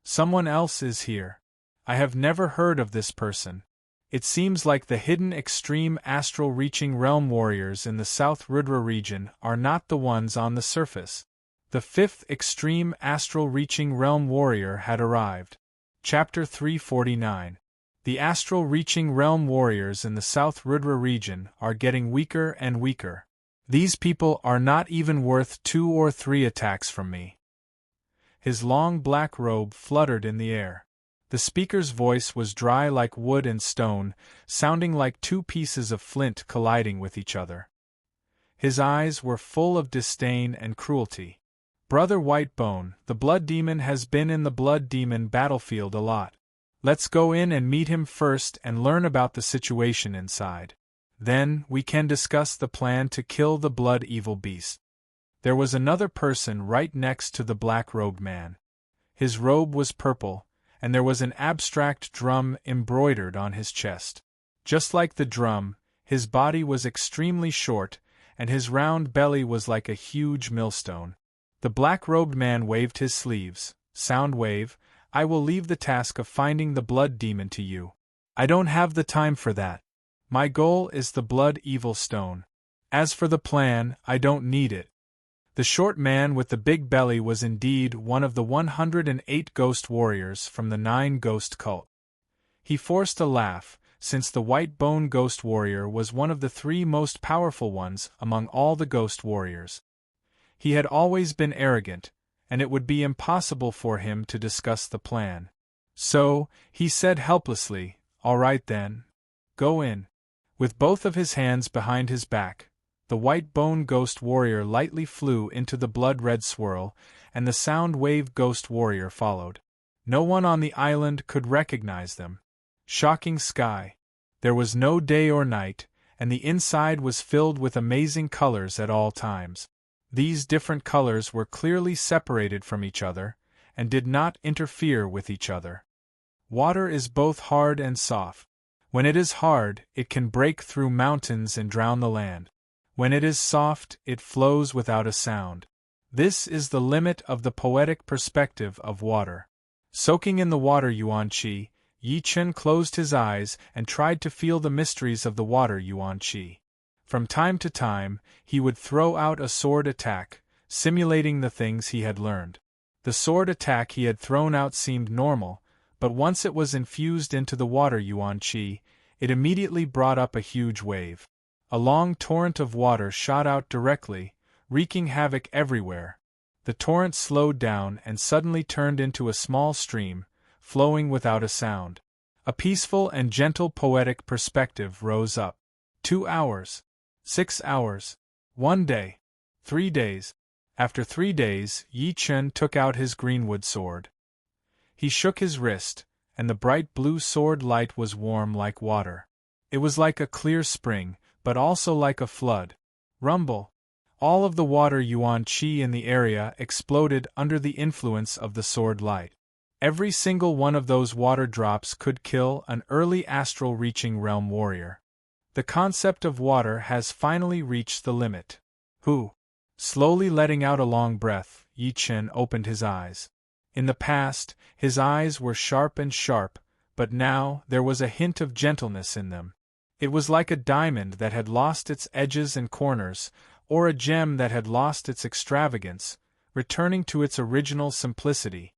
Someone else is here. I have never heard of this person. It seems like the hidden extreme astral reaching realm warriors in the South Rudra region are not the ones on the surface. The 5th extreme astral reaching realm warrior had arrived. Chapter 349. The astral reaching realm warriors in the South Rudra region are getting weaker and weaker. These people are not even worth 2 or 3 attacks from me. His long black robe fluttered in the air. The speaker's voice was dry like wood and stone, sounding like 2 pieces of flint colliding with each other. His eyes were full of disdain and cruelty. Brother Whitebone, the Blood Demon has been in the Blood Demon battlefield a lot. Let's go in and meet him first and learn about the situation inside. Then, we can discuss the plan to kill the Blood Evil Beast. There was another person right next to the black-robed man. His robe was purple, and there was an abstract drum embroidered on his chest. Just like the drum, his body was extremely short, and his round belly was like a huge millstone. The black-robed man waved his sleeves. Soundwave, I will leave the task of finding the Blood Demon to you. I don't have the time for that. My goal is the Blood Evil Stone. As for the plan, I don't need it. The short man with the big belly was indeed one of the 108 ghost warriors from the 9 ghost cult. He forced a laugh, since the white bone ghost warrior was one of the 3 most powerful ones among all the ghost warriors. He had always been arrogant, and it would be impossible for him to discuss the plan. So, he said helplessly, "All right then. Go in." With both of his hands behind his back, the white bone ghost warrior lightly flew into the blood-red swirl, and the sound wave ghost warrior followed. No one on the island could recognize them. Shocking sky. There was no day or night, and the inside was filled with amazing colors at all times. These different colors were clearly separated from each other, and did not interfere with each other. Water is both hard and soft. When it is hard, it can break through mountains and drown the land. When it is soft, it flows without a sound. This is the limit of the poetic perspective of water. Soaking in the water Yuan-Chi, Yi Chen closed his eyes and tried to feel the mysteries of the water Yuan-Chi. From time to time, he would throw out a sword attack, simulating the things he had learned. The sword attack he had thrown out seemed normal, but once it was infused into the water Yuan-Chi, it immediately brought up a huge wave. A long torrent of water shot out directly, wreaking havoc everywhere. The torrent slowed down and suddenly turned into a small stream, flowing without a sound. A peaceful and gentle poetic perspective rose up. 2 hours. 6 hours. 1 day. 3 days. After 3 days, Yi Chen took out his greenwood sword. He shook his wrist, and the bright blue sword light was warm like water. It was like a clear spring, but also like a flood. Rumble. All of the water yuan qi in the area exploded under the influence of the sword light. Every single one of those water drops could kill an early astral reaching realm warrior. The concept of water has finally reached the limit. Who? Slowly letting out a long breath, Yi Chen opened his eyes. In the past, his eyes were sharp, but now there was a hint of gentleness in them. It was like a diamond that had lost its edges and corners, or a gem that had lost its extravagance, returning to its original simplicity.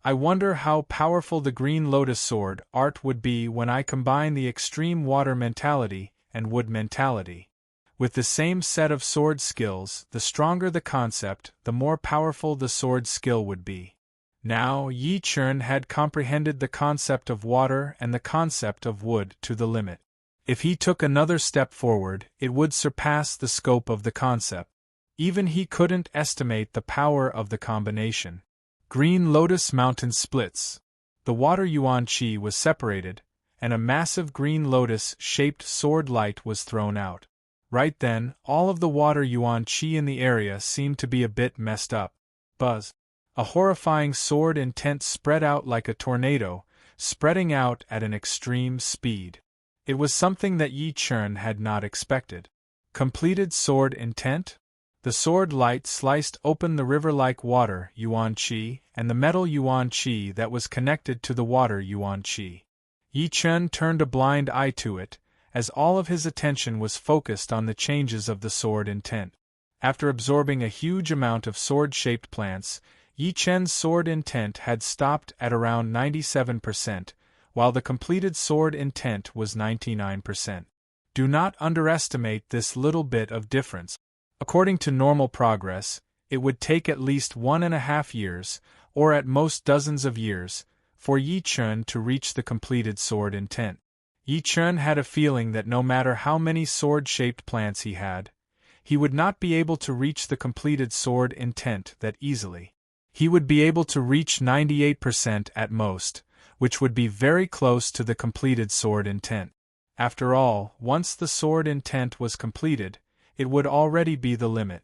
I wonder how powerful the Green Lotus Sword art would be when I combine the extreme water mentality and wood mentality. With the same set of sword skills, the stronger the concept, the more powerful the sword skill would be. Now Yi Chen had comprehended the concept of water and the concept of wood to the limit. If he took another step forward, it would surpass the scope of the concept. Even he couldn't estimate the power of the combination. Green Lotus Mountain splits. The water yuan qi was separated, and a massive green lotus-shaped sword light was thrown out. Right then, all of the water yuan qi in the area seemed to be a bit messed up. Buzz. A horrifying sword intent spread out like a tornado, spreading out at an extreme speed. It was something that Yi Chen had not expected. Completed sword intent? The sword light sliced open the river-like water yuan qi and the metal yuan qi that was connected to the water yuan qi. Yi Chen turned a blind eye to it, as all of his attention was focused on the changes of the sword intent. After absorbing a huge amount of sword-shaped plants, Yi Chen's sword intent had stopped at around 97%, while the completed sword intent was 99%. Do not underestimate this little bit of difference. According to normal progress, it would take at least 1.5 years, or at most dozens of years, for Yi Chen to reach the completed sword intent. Yi Chen had a feeling that no matter how many sword-shaped plants he would not be able to reach the completed sword intent that easily. He would be able to reach 98% at most, which would be very close to the completed sword intent. After all, once the sword intent was completed, it would already be the limit.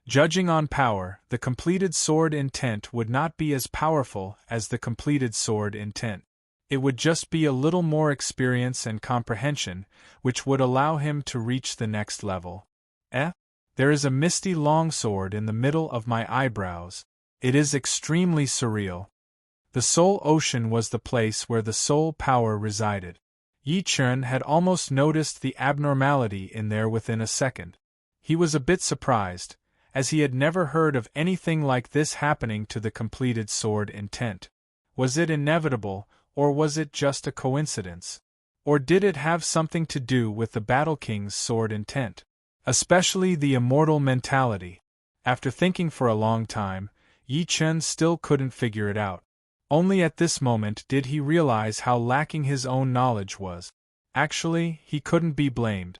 Judging on power, the completed sword intent would not be as powerful as the completed sword intent. It would just be a little more experience and comprehension, which would allow him to reach the next level. There is a misty longsword in the middle of my eyebrows. It is extremely surreal. The soul ocean was the place where the soul power resided. Yi Chen had almost noticed the abnormality in there within a second. He was a bit surprised, as he had never heard of anything like this happening to the completed sword intent. Was it inevitable, or was it just a coincidence? Or did it have something to do with the Battle King's sword intent? Especially the immortal mentality. After thinking for a long time, Yi Chen still couldn't figure it out. Only at this moment did he realize how lacking his own knowledge was. Actually, he couldn't be blamed.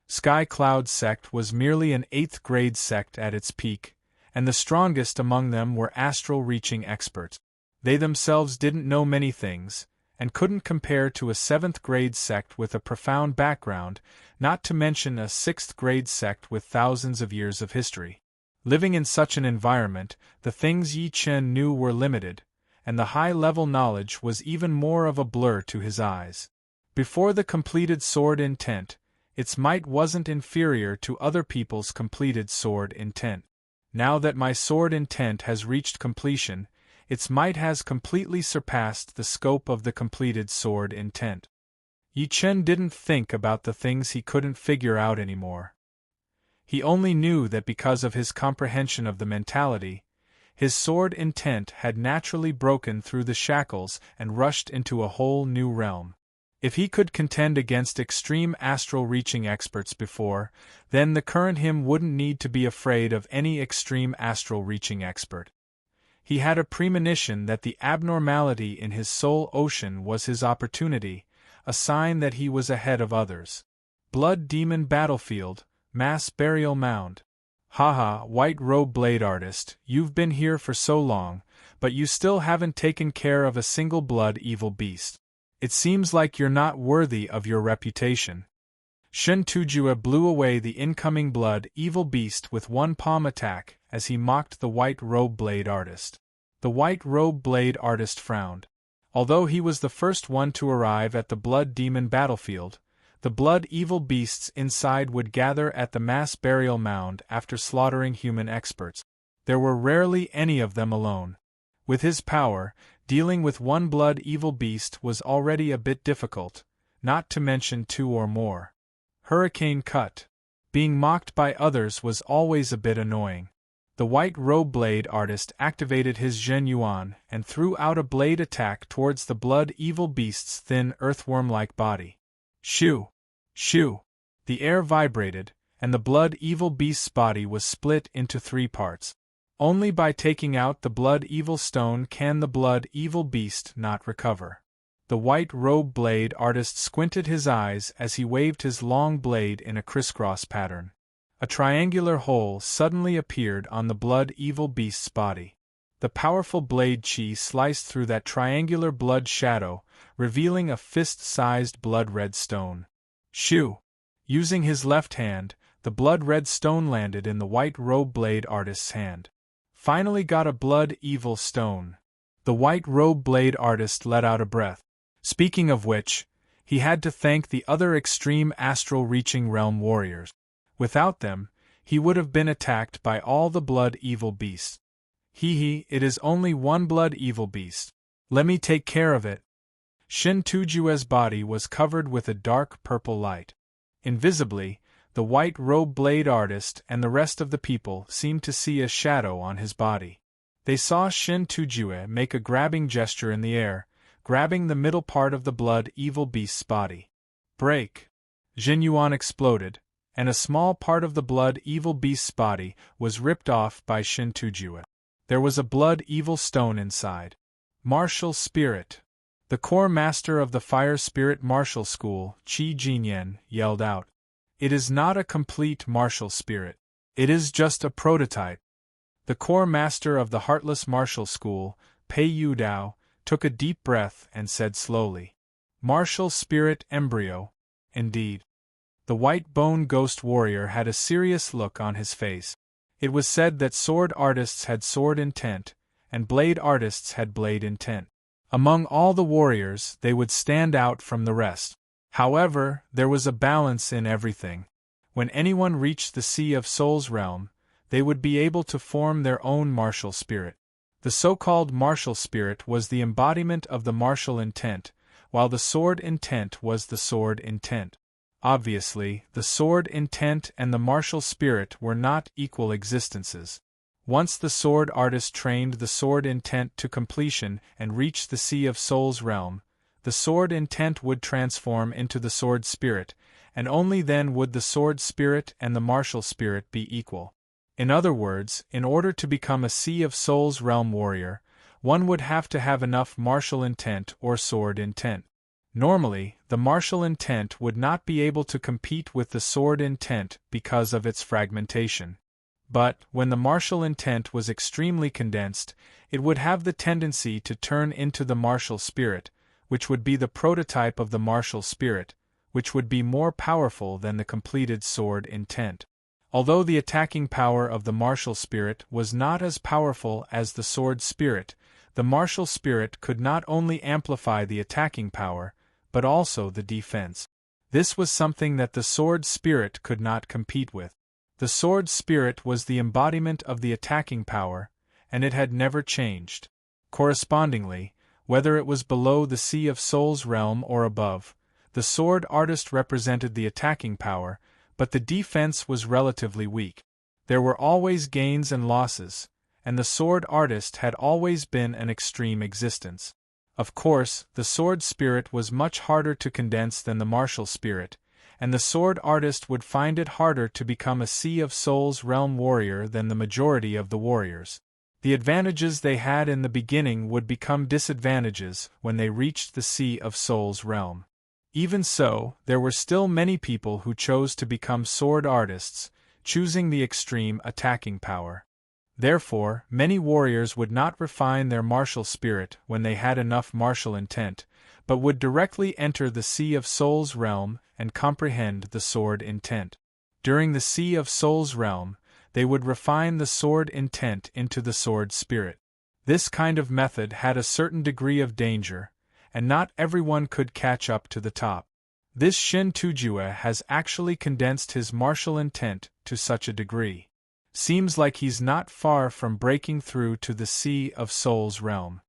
Sky Cloud sect was merely an 8th grade sect at its peak, and the strongest among them were astral-reaching experts. They themselves didn't know many things, and couldn't compare to a 7th grade sect with a profound background, not to mention a 6th grade sect with thousands of years of history. Living in such an environment, the things Yi Chen knew were limited, and the high-level knowledge was even more of a blur to his eyes. Before the completed sword intent, its might wasn't inferior to other people's completed sword intent. Now that my sword intent has reached completion, its might has completely surpassed the scope of the completed sword intent. Yi Chen didn't think about the things he couldn't figure out anymore. He only knew that because of his comprehension of the mentality, his sword intent had naturally broken through the shackles and rushed into a whole new realm. If he could contend against extreme astral-reaching experts before, then the current him wouldn't need to be afraid of any extreme astral-reaching expert. He had a premonition that the abnormality in his soul ocean was his opportunity, a sign that he was ahead of others. Blood Demon Battlefield, Mass Burial Mound. Haha, White Robe Blade Artist, you've been here for so long, but you still haven't taken care of a single blood evil beast. It seems like you're not worthy of your reputation. Shen Tujue blew away the incoming blood evil beast with one palm attack as he mocked the white robe blade artist. The white robe blade artist frowned. Although he was the first one to arrive at the blood demon battlefield, the blood evil beasts inside would gather at the mass burial mound after slaughtering human experts. There were rarely any of them alone. With his power, dealing with one blood evil beast was already a bit difficult, not to mention two or more. Hurricane cut. Being mocked by others was always a bit annoying. The white robe blade artist activated his Zhen Yuan and threw out a blade attack towards the blood evil beast's thin earthworm-like body. Shoo! Shoo! The air vibrated, and the blood evil beast's body was split into 3 parts. Only by taking out the blood evil stone can the blood evil beast not recover. The white robe blade artist squinted his eyes as he waved his long blade in a crisscross pattern. A triangular hole suddenly appeared on the blood evil beast's body. The powerful blade chi sliced through that triangular blood shadow, revealing a fist-sized blood-red stone. Shoo! Using his left hand, the blood-red stone landed in the white robe blade artist's hand. Finally got a blood evil stone. The white robe blade artist let out a breath. Speaking of which, he had to thank the other extreme astral-reaching realm warriors. Without them, he would have been attacked by all the blood evil beasts. It is only one blood evil beast. Let me take care of it. Shen Tujue's body was covered with a dark purple light. Invisibly, the white robe blade artist and the rest of the people seemed to see a shadow on his body. They saw Shen Tujue make a grabbing gesture in the air, grabbing the middle part of the blood evil beast's body. Break! Zhen Yuan exploded, and a small part of the blood evil beast's body was ripped off by Shen Tujue. There was a blood evil stone inside. Martial spirit! The core master of the fire spirit martial school, Qi Jinyan, yelled out. It is not a complete martial spirit. It is just a prototype. The core master of the heartless martial school, Pei Yu Dao, took a deep breath and said slowly. Martial spirit embryo, indeed. The white bone ghost warrior had a serious look on his face. It was said that sword artists had sword intent, and blade artists had blade intent. Among all the warriors, they would stand out from the rest. However, there was a balance in everything. When anyone reached the Sea of Souls realm, they would be able to form their own martial spirit. The so-called martial spirit was the embodiment of the martial intent, while the sword intent was the sword intent. Obviously, the sword intent and the martial spirit were not equal existences. Once the sword artist trained the sword intent to completion and reached the Sea of Souls realm, the sword intent would transform into the sword spirit, and only then would the sword spirit and the martial spirit be equal. In other words, in order to become a Sea of Souls realm warrior, one would have to have enough martial intent or sword intent. Normally, the martial intent would not be able to compete with the sword intent because of its fragmentation. But, when the martial intent was extremely condensed, it would have the tendency to turn into the martial spirit, which would be the prototype of the martial spirit, which would be more powerful than the completed sword intent. Although the attacking power of the martial spirit was not as powerful as the sword spirit, the martial spirit could not only amplify the attacking power, but also the defense. This was something that the sword spirit could not compete with. The sword spirit was the embodiment of the attacking power, and it had never changed. Correspondingly, whether it was below the Sea of Souls realm or above, the sword artist represented the attacking power, but the defense was relatively weak. There were always gains and losses, and the sword artist had always been an extreme existence. Of course, the sword spirit was much harder to condense than the martial spirit, and the sword artist would find it harder to become a Sea of Souls realm warrior than the majority of the warriors. The advantages they had in the beginning would become disadvantages when they reached the Sea of Souls realm. Even so, there were still many people who chose to become sword artists, choosing the extreme attacking power. Therefore, many warriors would not refine their martial spirit when they had enough martial intent, but would directly enter the Sea of Souls realm and comprehend the sword intent. During the Sea of Souls realm, they would refine the sword intent into the sword spirit. This kind of method had a certain degree of danger, and not everyone could catch up to the top. This Shin Tujue has actually condensed his martial intent to such a degree. Seems like he's not far from breaking through to the Sea of Souls realm.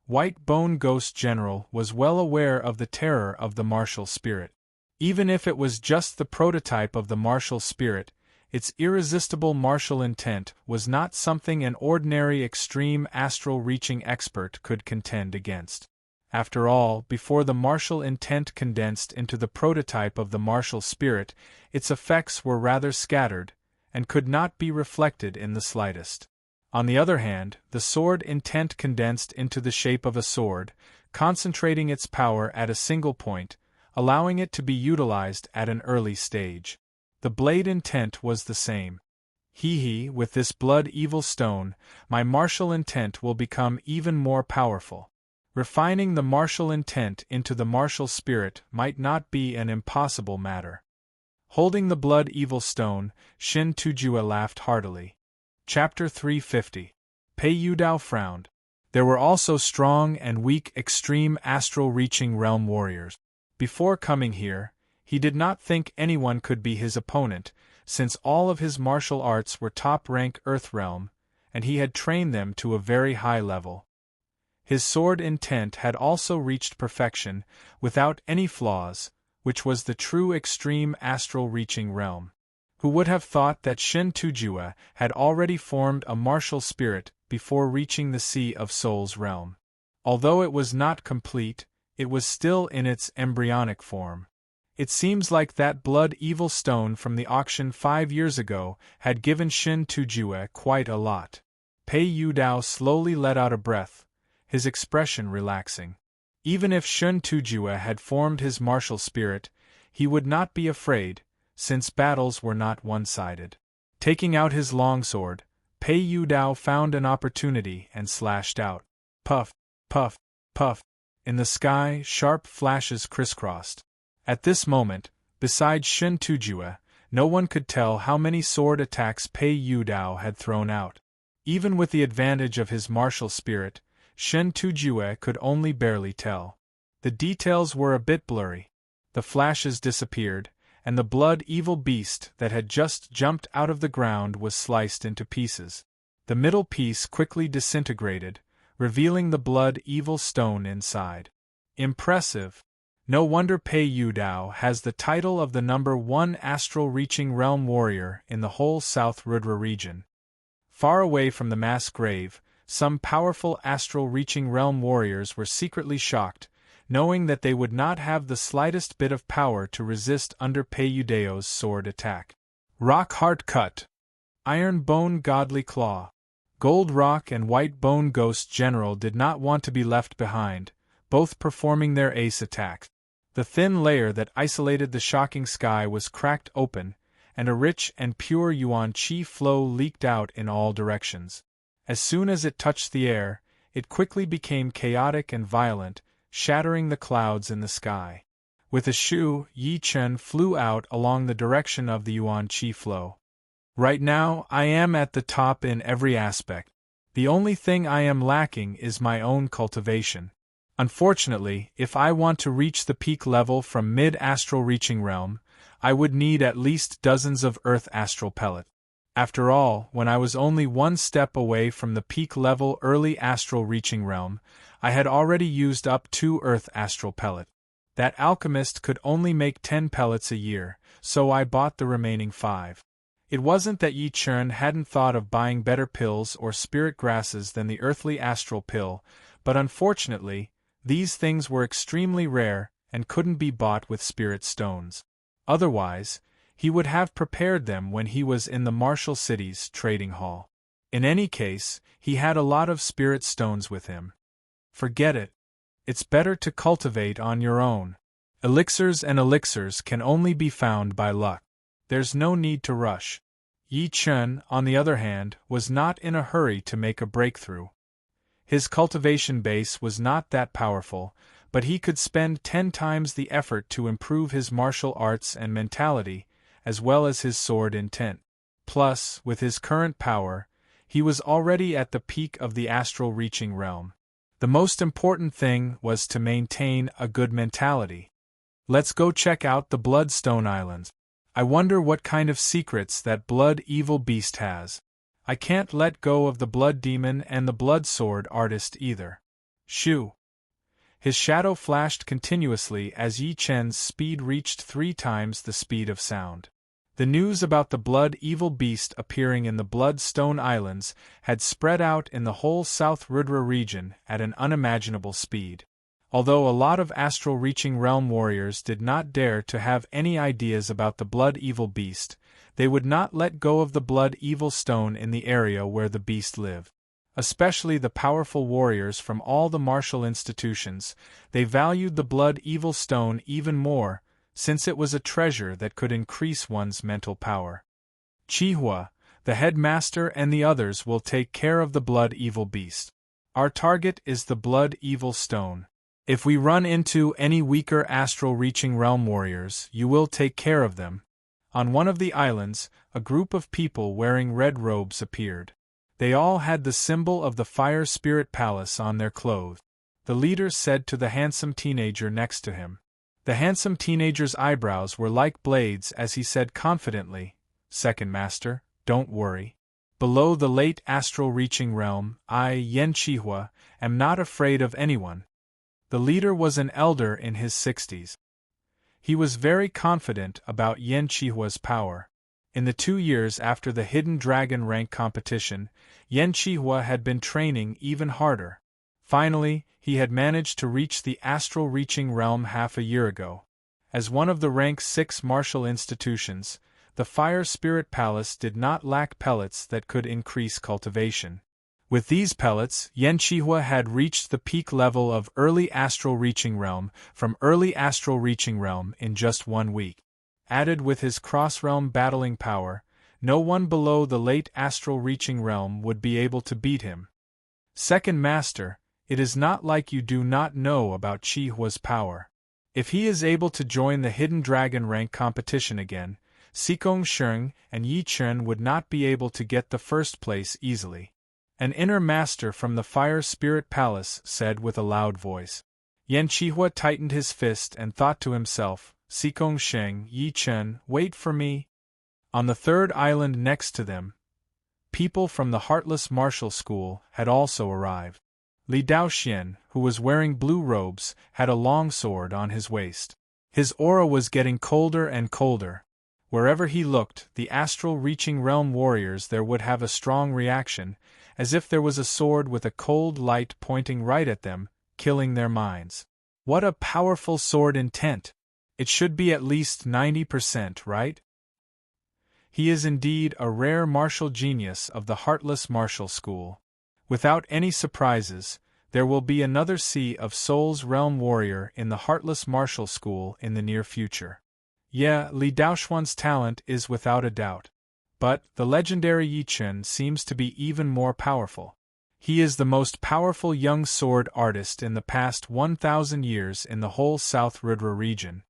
White Bone Ghost General was well aware of the terror of the martial spirit. Even if it was just the prototype of the martial spirit, its irresistible martial intent was not something an ordinary extreme astral-reaching expert could contend against. After all, before the martial intent condensed into the prototype of the martial spirit, its effects were rather scattered, and could not be reflected in the slightest. On the other hand, the sword intent condensed into the shape of a sword, concentrating its power at a single point, allowing it to be utilized at an early stage. The blade intent was the same. With this blood evil stone, my martial intent will become even more powerful. Refining the martial intent into the martial spirit might not be an impossible matter. Holding the blood evil stone, Shin Tujue laughed heartily. Chapter 350. Pei Yudao frowned. There were also strong and weak extreme astral-reaching realm warriors. Before coming here, he did not think anyone could be his opponent, since all of his martial arts were top-rank Earth realm, and he had trained them to a very high level. His sword intent had also reached perfection, without any flaws, which was the true extreme astral-reaching realm. Who would have thought that Shin Tujue had already formed a martial spirit before reaching the Sea of Souls realm? Although it was not complete, it was still in its embryonic form. It seems like that blood evil stone from the auction 5 years ago had given Shin Tujue quite a lot. Pei Yudao slowly let out a breath, his expression relaxing. Even if Shin Tujue had formed his martial spirit, he would not be afraid, since battles were not one-sided. Taking out his longsword, Pei Yudao found an opportunity and slashed out. Puff, puff, puff. In the sky, sharp flashes crisscrossed. At this moment, besides Shin Tujue, no one could tell how many sword attacks Pei Yudao had thrown out. Even with the advantage of his martial spirit, Shin Tujue could only barely tell. The details were a bit blurry. The flashes disappeared, and the blood evil beast that had just jumped out of the ground was sliced into pieces. The middle piece quickly disintegrated, revealing the blood evil stone inside. Impressive. No wonder Pei Yudao has the title of the #1 astral-reaching realm warrior in the whole South Rudra region. Far away from the mass grave, some powerful astral-reaching realm warriors were secretly shocked, knowing that they would not have the slightest bit of power to resist under Pei Yudao's sword attack. Rock Heart Cut. Iron Bone Godly Claw. Gold Rock and White Bone Ghost General did not want to be left behind, both performing their ace attack. The thin layer that isolated the shocking sky was cracked open, and a rich and pure yuan qi flow leaked out in all directions. As soon as it touched the air, it quickly became chaotic and violent, shattering the clouds in the sky. With a shoo, Yi Chen flew out along the direction of the yuan qi flow. Right now, I am at the top in every aspect. The only thing I am lacking is my own cultivation. Unfortunately, if I want to reach the peak level from mid-astral reaching realm, I would need at least dozens of earth astral pellet. After all, when I was only one step away from the peak level early astral reaching realm, I had already used up 2 earth astral pellet. That alchemist could only make 10 pellets a year, so I bought the remaining 5. It wasn't that Yi Chen hadn't thought of buying better pills or spirit grasses than the earthly astral pill, but unfortunately, these things were extremely rare and couldn't be bought with spirit stones. Otherwise, he would have prepared them when he was in the Martial City's trading hall. In any case, he had a lot of spirit stones with him. Forget it. It's better to cultivate on your own. Elixirs and elixirs can only be found by luck. There's no need to rush. Yi Chen, on the other hand, was not in a hurry to make a breakthrough. His cultivation base was not that powerful, but he could spend 10 times the effort to improve his martial arts and mentality, as well as his sword intent. Plus, with his current power, he was already at the peak of the astral reaching realm. The most important thing was to maintain a good mentality. Let's go check out the Bloodstone Islands. I wonder what kind of secrets that blood evil beast has. I can't let go of the blood demon and the blood sword artist either. Shoo! His shadow flashed continuously as Yi Chen's speed reached 3 times the speed of sound. The news about the blood evil beast appearing in the Bloodstone Islands had spread out in the whole South Rudra region at an unimaginable speed. Although a lot of astral reaching realm warriors did not dare to have any ideas about the blood evil beast, they would not let go of the blood evil stone in the area where the beast lived. Especially the powerful warriors from all the martial institutions, they valued the blood evil stone even more, since it was a treasure that could increase one's mental power. Chihua, the headmaster and the others will take care of the blood evil beast. Our target is the blood evil stone. If we run into any weaker astral reaching realm warriors, you will take care of them. On one of the islands, a group of people wearing red robes appeared. They all had the symbol of the Fire Spirit Palace on their clothes. The leader said to the handsome teenager next to him. The handsome teenager's eyebrows were like blades as he said confidently, "Second Master, don't worry. Below the late astral reaching realm, I, Yen Chihua, am not afraid of anyone." The leader was an elder in his 60s. He was very confident about Yen Chihua's power. In the 2 years after the Hidden Dragon rank competition, Yen Chihua had been training even harder. Finally, he had managed to reach the astral reaching realm half a year ago. As one of the rank 6 martial institutions, the Fire Spirit Palace did not lack pellets that could increase cultivation. With these pellets, Yen Chihua had reached the peak level of early astral reaching realm from early astral reaching realm in just 1 week. Added with his cross-realm battling power, no one below the late astral reaching realm would be able to beat him. Second Master, it is not like you do not know about Chihua's power. If he is able to join the Hidden Dragon rank competition again, Sikong Sheng and Yi Chen would not be able to get the first place easily. An inner master from the Fire Spirit Palace said with a loud voice. Yen Chihua tightened his fist and thought to himself, Sikong Sheng, Yi Chen, wait for me. On the 3rd island next to them, people from the Heartless Martial School had also arrived. Li Daoxian, who was wearing blue robes, had a long sword on his waist. His aura was getting colder and colder. Wherever he looked, the astral reaching realm warriors there would have a strong reaction, as if there was a sword with a cold light pointing right at them, killing their minds. What a powerful sword intent! It should be at least 90%, right? He is indeed a rare martial genius of the Heartless Martial School. Without any surprises, there will be another Sea of Souls realm warrior in the Heartless Martial School in the near future. Yeah, Li Daoxuan's talent is without a doubt. But the legendary Yi Chen seems to be even more powerful. He is the most powerful young sword artist in the past 1,000 years in the whole South Rudra region.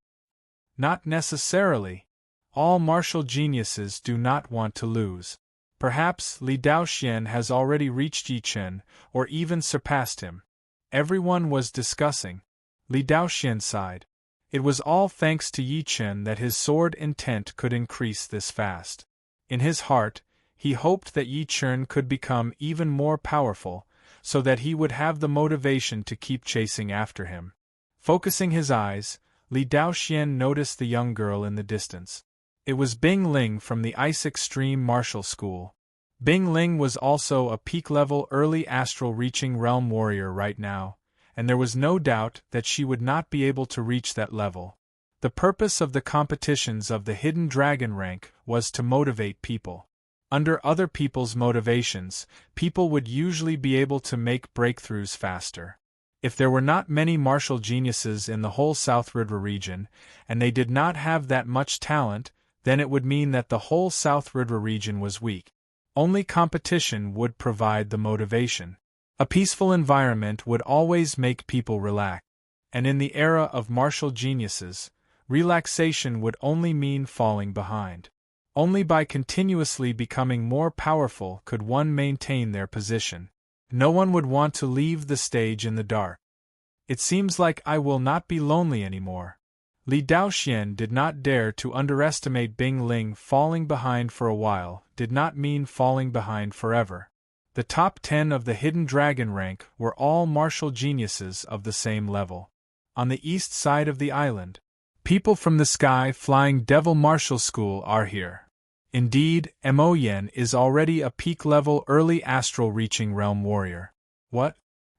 Not necessarily. All martial geniuses do not want to lose. Perhaps Li Daoxian has already reached Yi Chen, or even surpassed him. Everyone was discussing. Li Daoxian sighed. It was all thanks to Yi Chen that his sword intent could increase this fast. In his heart, he hoped that Yi Chen could become even more powerful, so that he would have the motivation to keep chasing after him. Focusing his eyes, Li Daoxian noticed the young girl in the distance. It was Bing Ling from the Ice Extreme Martial School. Bing Ling was also a peak-level early astral reaching realm warrior right now, and there was no doubt that she would not be able to reach that level. The purpose of the competitions of the Hidden Dragon rank was to motivate people. Under other people's motivations, people would usually be able to make breakthroughs faster. If there were not many martial geniuses in the whole South Rudra region, and they did not have that much talent, then it would mean that the whole South Rudra region was weak. Only competition would provide the motivation. A peaceful environment would always make people relax. and in the era of martial geniuses, relaxation would only mean falling behind. Only by continuously becoming more powerful could one maintain their position. No one would want to leave the stage in the dark. It seems like I will not be lonely anymore. Li Daoxian did not dare to underestimate Bing Ling. Falling behind for a while did not mean falling behind forever. The top 10 of the hidden dragon rank were all martial geniuses of the same level. On the east side of the island, people from the Sky Flying Devil Martial School are here. Indeed, Mo Yen is already a peak-level early astral reaching realm warrior. What?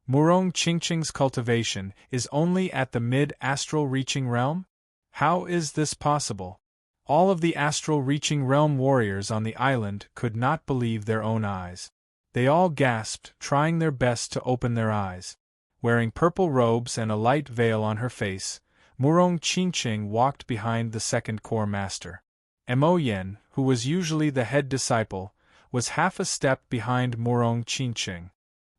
Murong Qingqing's cultivation is only at the mid-astral reaching realm? How is this possible? All of the astral reaching realm warriors on the island could not believe their own eyes. They all gasped, trying their best to open their eyes. Wearing purple robes and a light veil on her face, Murong Qingqing walked behind the second core master. Mo Yen, who was usually the head disciple, was half a step behind Murong Qingqing.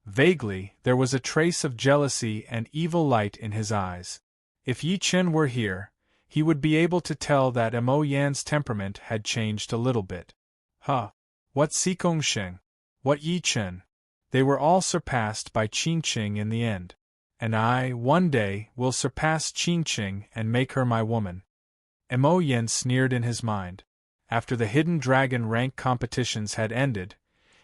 Vaguely, there was a trace of jealousy and evil light in his eyes. If Yi Chen were here, he would be able to tell that Mo Yan's temperament had changed a little bit. Huh. What Xikong Sheng? What Yi Chen? They were all surpassed by Qingqing in the end. And I, one day, will surpass Qingqing and make her my woman. Mo Yen sneered in his mind. After the hidden dragon rank competitions had ended,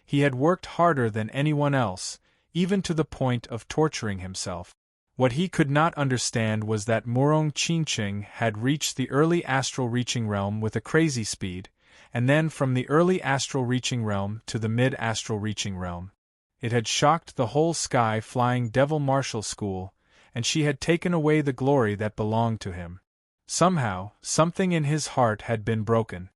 he had worked harder than anyone else, even to the point of torturing himself. What he could not understand was that Murong Qingqing had reached the early astral reaching realm with a crazy speed, and then from the early astral reaching realm to the mid-astral reaching realm. It had shocked the whole Sky Flying Devil Martial School, and she had taken away the glory that belonged to him. Somehow, something in his heart had been broken.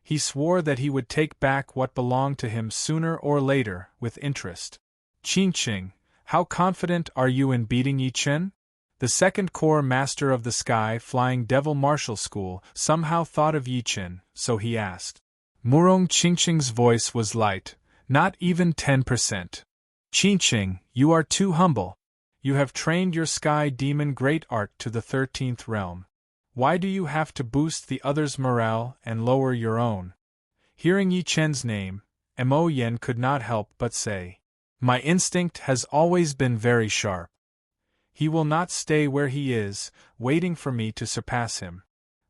He swore that he would take back what belonged to him sooner or later, with interest. Qingqing, how confident are you in beating Yi Chen? The second core master of the Sky Flying Devil Martial School somehow thought of Yi Chen, so he asked. Murong Qingqing's voice was light, not even 10%. Qingqing, you are too humble. You have trained your Sky Demon Great Art to the 13th realm. Why do you have to boost the others' morale and lower your own? Hearing Yi Chen's name, Mo Yen could not help but say, my instinct has always been very sharp. He will not stay where he is, waiting for me to surpass him.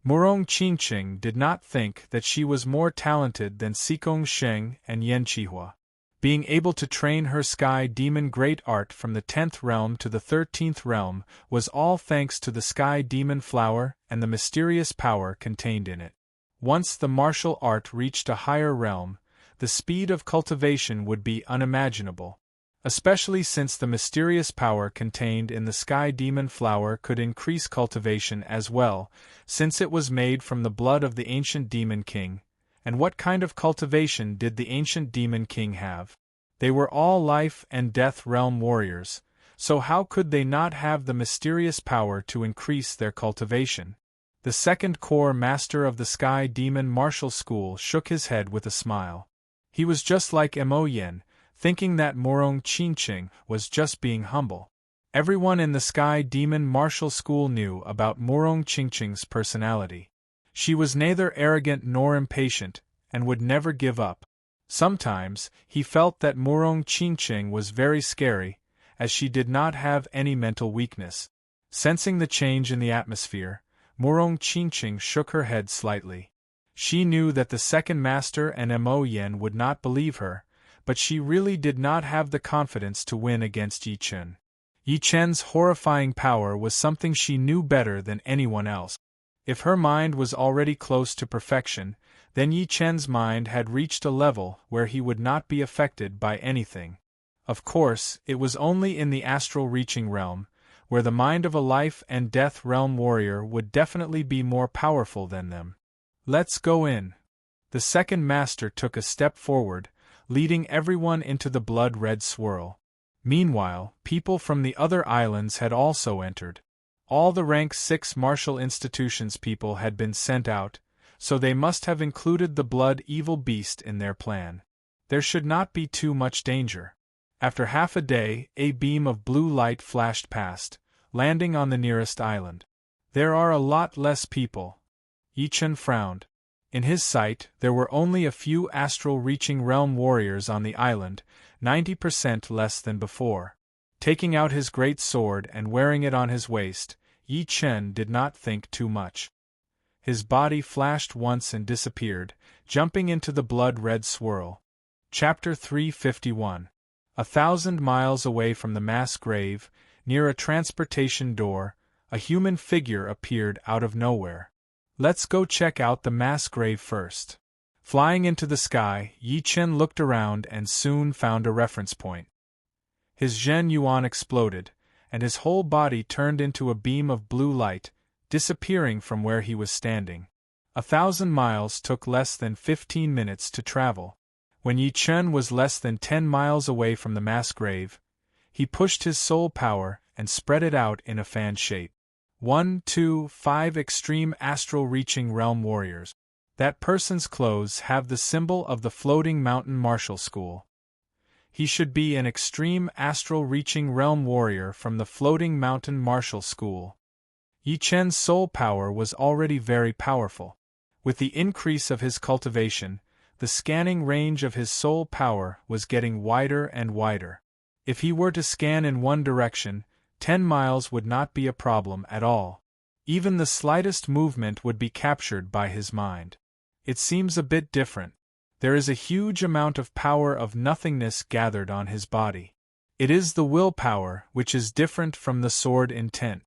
Murong Qingqing did not think that she was more talented than Xikong Sheng and Yan Qihua. Being able to train her Sky Demon Great Art from the 10th realm to the 13th realm was all thanks to the Sky Demon Flower and the mysterious power contained in it. Once the martial art reached a higher realm, the speed of cultivation would be unimaginable. Especially since the mysterious power contained in the Sky Demon Flower could increase cultivation as well, since it was made from the blood of the ancient Demon King. And what kind of cultivation did the ancient Demon King have? They were all life and death realm warriors, so how could they not have the mysterious power to increase their cultivation? The second core master of the Sky Demon Martial School shook his head with a smile. He was just like Mo Yen, thinking that Murong Qingqing was just being humble. Everyone in the Sky Demon Martial School knew about Murong Qingqing's personality. She was neither arrogant nor impatient, and would never give up. Sometimes, he felt that Murong Qingqing was very scary, as she did not have any mental weakness. Sensing the change in the atmosphere, Murong Qingqing shook her head slightly. She knew that the second master and Mo Yen would not believe her, but she really did not have the confidence to win against Yi Chen. Yi Chen's horrifying power was something she knew better than anyone else. If her mind was already close to perfection, then Yi Chen's mind had reached a level where he would not be affected by anything. Of course, it was only in the astral reaching realm, where the mind of a life and death realm warrior would definitely be more powerful than them. Let's go in. The second master took a step forward, leading everyone into the blood-red swirl. Meanwhile, people from the other islands had also entered. All the rank 6 martial institutions people had been sent out, so they must have included the blood evil beast in their plan. There should not be too much danger. After half a day, a beam of blue light flashed past, landing on the nearest island. There are a lot less people. Yi Chen frowned. In his sight, there were only a few astral-reaching realm warriors on the island, 90% less than before. Taking out his great sword and wearing it on his waist, Yi Chen did not think too much. His body flashed once and disappeared, jumping into the blood-red swirl. Chapter 351. 1,000 miles away from the mass grave, near a transportation door, a human figure appeared out of nowhere. Let's go check out the mass grave first. Flying into the sky, Yi Chen looked around and soon found a reference point. His Zhen Yuan exploded, and his whole body turned into a beam of blue light, disappearing from where he was standing. 1,000 miles took less than 15 minutes to travel. When Yi Chen was less than 10 miles away from the mass grave, he pushed his soul power and spread it out in a fan shape. 1, 2, 5 extreme astral-reaching realm warriors. That person's clothes have the symbol of the floating mountain martial school. He should be an extreme astral-reaching realm warrior from the floating mountain martial school. Yi Chen's soul power was already very powerful. With the increase of his cultivation, the scanning range of his soul power was getting wider and wider. If he were to scan in one direction, 10 miles would not be a problem at all. Even the slightest movement would be captured by his mind. It seems a bit different. There is a huge amount of power of nothingness gathered on his body. It is the willpower which is different from the sword intent.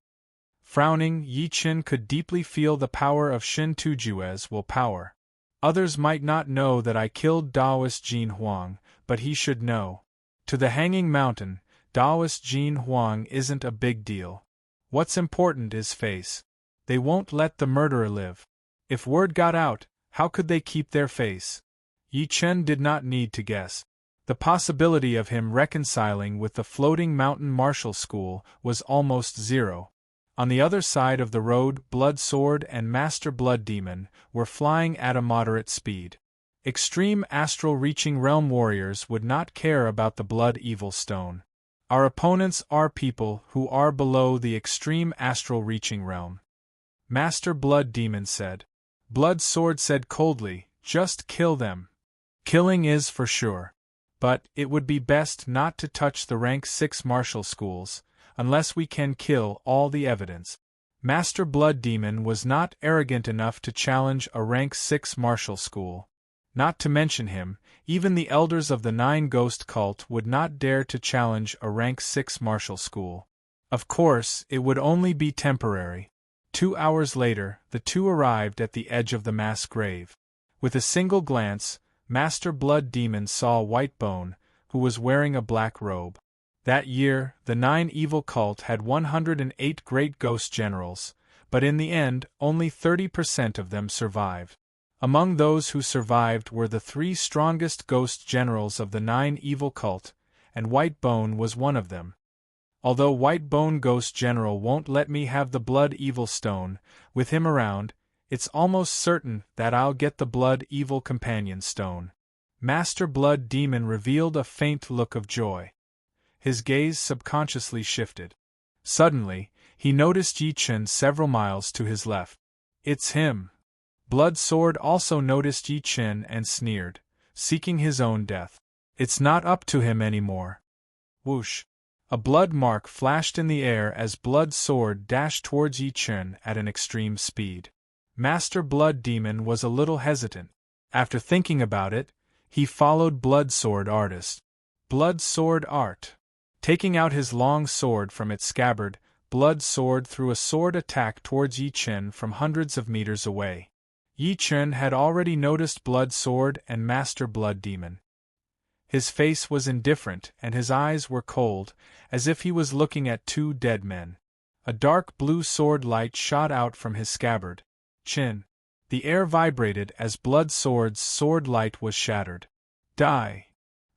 Frowning, Yi Chen could deeply feel the power of Shin Tujue's willpower. Others might not know that I killed Taoist Jin Huang, but he should know. To the Hanging Mountain, Taoist Jin Huang isn't a big deal. What's important is face. They won't let the murderer live. If word got out, how could they keep their face? Yi Chen did not need to guess. The possibility of him reconciling with the floating mountain martial school was almost zero. On the other side of the road, Blood Sword and Master Blood Demon were flying at a moderate speed. Extreme astral-reaching realm warriors would not care about the Blood Evil Stone. Our opponents are people who are below the extreme astral-reaching realm. Master Blood Demon said. Blood Sword said coldly, just kill them. Killing is for sure. But it would be best not to touch the rank 6 martial schools, unless we can kill all the evidence. Master Blood Demon was not arrogant enough to challenge a rank 6 martial school. Not to mention him, even the elders of the 9 Ghost cult would not dare to challenge a rank 6 martial school. Of course, it would only be temporary. 2 hours later, the two arrived at the edge of the mass grave. With a single glance, Master Blood Demon saw Whitebone, who was wearing a black robe. That year, the 9 evil cult had 108 great ghost generals, but in the end, only 30% of them survived. Among those who survived were the 3 strongest ghost generals of the 9 evil cult, and Whitebone was one of them. Although Whitebone Ghost General won't let me have the Blood Evil Stone, with him around, it's almost certain that I'll get the Blood Evil Companion Stone. Master Blood Demon revealed a faint look of joy. His gaze subconsciously shifted. Suddenly, he noticed Yi Chen several miles to his left. It's him. Blood Sword also noticed Yi Chen and sneered, seeking his own death. It's not up to him anymore. Whoosh! A blood mark flashed in the air as Blood Sword dashed towards Yi Chen at an extreme speed. Master Blood Demon was a little hesitant. After thinking about it, he followed Blood Sword Artist. Blood Sword Art. Taking out his long sword from its scabbard, Blood Sword threw a sword attack towards Yi Chen from hundreds of meters away. Yi Chen had already noticed Blood Sword and Master Blood Demon. His face was indifferent and his eyes were cold, as if he was looking at 2 dead men. A dark blue sword light shot out from his scabbard. Chin. The air vibrated as Blood Sword's sword light was shattered. Die!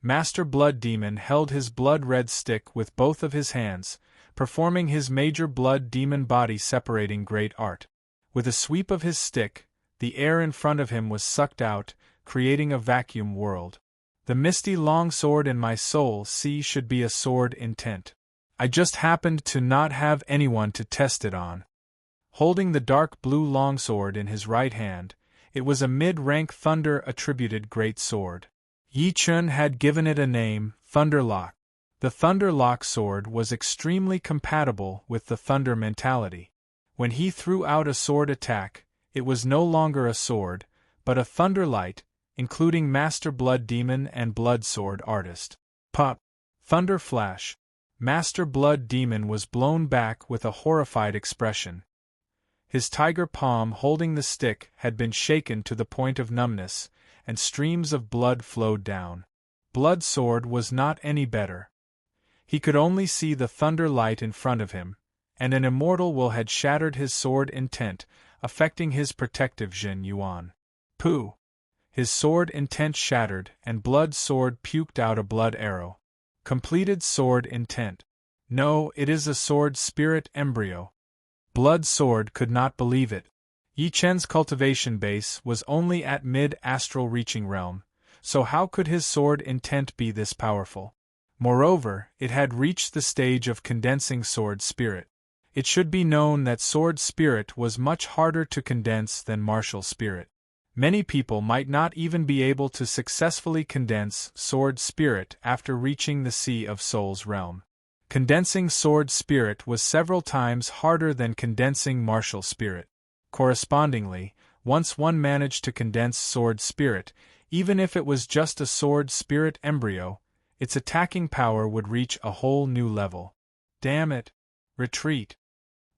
Master Blood Demon held his blood-red stick with both of his hands, performing his major Blood Demon body separating great art. With a sweep of his stick, the air in front of him was sucked out, creating a vacuum world. The misty long sword in my soul should be a sword intent. I just happened to not have anyone to test it on. Holding the dark blue longsword in his right hand, it was a mid-rank thunder-attributed great sword. Yi Chun had given it a name, Thunderlock. The Thunderlock sword was extremely compatible with the thunder mentality. When he threw out a sword attack, it was no longer a sword, but a thunderlight, including Master Blood Demon and Blood Sword Artist. Pop! Thunder flash! Master Blood Demon was blown back with a horrified expression. His tiger palm holding the stick had been shaken to the point of numbness, and streams of blood flowed down. Blood Sword was not any better. He could only see the thunder light in front of him, and an immortal will had shattered his sword intent, affecting his protective Jin Yuan. Pooh! His sword intent shattered, and Blood Sword puked out a blood arrow. Completed sword intent. No, it is a sword spirit embryo. Blood Sword could not believe it. Yi Chen's cultivation base was only at mid-astral reaching realm, so how could his sword intent be this powerful? Moreover, it had reached the stage of condensing sword spirit. It should be known that sword spirit was much harder to condense than martial spirit. Many people might not even be able to successfully condense sword spirit after reaching the Sea of Souls realm. Condensing sword spirit was several times harder than condensing martial spirit. Correspondingly, once one managed to condense sword spirit, even if it was just a sword spirit embryo, its attacking power would reach a whole new level. Damn it! Retreat!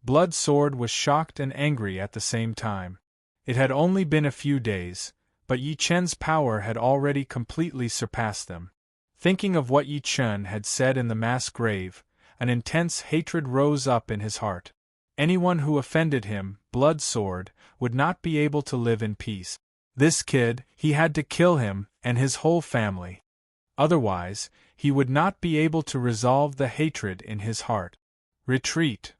Blood Sword was shocked and angry at the same time. It had only been a few days, but Yi Chen's power had already completely surpassed them. Thinking of what Yi Chen had said in the mass grave, an intense hatred rose up in his heart. Anyone who offended him, Blood Sword, would not be able to live in peace. This kid, he had to kill him and his whole family. Otherwise, he would not be able to resolve the hatred in his heart. Retreat!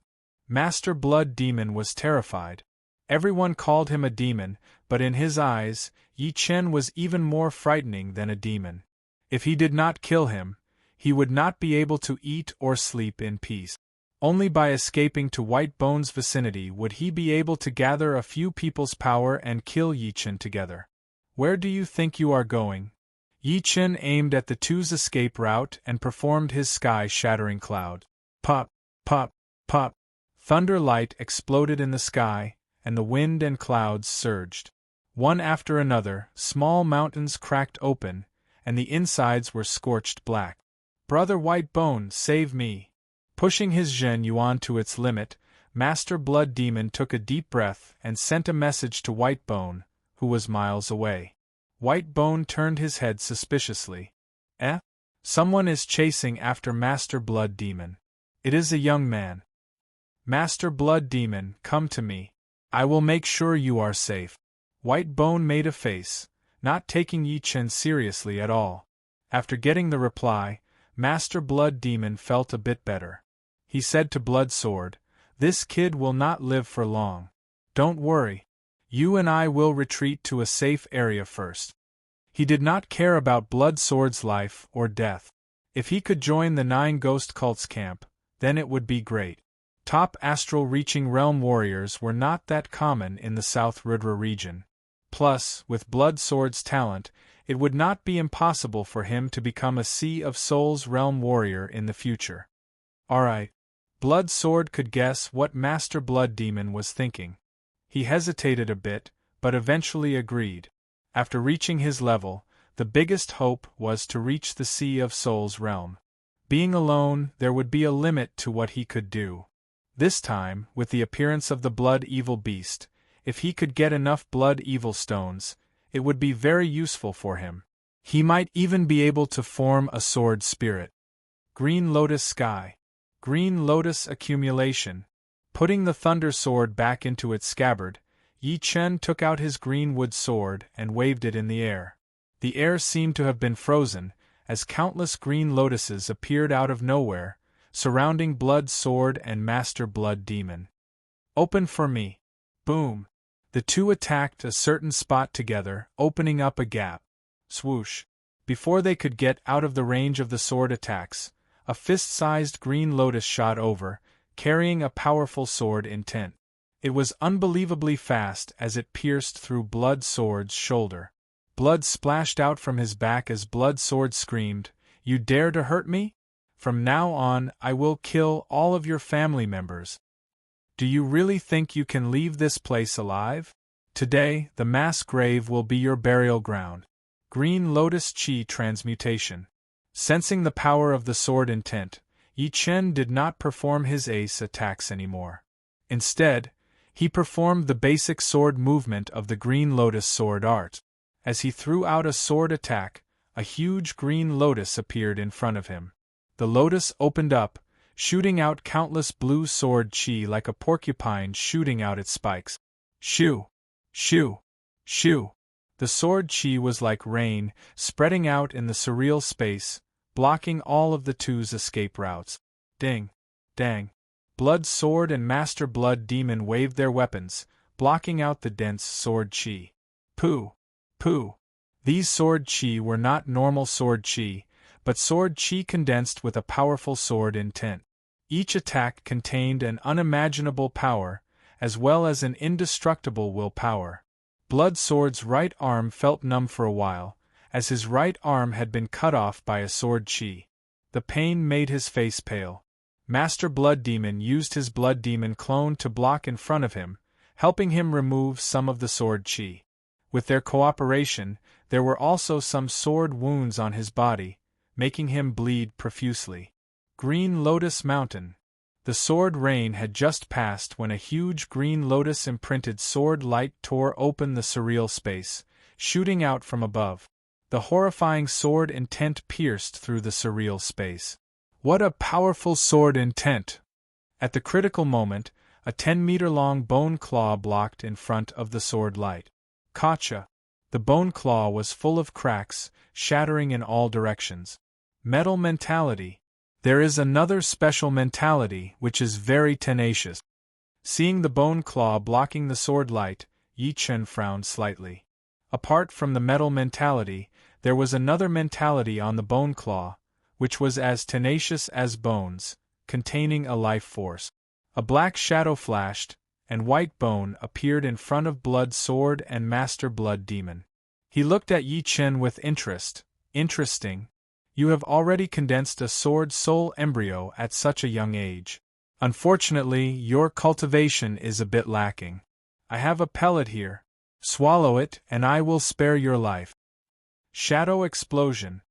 Master Blood Demon was terrified. Everyone called him a demon, but in his eyes, Yi Chen was even more frightening than a demon. If he did not kill him, he would not be able to eat or sleep in peace. Only by escaping to White Bone's vicinity would he be able to gather a few people's power and kill Yi Chen together. Where do you think you are going? Yi Chen aimed at the two's escape route and performed his sky-shattering cloud. Pop, pop, pop. Thunder light exploded in the sky, and the wind and clouds surged. One after another, small mountains cracked open, and the insides were scorched black. Brother White Bone, save me! Pushing his Zhen Yuan to its limit, Master Blood Demon took a deep breath and sent a message to White Bone, who was miles away. White Bone turned his head suspiciously. Someone is chasing after Master Blood Demon. It is a young man. Master Blood Demon, come to me. I will make sure you are safe. White Bone made a face, not taking Yi Chen seriously at all. After getting the reply, Master Blood Demon felt a bit better. He said to Blood Sword, "This kid will not live for long. Don't worry. You and I will retreat to a safe area first." He did not care about Blood Sword's life or death. If he could join the 9 Ghost Cults camp, then it would be great. Top astral reaching realm warriors were not that common in the South Rudra region. Plus, with Blood Sword's talent, it would not be impossible for him to become a Sea of Souls realm warrior in the future. Alright. Blood Sword could guess what Master Blood Demon was thinking. He hesitated a bit, but eventually agreed. After reaching his level, the biggest hope was to reach the Sea of Souls realm. Being alone, there would be a limit to what he could do. This time, with the appearance of the Blood Evil Beast, if he could get enough Blood Evil Stones, it would be very useful for him. He might even be able to form a sword spirit. Green Lotus Sky. Green Lotus Accumulation. Putting the Thunder Sword back into its scabbard, Yi Chen took out his green wood sword and waved it in the air. The air seemed to have been frozen, as countless green lotuses appeared out of nowhere, surrounding Blood Sword and Master Blood Demon. Open for me. Boom. The two attacked a certain spot together, opening up a gap. Swoosh. Before they could get out of the range of the sword attacks, A fist-sized green lotus shot over, carrying a powerful sword intent. It was unbelievably fast as it pierced through Blood Sword's shoulder. Blood splashed out from his back as Blood Sword screamed, "You dare to hurt me? From now on, I will kill all of your family members. Do you really think you can leave this place alive? Today, the mass grave will be your burial ground." Green Lotus Chi Transmutation. Sensing the power of the sword intent, Yi Chen did not perform his ace attacks anymore. Instead, he performed the basic sword movement of the Green Lotus sword art. As he threw out a sword attack, a huge green lotus appeared in front of him. The lotus opened up, shooting out countless blue sword chi like a porcupine shooting out its spikes. Shoo! Shoo! Shoo! The sword chi was like rain, spreading out in the surreal space, blocking all of the two's escape routes. Ding! Dang! Blood Sword and Master Blood Demon waved their weapons, blocking out the dense sword chi. Pooh! Pooh! These sword chi were not normal sword chi, but sword chi condensed with a powerful sword intent. Each attack contained an unimaginable power, as well as an indestructible willpower. Blood Sword's right arm felt numb for a while, as his right arm had been cut off by a sword chi. The pain made his face pale. Master Blood Demon used his Blood Demon clone to block in front of him, helping him remove some of the sword chi. With their cooperation, there were also some sword wounds on his body, making him bleed profusely. Green Lotus Mountain. The sword rain had just passed when a huge green lotus-imprinted sword light tore open the surreal space, shooting out from above. The horrifying sword intent pierced through the surreal space. What a powerful sword intent! At the critical moment, a 10-meter-long bone claw blocked in front of the sword light. Gotcha! The bone claw was full of cracks, shattering in all directions. Metal mentality. There is another special mentality which is very tenacious. Seeing the bone claw blocking the sword light, Yi Chen frowned slightly. Apart from the metal mentality, there was another mentality on the bone claw, which was as tenacious as bones, containing a life force. A black shadow flashed, and white bone appeared in front of Blood Sword and Master Blood Demon. He looked at Yi Chen with interest. Interesting. You have already condensed a sword soul embryo at such a young age. Unfortunately, your cultivation is a bit lacking. I have a pellet here. Swallow it, and I will spare your life. Shadow explosion.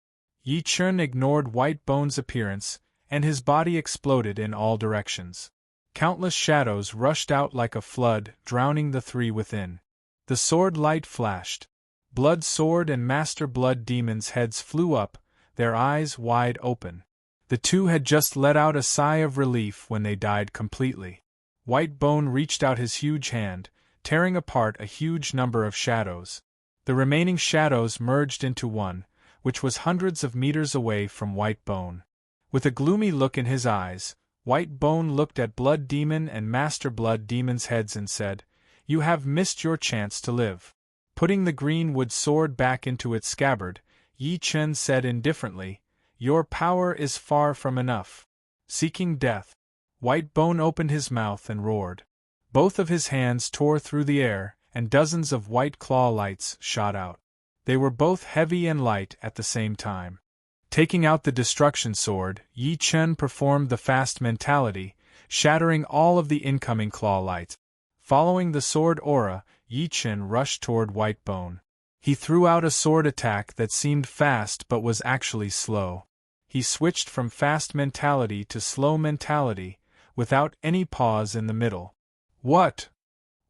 Yi Chen ignored White Bone's appearance, and his body exploded in all directions. Countless shadows rushed out like a flood, drowning the three within. The sword light flashed. Blood Sword and Master Blood Demon's heads flew up, their eyes wide open. The two had just let out a sigh of relief when they died completely. White Bone reached out his huge hand, tearing apart a huge number of shadows. The remaining shadows merged into one, which was hundreds of meters away from White Bone. With a gloomy look in his eyes, White Bone looked at Blood Demon and Master Blood Demon's heads and said, "You have missed your chance to live." Putting the green wood sword back into its scabbard, Yi Chen said indifferently, "Your power is far from enough." Seeking death. White Bone opened his mouth and roared. Both of his hands tore through the air, and dozens of white claw lights shot out. They were both heavy and light at the same time. Taking out the destruction sword, Yi Chen performed the fast mentality, shattering all of the incoming claw lights. Following the sword aura, Yi Chen rushed toward White Bone. He threw out a sword attack that seemed fast but was actually slow. He switched from fast mentality to slow mentality, without any pause in the middle. What?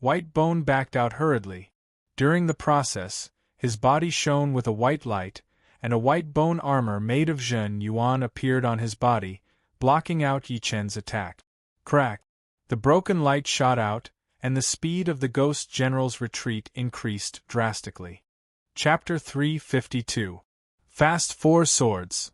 White Bone backed out hurriedly. During the process, his body shone with a white light, and a white bone armor made of Zhen Yuan appeared on his body, blocking out Yi Chen's attack. Crack! The broken light shot out, and the speed of the Ghost General's retreat increased drastically. Chapter 352. Fast Four Swords.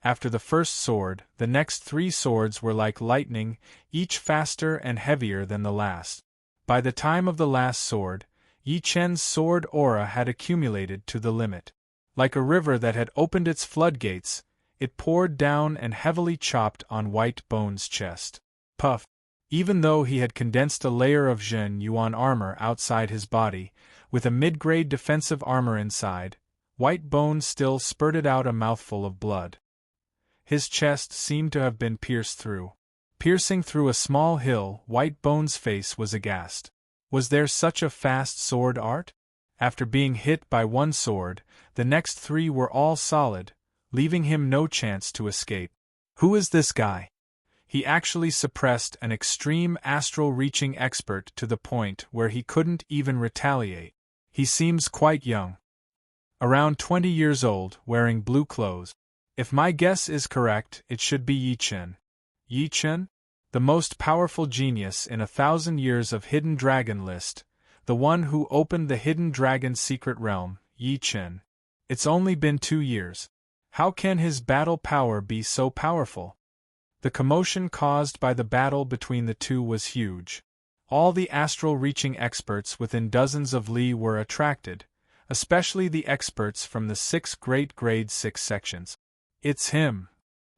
After the first sword, the next three swords were like lightning, each faster and heavier than the last. By the time of the last sword, Yi Chen's sword aura had accumulated to the limit. Like a river that had opened its floodgates, It poured down and heavily chopped on White Bone's chest. Puff! Even though he had condensed a layer of Zhen Yuan armor outside his body, with a mid-grade defensive armor inside, White Bone still spurted out a mouthful of blood. His chest seemed to have been pierced through. Piercing through a small hill, White Bone's face was aghast. Was there such a fast sword art? After being hit by one sword, the next three were all solid, leaving him no chance to escape. Who is this guy? He actually suppressed an extreme astral-reaching expert to the point where he couldn't even retaliate. He seems quite young. Around 20 years old, wearing blue clothes. If my guess is correct, it should be Yi Chen. Yi Chen? The most powerful genius in 1,000 years of Hidden Dragon list, the one who opened the Hidden Dragon's secret realm, Yi Chen. It's only been 2 years. How can his battle power be so powerful? The commotion caused by the battle between the two was huge. All the astral-reaching experts within dozens of li were attracted, especially the experts from the 6 great grade 6 sections. It's him.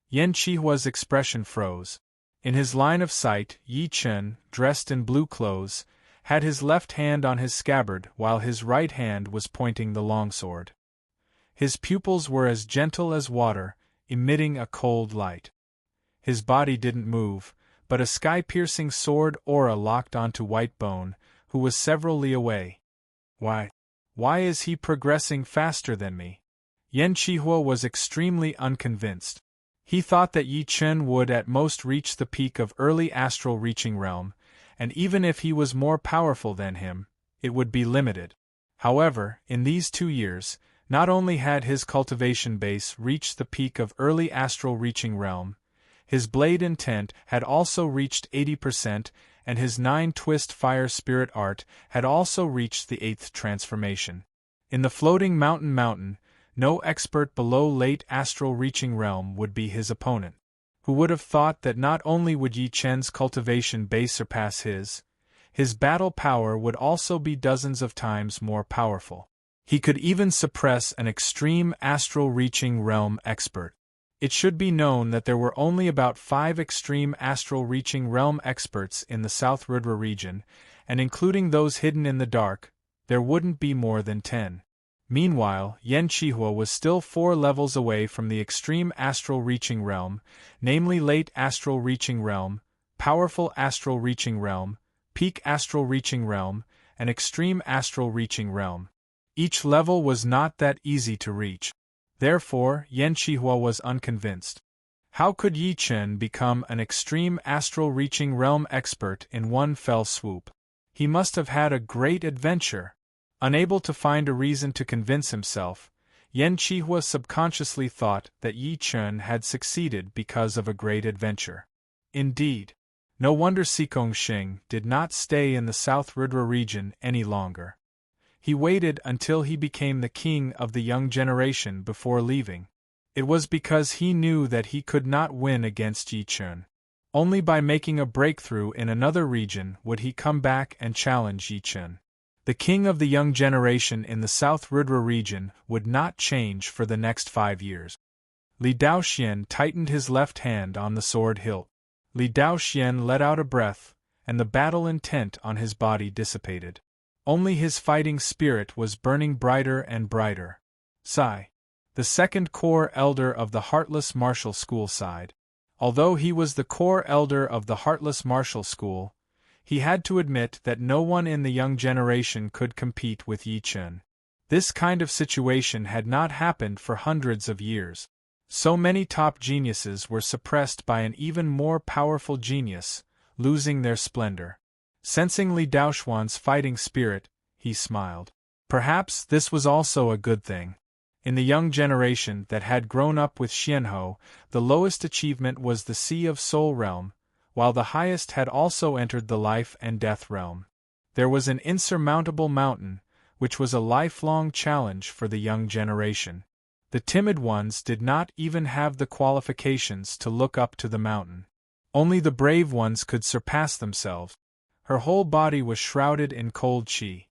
Yan Qihua's expression froze. In his line of sight, Yi Chen, dressed in blue clothes, had his left hand on his scabbard while his right hand was pointing the longsword. His pupils were as gentle as water, emitting a cold light. His body didn't move, but a sky-piercing sword aura locked onto White Bone, who was several li away. Why is he progressing faster than me? Yan Qihua was extremely unconvinced. He thought that Yi Chen would at most reach the peak of early astral reaching realm, and even if he was more powerful than him, it would be limited. However, in these 2 years, not only had his cultivation base reached the peak of early astral reaching realm, his blade intent had also reached 80%, and his 9-twist fire spirit art had also reached the 8th transformation. In the floating mountain, no expert below late astral reaching realm would be his opponent. Who would have thought that not only would Yi Chen's cultivation base surpass his battle power would also be dozens of times more powerful. He could even suppress an extreme astral reaching realm expert. It should be known that there were only about 5 extreme astral reaching realm experts in the South Rudra region, and including those hidden in the dark, there wouldn't be more than 10. Meanwhile, Yan Qihua was still 4 levels away from the extreme astral reaching realm, namely late astral reaching realm, powerful astral reaching realm, peak astral reaching realm, and extreme astral reaching realm. Each level was not that easy to reach. Therefore, Yan Qihua was unconvinced. How could Yi Chen become an extreme astral reaching realm expert in one fell swoop? He must have had a great adventure. Unable to find a reason to convince himself, Yan Qihua subconsciously thought that Yi Chen had succeeded because of a great adventure. Indeed. No wonder Sikong Xing did not stay in the South Rudra region any longer. He waited until he became the king of the young generation before leaving. It was because he knew that he could not win against Yi Chen. Only by making a breakthrough in another region would he come back and challenge Yi Chen. The king of the young generation in the South Rudra region would not change for the next 5 years. Li Daoxian tightened his left hand on the sword hilt. Li Daoxian let out a breath, and the battle intent on his body dissipated. Only his fighting spirit was burning brighter and brighter. Sai, the second core elder of the Heartless Martial School, sighed. Although he was the core elder of the Heartless Martial School, he had to admit that no one in the young generation could compete with Yi Chen. This kind of situation had not happened for hundreds of years. So many top geniuses were suppressed by an even more powerful genius, losing their splendor. Sensing Li Daoxuan's fighting spirit, he smiled. Perhaps this was also a good thing. In the young generation that had grown up with Xianhou, the lowest achievement was the Sea of Soul realm, while the highest had also entered the life and death realm. There was an insurmountable mountain, which was a lifelong challenge for the young generation. The timid ones did not even have the qualifications to look up to the mountain. Only the brave ones could surpass themselves. Her whole body was shrouded in cold qi.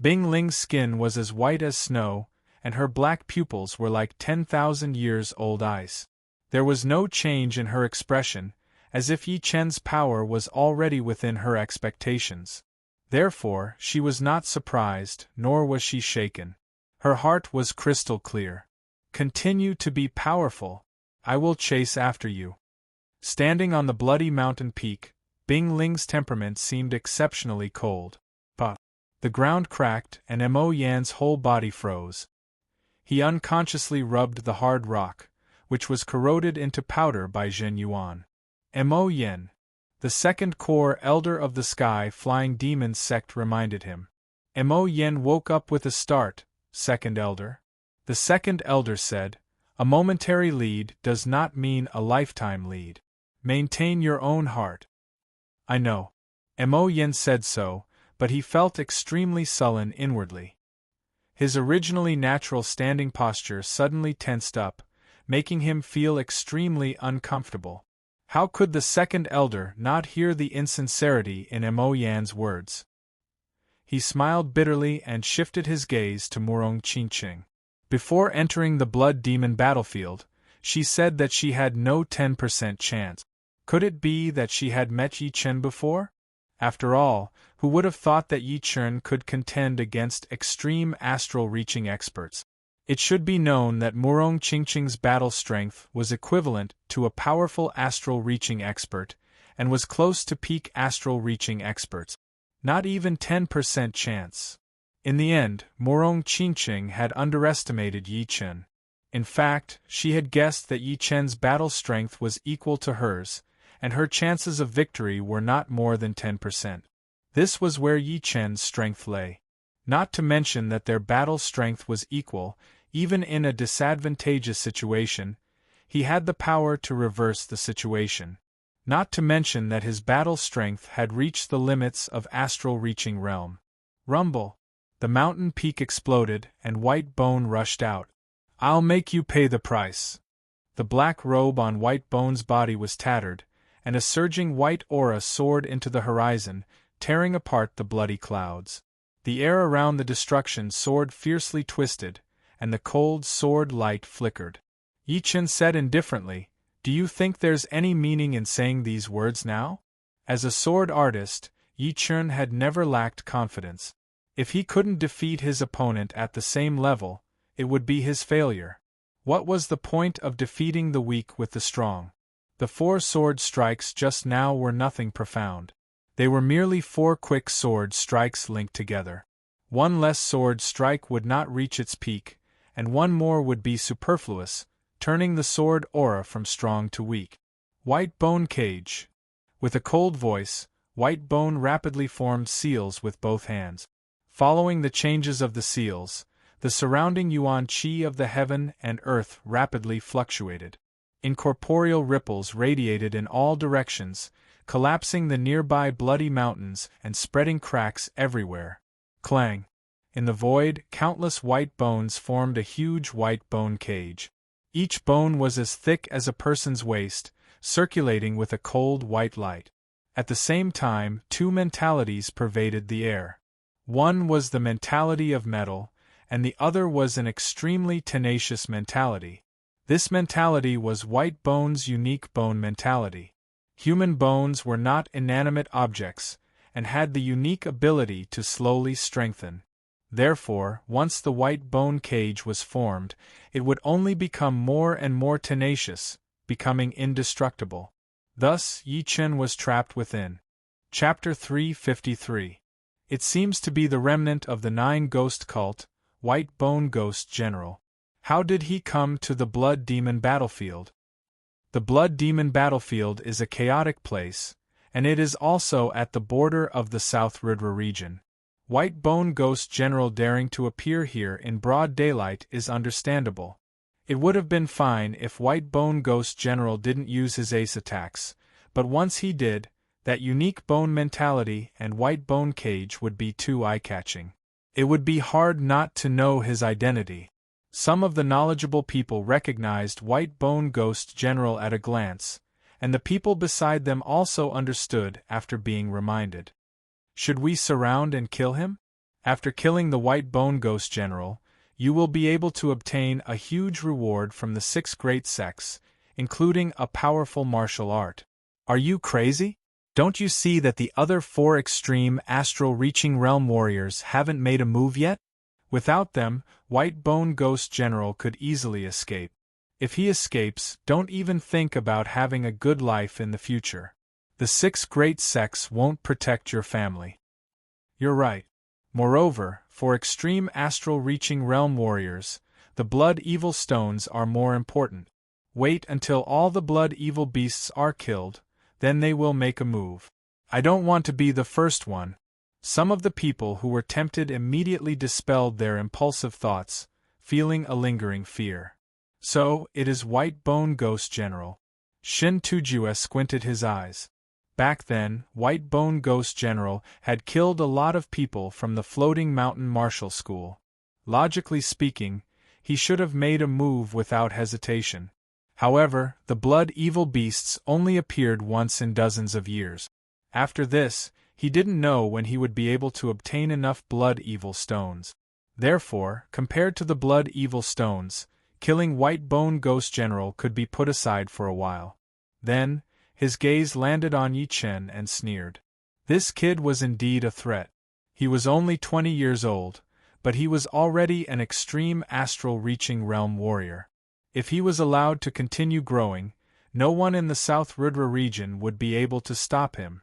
Bing Ling's skin was as white as snow, and her black pupils were like 10,000 years old ice. There was no change in her expression, as if Yi Chen's power was already within her expectations. Therefore, she was not surprised, nor was she shaken. Her heart was crystal clear. Continue to be powerful. I will chase after you. Standing on the bloody mountain peak, Bing Ling's temperament seemed exceptionally cold. But the ground cracked and Mo Yan's whole body froze. He unconsciously rubbed the hard rock, which was corroded into powder by Zhen Yuan. Mo Yan, the second core elder of the Sky Flying Demons sect, reminded him. Mo Yan woke up with a start. Second elder? The second elder said, a momentary lead does not mean a lifetime lead. Maintain your own heart. I know. Mo Yan said so, but he felt extremely sullen inwardly. His originally natural standing posture suddenly tensed up, making him feel extremely uncomfortable. How could the second elder not hear the insincerity in Mo Yan's words? He smiled bitterly and shifted his gaze to Murong Qingqing. Before entering the blood demon battlefield, she said that she had no 10% chance. Could it be that she had met Yi Chen before? After all, who would have thought that Yi Chen could contend against extreme astral-reaching experts? It should be known that Murong Qingqing's battle strength was equivalent to a powerful astral-reaching expert, and was close to peak astral-reaching experts. Not even 10% chance. In the end, Murong Qingqing had underestimated Yi Chen. In fact, she had guessed that Yi Chen's battle strength was equal to hers, and her chances of victory were not more than 10%. This was where Yi Chen's strength lay. Not to mention that their battle strength was equal, even in a disadvantageous situation, he had the power to reverse the situation. Not to mention that his battle strength had reached the limits of astral-reaching realm. Rumble! The mountain peak exploded, and White Bone rushed out. I'll make you pay the price. The black robe on White Bone's body was tattered, and a surging white aura soared into the horizon, tearing apart the bloody clouds. The air around the destruction sword fiercely twisted, and the cold sword light flickered. Yi Chen said indifferently, "Do you think there's any meaning in saying these words now?" As a sword artist, Yi Chen had never lacked confidence. If he couldn't defeat his opponent at the same level, it would be his failure. What was the point of defeating the weak with the strong? The 4 sword strikes just now were nothing profound. They were merely 4 quick sword strikes linked together. One less sword strike would not reach its peak, and one more would be superfluous, turning the sword aura from strong to weak. White Bone Cage. With a cold voice, White Bone rapidly formed seals with both hands. Following the changes of the seals, the surrounding yuan qi of the heaven and earth rapidly fluctuated. Incorporeal ripples radiated in all directions, collapsing the nearby bloody mountains and spreading cracks everywhere. Clang! In the void, countless white bones formed a huge white bone cage. Each bone was as thick as a person's waist, circulating with a cold white light. At the same time, 2 mentalities pervaded the air. One was the mentality of metal, and the other was an extremely tenacious mentality. This mentality was White Bone's unique bone mentality. Human bones were not inanimate objects, and had the unique ability to slowly strengthen. Therefore, once the white bone cage was formed, it would only become more and more tenacious, becoming indestructible. Thus, Yi Chen was trapped within. Chapter 353. It seems to be the remnant of the 9 ghost cult, White Bone Ghost General. How did he come to the Blood Demon battlefield? The Blood Demon battlefield is a chaotic place, and it is also at the border of the South Rudra region. White Bone Ghost General daring to appear here in broad daylight is understandable. It would have been fine if White Bone Ghost General didn't use his ace attacks, but once he did, that unique bone mentality and white bone cage would be too eye-catching. It would be hard not to know his identity. Some of the knowledgeable people recognized White Bone Ghost General at a glance, and the people beside them also understood after being reminded. Should we surround and kill him? After killing the White Bone Ghost General, you will be able to obtain a huge reward from the 6 great sects, including a powerful martial art. Are you crazy? Don't you see that the other 4 extreme astral-reaching realm warriors haven't made a move yet? Without them, White Bone Ghost General could easily escape. If he escapes, don't even think about having a good life in the future. The 6 great sects won't protect your family. You're right. Moreover, for extreme astral-reaching realm warriors, the blood evil stones are more important. Wait until all the blood evil beasts are killed, then they will make a move. I don't want to be the first one. Some of the people who were tempted immediately dispelled their impulsive thoughts, feeling a lingering fear. So, it is White Bone Ghost General. Shin Tujue squinted his eyes. Back then, White Bone Ghost General had killed a lot of people from the Floating Mountain Martial School. Logically speaking, he should have made a move without hesitation. However, the blood evil beasts only appeared once in dozens of years. After this, he didn't know when he would be able to obtain enough blood evil stones. Therefore, compared to the blood evil stones, killing White Bone Ghost General could be put aside for a while. Then, his gaze landed on Yi Chen and sneered. This kid was indeed a threat. He was only 20 years old, but he was already an extreme astral-reaching realm warrior. If he was allowed to continue growing, no one in the South Rudra region would be able to stop him.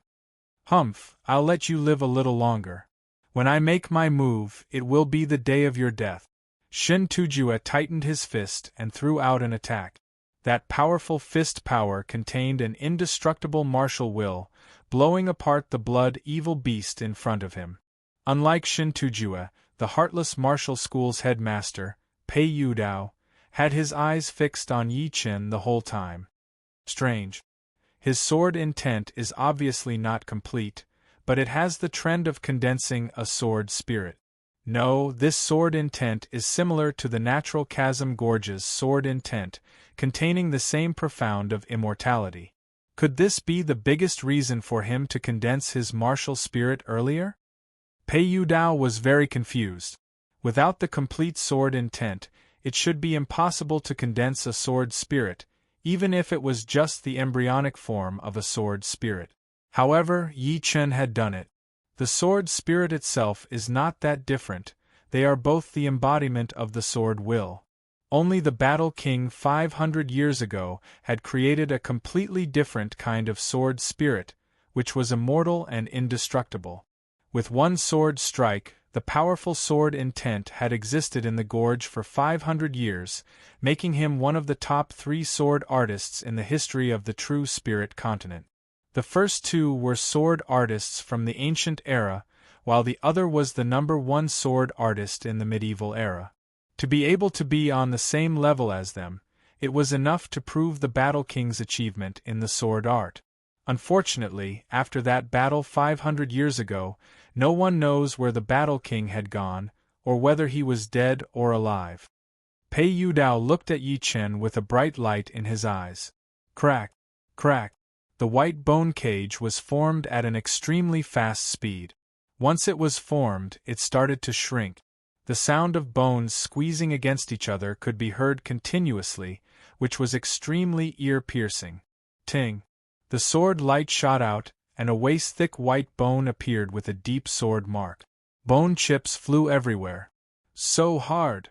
Humph, I'll let you live a little longer. When I make my move, it will be the day of your death. Shin Tujue tightened his fist and threw out an attack. That powerful fist power contained an indestructible martial will, blowing apart the blood evil beast in front of him. Unlike Shin Tujue, the Heartless Martial School's headmaster, Pei Yudao, had his eyes fixed on Yi Chen the whole time. Strange. His sword intent is obviously not complete, but it has the trend of condensing a sword spirit. No, this sword intent is similar to the natural Chasm Gorge's sword intent, containing the same profound of immortality. Could this be the biggest reason for him to condense his martial spirit earlier? Pei Yudao was very confused. Without the complete sword intent, it should be impossible to condense a sword spirit, even if it was just the embryonic form of a sword spirit. However, Yi Chen had done it. The sword spirit itself is not that different, they are both the embodiment of the sword will. Only the Battle King 500 years ago had created a completely different kind of sword spirit, which was immortal and indestructible. With one sword strike, the powerful sword intent had existed in the gorge for 500 years, making him one of the top 3 sword artists in the history of the true spirit continent. The first 2 were sword artists from the ancient era, while the other was the number 1 sword artist in the medieval era. To be able to be on the same level as them, it was enough to prove the Battle King's achievement in the sword art. Unfortunately, after that battle 500 years ago, no one knows where the Battle King had gone, or whether he was dead or alive. Pei Yudao looked at Yi Chen with a bright light in his eyes. Crack, crack. The white bone cage was formed at an extremely fast speed. Once it was formed, it started to shrink. The sound of bones squeezing against each other could be heard continuously, which was extremely ear-piercing. Ting! The sword light shot out, and a waist-thick white bone appeared with a deep sword mark. Bone chips flew everywhere. So hard!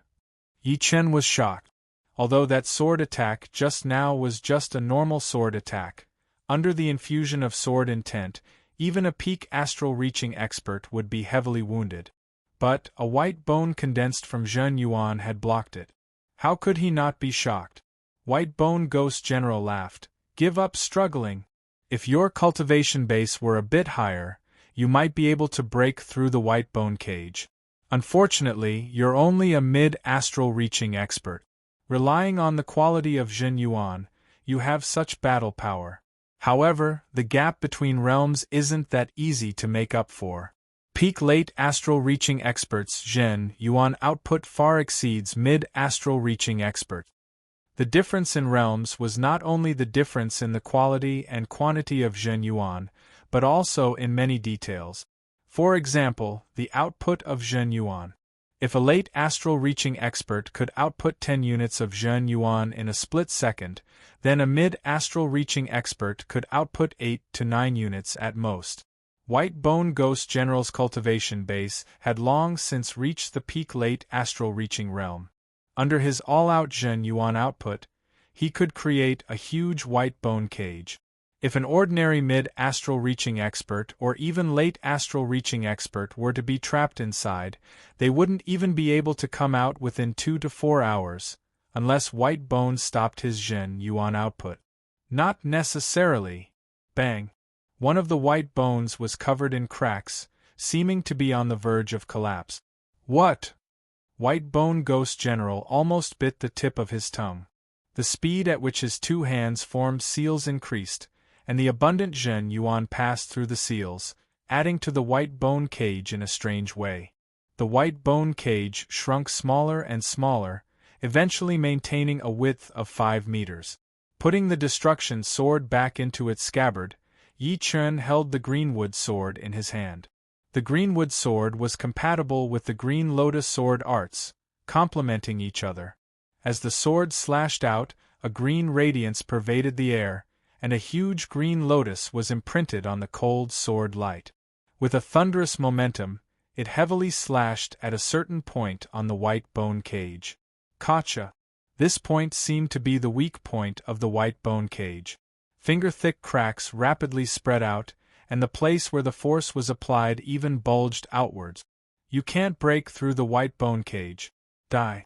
Yi Chen was shocked. Although that sword attack just now was just a normal sword attack, under the infusion of sword intent, even a peak astral-reaching expert would be heavily wounded. But a white bone condensed from Zhen Yuan had blocked it. How could he not be shocked? White Bone Ghost General laughed. Give up struggling. If your cultivation base were a bit higher, you might be able to break through the white bone cage. Unfortunately, you're only a mid-astral reaching expert. Relying on the quality of Zhen Yuan, you have such battle power. However, the gap between realms isn't that easy to make up for. Peak late astral reaching experts Zhen Yuan output far exceeds mid-astral reaching experts. The difference in realms was not only the difference in the quality and quantity of Zhen Yuan, but also in many details. For example, the output of Zhen Yuan. If a late astral-reaching expert could output 10 units of Zhen Yuan in a split second, then a mid-astral-reaching expert could output 8 to 9 units at most. White Bone Ghost General's cultivation base had long since reached the peak late astral-reaching realm. Under his all-out Zhen Yuan output, he could create a huge white bone cage. If an ordinary mid-astral-reaching expert or even late astral-reaching expert were to be trapped inside, they wouldn't even be able to come out within 2 to 4 hours, unless White Bone stopped his Zhen Yuan output. Not necessarily. Bang! One of the white bones was covered in cracks, seeming to be on the verge of collapse. What? White Bone Ghost General almost bit the tip of his tongue. The speed at which his 2 hands formed seals increased, and the abundant Zhen Yuan passed through the seals, adding to the white bone cage in a strange way. The white bone cage shrunk smaller and smaller, eventually maintaining a width of 5 meters. Putting the destruction sword back into its scabbard, Yi Chen held the greenwood sword in his hand. The greenwood sword was compatible with the green lotus sword arts, complementing each other. As the sword slashed out, a green radiance pervaded the air, and a huge green lotus was imprinted on the cold sword light. With a thunderous momentum, it heavily slashed at a certain point on the white bone cage. Gotcha! This point seemed to be the weak point of the white bone cage. Finger-thick cracks rapidly spread out, and the place where the force was applied even bulged outwards. You can't break through the white bone cage. Die.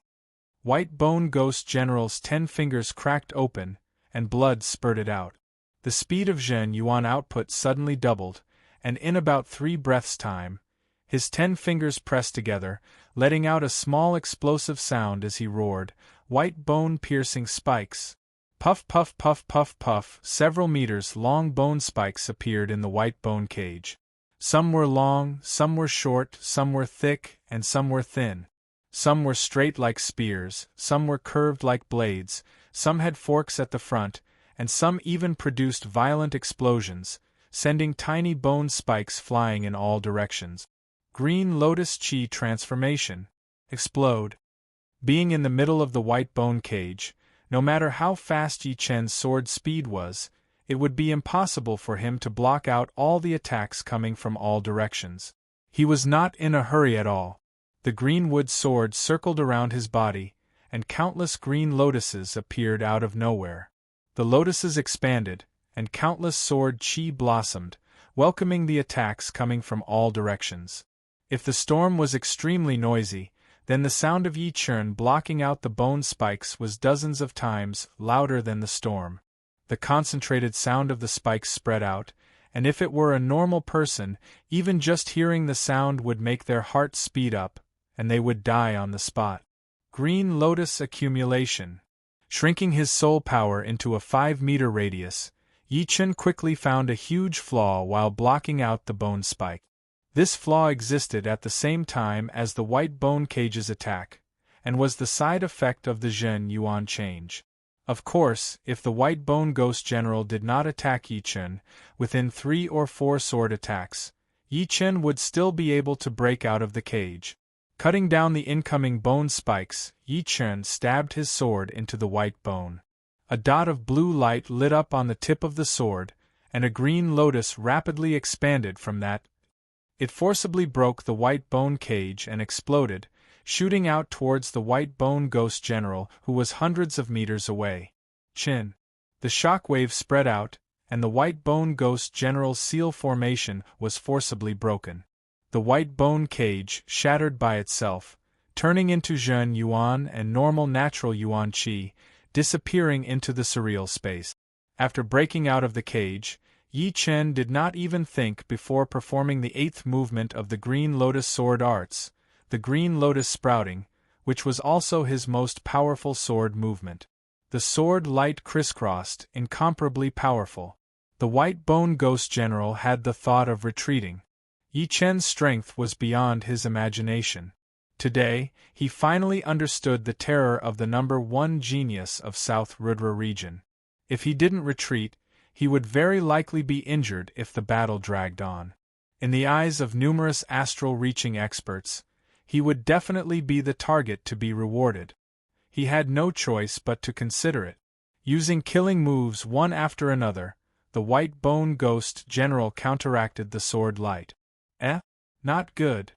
White Bone Ghost General's 10 fingers cracked open, and blood spurted out. The speed of Zhen Yuan output suddenly doubled, and in about 3 breaths' time, his 10 fingers pressed together, letting out a small explosive sound as he roared, white bone-piercing spikes. Puff puff puff puff puff, several meters long bone spikes appeared in the white bone cage. Some were long, some were short, some were thick, and some were thin. Some were straight like spears, some were curved like blades, some had forks at the front, and some even produced violent explosions, sending tiny bone spikes flying in all directions. Green Lotus Chi transformation. Explode. Being in the middle of the white bone cage, no matter how fast Yi Chen's sword speed was, it would be impossible for him to block out all the attacks coming from all directions. He was not in a hurry at all. The greenwood sword circled around his body, and countless green lotuses appeared out of nowhere. The lotuses expanded, and countless sword chi blossomed, welcoming the attacks coming from all directions. If the storm was extremely noisy, then the sound of Yi Chen blocking out the bone spikes was dozens of times louder than the storm. The concentrated sound of the spikes spread out, and if it were a normal person, even just hearing the sound would make their heart speed up, and they would die on the spot. Green Lotus accumulation. Shrinking his soul power into a 5-meter radius, Yi Chen quickly found a huge flaw while blocking out the bone spike. This flaw existed at the same time as the white bone cage's attack, and was the side effect of the Zhen Yuan change. Of course, if the White Bone Ghost General did not attack Yi Chen, within 3 or 4 sword attacks, Yi Chen would still be able to break out of the cage. Cutting down the incoming bone spikes, Yi Chen stabbed his sword into the white bone. A dot of blue light lit up on the tip of the sword, and a green lotus rapidly expanded from that. It forcibly broke the white bone cage and exploded, shooting out towards the White Bone Ghost General, who was hundreds of meters away. Chin. The shockwave spread out, and the White Bone Ghost General's seal formation was forcibly broken. The white bone cage shattered by itself, turning into Zhen Yuan and normal natural Yuan Qi, disappearing into the surreal space. After breaking out of the cage, Yi Chen did not even think before performing the 8th movement of the Green Lotus Sword Arts, the Green Lotus Sprouting, which was also his most powerful sword movement. The sword light crisscrossed, incomparably powerful. The White Bone Ghost General had the thought of retreating. Yi Chen's strength was beyond his imagination. Today, he finally understood the terror of the number 1 genius of South Rudra region. If he didn't retreat, he would very likely be injured if the battle dragged on. In the eyes of numerous astral-reaching experts, he would definitely be the target to be rewarded. He had no choice but to consider it. Using killing moves one after another, the white bone ghost general counteracted the sword light. Not good.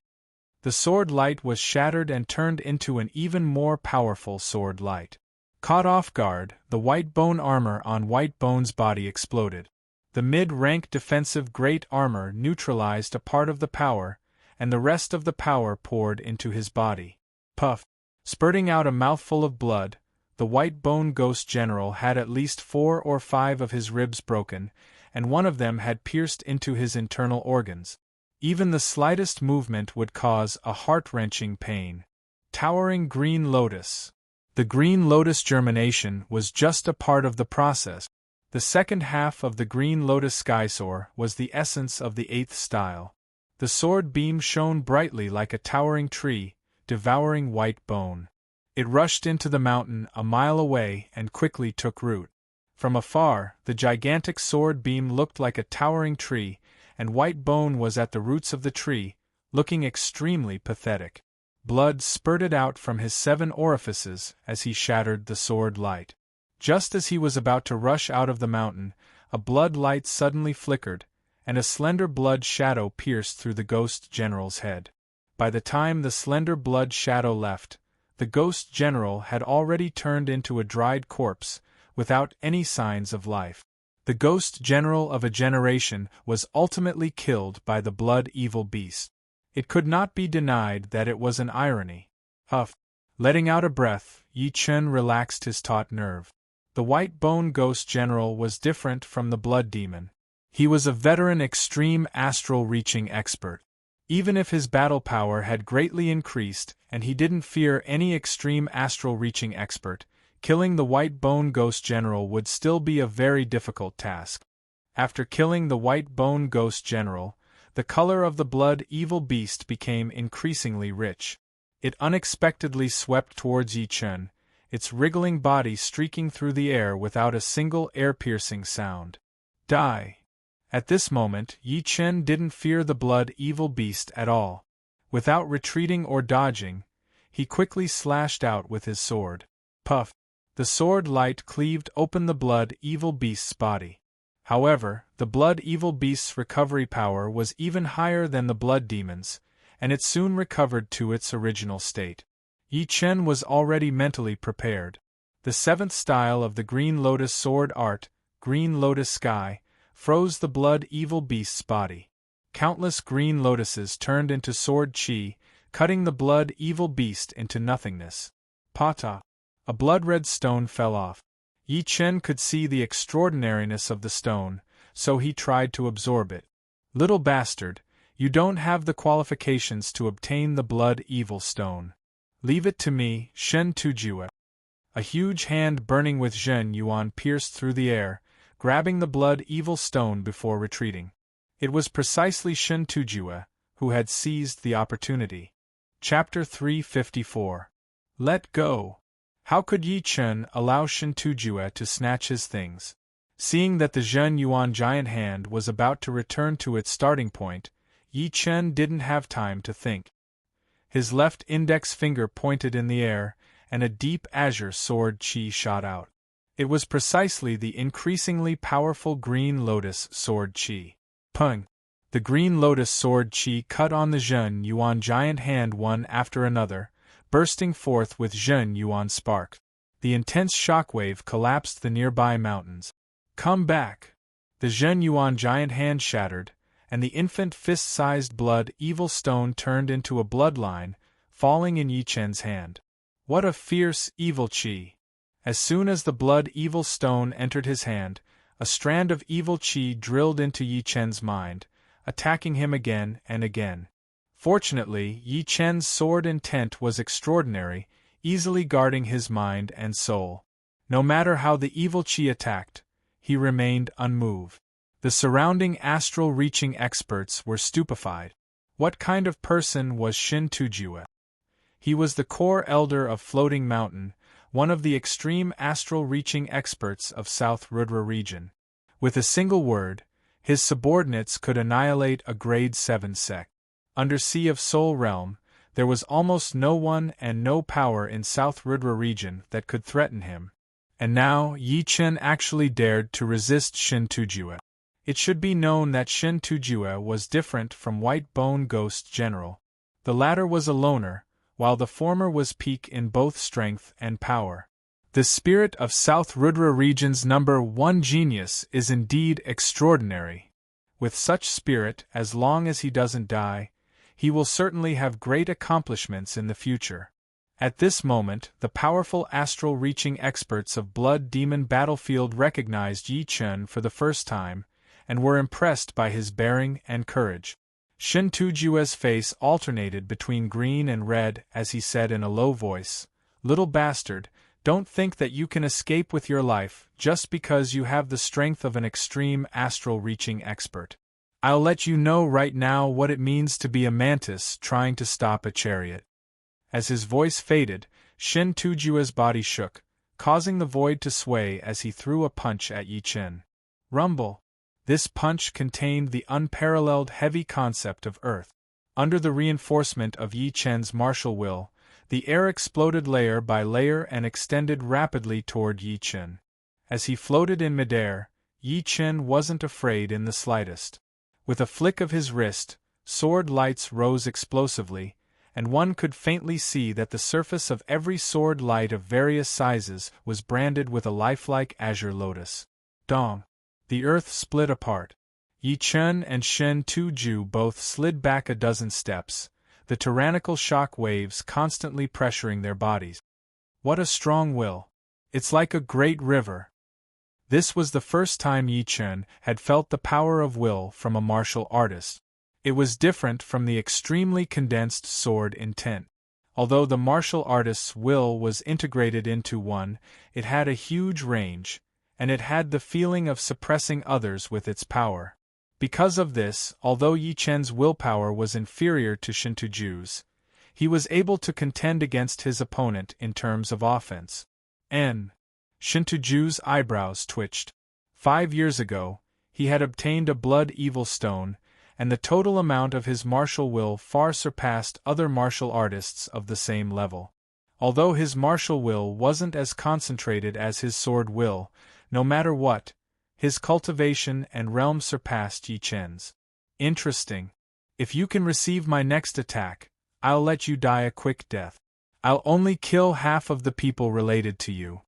The sword light was shattered and turned into an even more powerful sword light. Caught off guard, the white bone armor on white bone's body exploded. The mid-rank defensive great armor neutralized a part of the power, and the rest of the power poured into his body. Puff! Spurting out a mouthful of blood, the white bone ghost general had at least 4 or 5 of his ribs broken, and one of them had pierced into his internal organs. Even the slightest movement would cause a heart-wrenching pain. Towering green lotus. The green lotus germination was just a part of the process. The second half of the green lotus skysword was the essence of the 8th style. The sword beam shone brightly like a towering tree, devouring white bone. It rushed into the mountain a mile away and quickly took root. From afar, the gigantic sword beam looked like a towering tree, and white bone was at the roots of the tree, looking extremely pathetic. Blood spurted out from his 7 orifices as he shattered the sword light. Just as he was about to rush out of the mountain, a blood light suddenly flickered, and a slender blood shadow pierced through the ghost general's head. By the time the slender blood shadow left, the ghost general had already turned into a dried corpse, without any signs of life. The ghost general of a generation was ultimately killed by the blood evil beast. It could not be denied that it was an irony. Huff! Letting out a breath, Yi Chen relaxed his taut nerve. The white bone ghost general was different from the blood demon. He was a veteran extreme astral reaching expert. Even if his battle power had greatly increased and he didn't fear any extreme astral reaching expert, killing the white bone ghost general would still be a very difficult task. After killing the white bone ghost general, the color of the blood evil beast became increasingly rich. It unexpectedly swept towards Yi Chen, its wriggling body streaking through the air without a single air-piercing sound. Die! At this moment, Yi Chen didn't fear the blood evil beast at all. Without retreating or dodging, he quickly slashed out with his sword. Puff! The sword light cleaved open the blood evil beast's body. However, the blood evil beast's recovery power was even higher than the blood demon's, and it soon recovered to its original state. Yi Chen was already mentally prepared. The 7th style of the Green Lotus sword art, Green Lotus Sky, froze the blood evil beast's body. Countless green lotuses turned into sword chi, cutting the blood evil beast into nothingness. Pata! A blood-red stone fell off. Yi Chen could see the extraordinariness of the stone, so he tried to absorb it. Little bastard, you don't have the qualifications to obtain the blood evil stone. Leave it to me, Shen Tujue. A huge hand burning with Zhen Yuan pierced through the air, grabbing the blood evil stone before retreating. It was precisely Shen Tujue who had seized the opportunity. Chapter 354. Let go. How could Yi Chen allow Shen Tujue to snatch his things? Seeing that the Zhen Yuan giant hand was about to return to its starting point, Yi Chen didn't have time to think. His left index finger pointed in the air, and a deep azure sword chi shot out. It was precisely the increasingly powerful Green Lotus sword chi. Pung! The Green Lotus sword chi cut on the Zhen Yuan giant hand one after another, bursting forth with Zhen Yuan spark. The intense shockwave collapsed the nearby mountains. Come back! The Zhen Yuan giant hand shattered, and the infant fist-sized blood evil stone turned into a bloodline, falling in Yi Chen's hand. What a fierce evil chi! As soon as the blood evil stone entered his hand, a strand of evil chi drilled into Yi Chen's mind, attacking him again and again. Fortunately, Yi Chen's sword intent was extraordinary, easily guarding his mind and soul. No matter how the evil chi attacked, he remained unmoved. The surrounding astral-reaching experts were stupefied. What kind of person was Shen Tujue? He was the core elder of Floating Mountain, one of the extreme astral-reaching experts of South Rudra region. With a single word, his subordinates could annihilate a grade 7 sect. Under Sea of Soul Realm, There was almost no one and no power in South Rudra region that could threaten him. And now Yi Chen actually dared to resist Shin Tujue. It should be known that Shin Tujue was different from White Bone Ghost General. The latter was a loner, while the former was peak in both strength and power. The spirit of South Rudra region's #1 genius is indeed extraordinary. With such spirit, as long as he doesn't die, he will certainly have great accomplishments in the future. At this moment, the powerful astral-reaching experts of Blood Demon Battlefield recognized Yi Chen for the first time, and were impressed by his bearing and courage. Shin Tujue's face alternated between green and red as he said in a low voice, "Little bastard, don't think that you can escape with your life just because you have the strength of an extreme astral-reaching expert. I'll let you know right now what it means to be a mantis trying to stop a chariot." As his voice faded, Shin Tujue's body shook, causing the void to sway as he threw a punch at Yi Chen. Rumble! This punch contained the unparalleled heavy concept of earth. Under the reinforcement of Yi Chen's martial will, the air exploded layer by layer and extended rapidly toward Yi Chen. As he floated in midair, Yi Chen wasn't afraid in the slightest. With a flick of his wrist, sword lights rose explosively, and one could faintly see that the surface of every sword light of various sizes was branded with a lifelike azure lotus. Dong! The earth split apart. Yi Chen and Shin Tujue both slid back a dozen steps, the tyrannical shock waves constantly pressuring their bodies. What a strong will! It's like a great river. This was the first time Yi Chen had felt the power of will from a martial artist. It was different from the extremely condensed sword intent. Although the martial artist's will was integrated into one, it had a huge range, and it had the feeling of suppressing others with its power. Because of this, although Yi Chen's willpower was inferior to Shin Tujue's, he was able to contend against his opponent in terms of offense. Shin Tujue's eyebrows twitched. 5 years ago, he had obtained a blood evil stone, and the total amount of his martial will far surpassed other martial artists of the same level. Although his martial will wasn't as concentrated as his sword will, no matter what, his cultivation and realm surpassed Yi Chen's. Interesting. If you can receive my next attack, I'll let you die a quick death. I'll only kill half of the people related to you.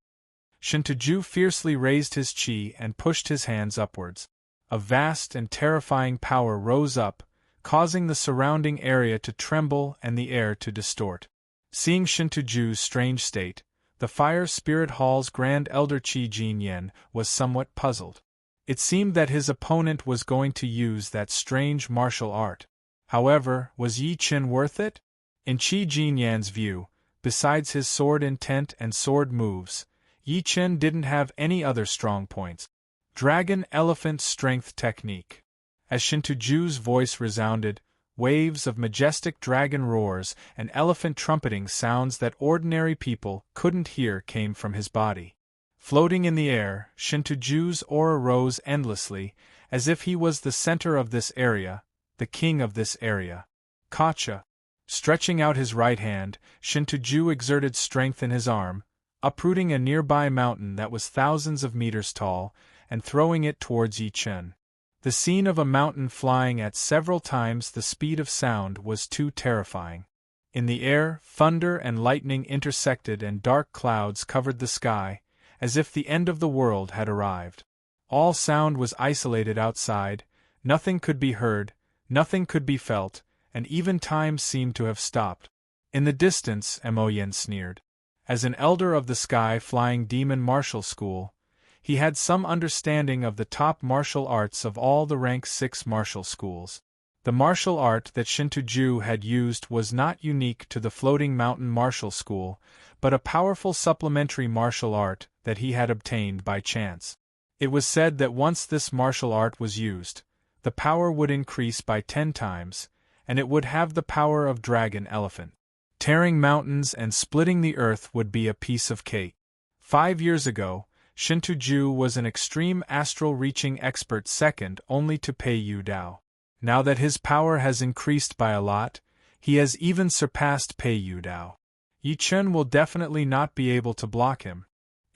Shin Tujue fiercely raised his chi and pushed his hands upwards. A vast and terrifying power rose up, causing the surrounding area to tremble and the air to distort. Seeing Shin Tujue's strange state, the Fire Spirit Hall's Grand Elder Qi Jinyan was somewhat puzzled. It seemed that his opponent was going to use that strange martial art. However, was Yi Chen worth it? In Qi Jinyan's view, besides his sword intent and sword moves, Yi Chen didn't have any other strong points. Dragon Elephant Strength Technique. As Shin Tujue's voice resounded, waves of majestic dragon roars and elephant trumpeting sounds that ordinary people couldn't hear came from his body. Floating in the air, Shin Tujue's aura rose endlessly, as if he was the center of this area, the king of this area. Kacha. Stretching out his right hand, Shin Tujue exerted strength in his arm, uprooting a nearby mountain that was thousands of meters tall, and throwing it towards Yi Chen. The scene of a mountain flying at several times the speed of sound was too terrifying. In the air, thunder and lightning intersected and dark clouds covered the sky, as if the end of the world had arrived. All sound was isolated outside, nothing could be heard, nothing could be felt, and even time seemed to have stopped. In the distance, Moyen sneered. As an elder of the Sky Flying Demon Martial School, he had some understanding of the top martial arts of all the Rank 6 martial schools. The martial art that Shin Tujue had used was not unique to the Floating Mountain Martial School, but a powerful supplementary martial art that he had obtained by chance. It was said that once this martial art was used, the power would increase by 10 times, and it would have the power of Dragon Elephant. Tearing mountains and splitting the earth would be a piece of cake. 5 years ago, Shin Tujue was an extreme astral-reaching expert second only to Pei Yu Dao. Now that his power has increased by a lot, He has even surpassed Pei Yudao. Yi Chen will definitely not be able to block him.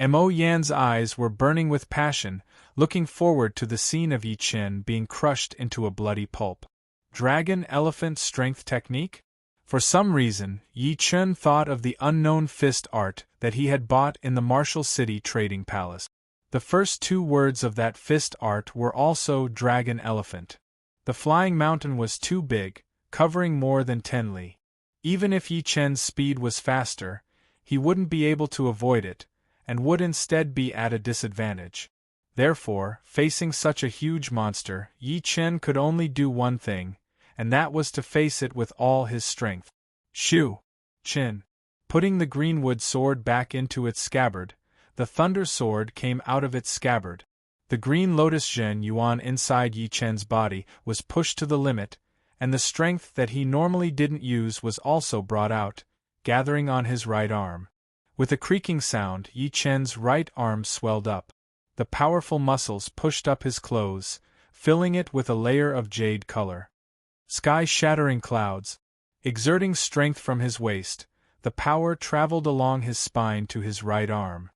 Mo Yan's eyes were burning with passion, looking forward to the scene of Yi Chen being crushed into a bloody pulp. Dragon Elephant Strength Technique? For some reason, Yi Chen thought of the unknown fist art that he had bought in the Martial City Trading Palace. The first two words of that fist art were also Dragon Elephant. The flying mountain was too big, covering more than 10 li. Even if Yi Chen's speed was faster, he wouldn't be able to avoid it, and would instead be at a disadvantage. Therefore, facing such a huge monster, Yi Chen could only do one thing, and that was to face it with all his strength. Shoo! Chin. Putting the greenwood sword back into its scabbard, the thunder sword came out of its scabbard. The green lotus Zhen Yuan inside Yi Chen's body was pushed to the limit, and the strength that he normally didn't use was also brought out, gathering on his right arm. With a creaking sound, Yi Chen's right arm swelled up. The powerful muscles pushed up his clothes, filling it with a layer of jade color. Sky-shattering clouds. Exerting strength from his waist, the power traveled along his spine to his right arm.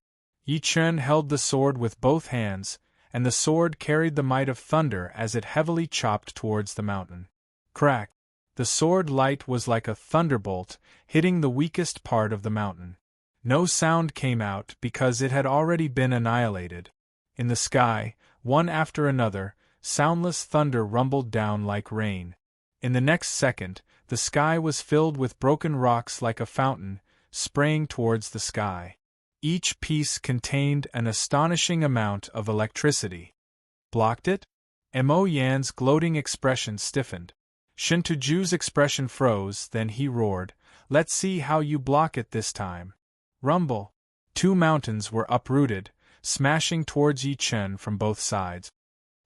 Yi Chen held the sword with both hands, and the sword carried the might of thunder as it heavily chopped towards the mountain. Crack! The sword light was like a thunderbolt, hitting the weakest part of the mountain. No sound came out because it had already been annihilated. In the sky, one after another, soundless thunder rumbled down like rain. In the next second, the sky was filled with broken rocks like a fountain, spraying towards the sky. Each piece contained an astonishing amount of electricity. Blocked it? Mo Yan's gloating expression stiffened. Shin Tuju's expression froze, then he roared, "Let's see how you block it this time." Rumble! 2 mountains were uprooted, smashing towards Yi Chen from both sides.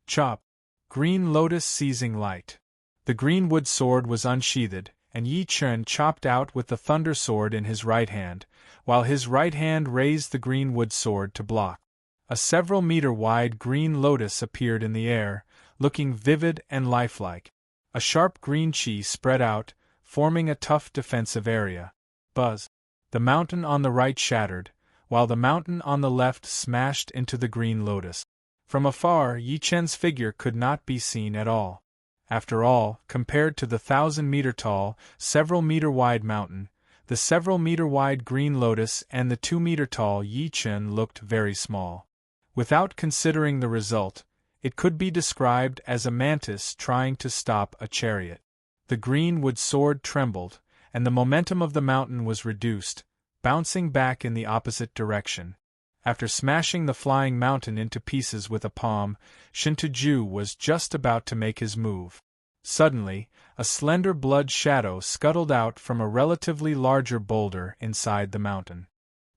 Chop! Green lotus seizing light. The greenwood sword was unsheathed, and Yi Chen chopped out with the thunder sword in his right hand, while his right hand raised the greenwood sword to block. A several-meter-wide green lotus appeared in the air, looking vivid and lifelike. A sharp green chi spread out, forming a tough defensive area. Buzz! The mountain on the right shattered, while the mountain on the left smashed into the green lotus. From afar, Yi Chen's figure could not be seen at all. After all, compared to the 1,000-meter-tall, several-meter-wide mountain, the several-meter-wide green lotus and the 2-meter-tall Yi Chen looked very small. Without considering the result, it could be described as a mantis trying to stop a chariot. The greenwood sword trembled, and the momentum of the mountain was reduced, bouncing back in the opposite direction. After smashing the flying mountain into pieces with a palm, Shin Tuju was just about to make his move. Suddenly, a slender blood shadow scuttled out from a relatively larger boulder inside the mountain.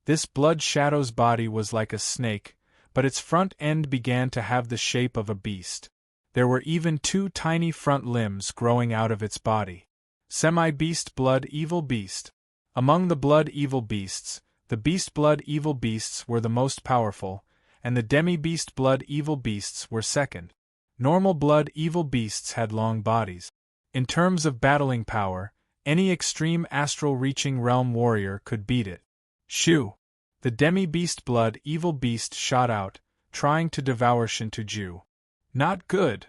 This blood shadow's body was like a snake, but its front end began to have the shape of a beast. There were even 2 tiny front limbs growing out of its body. Semi-beast blood evil beast. Among the blood evil beasts, the beast blood evil beasts were the most powerful, and the demi-beast blood evil beasts were second. Normal blood evil beasts had long bodies. In terms of battling power, any extreme astral-reaching realm warrior could beat it. Shoo! The demi-beast blood evil beast shot out, trying to devour Shin Tuju. Not good!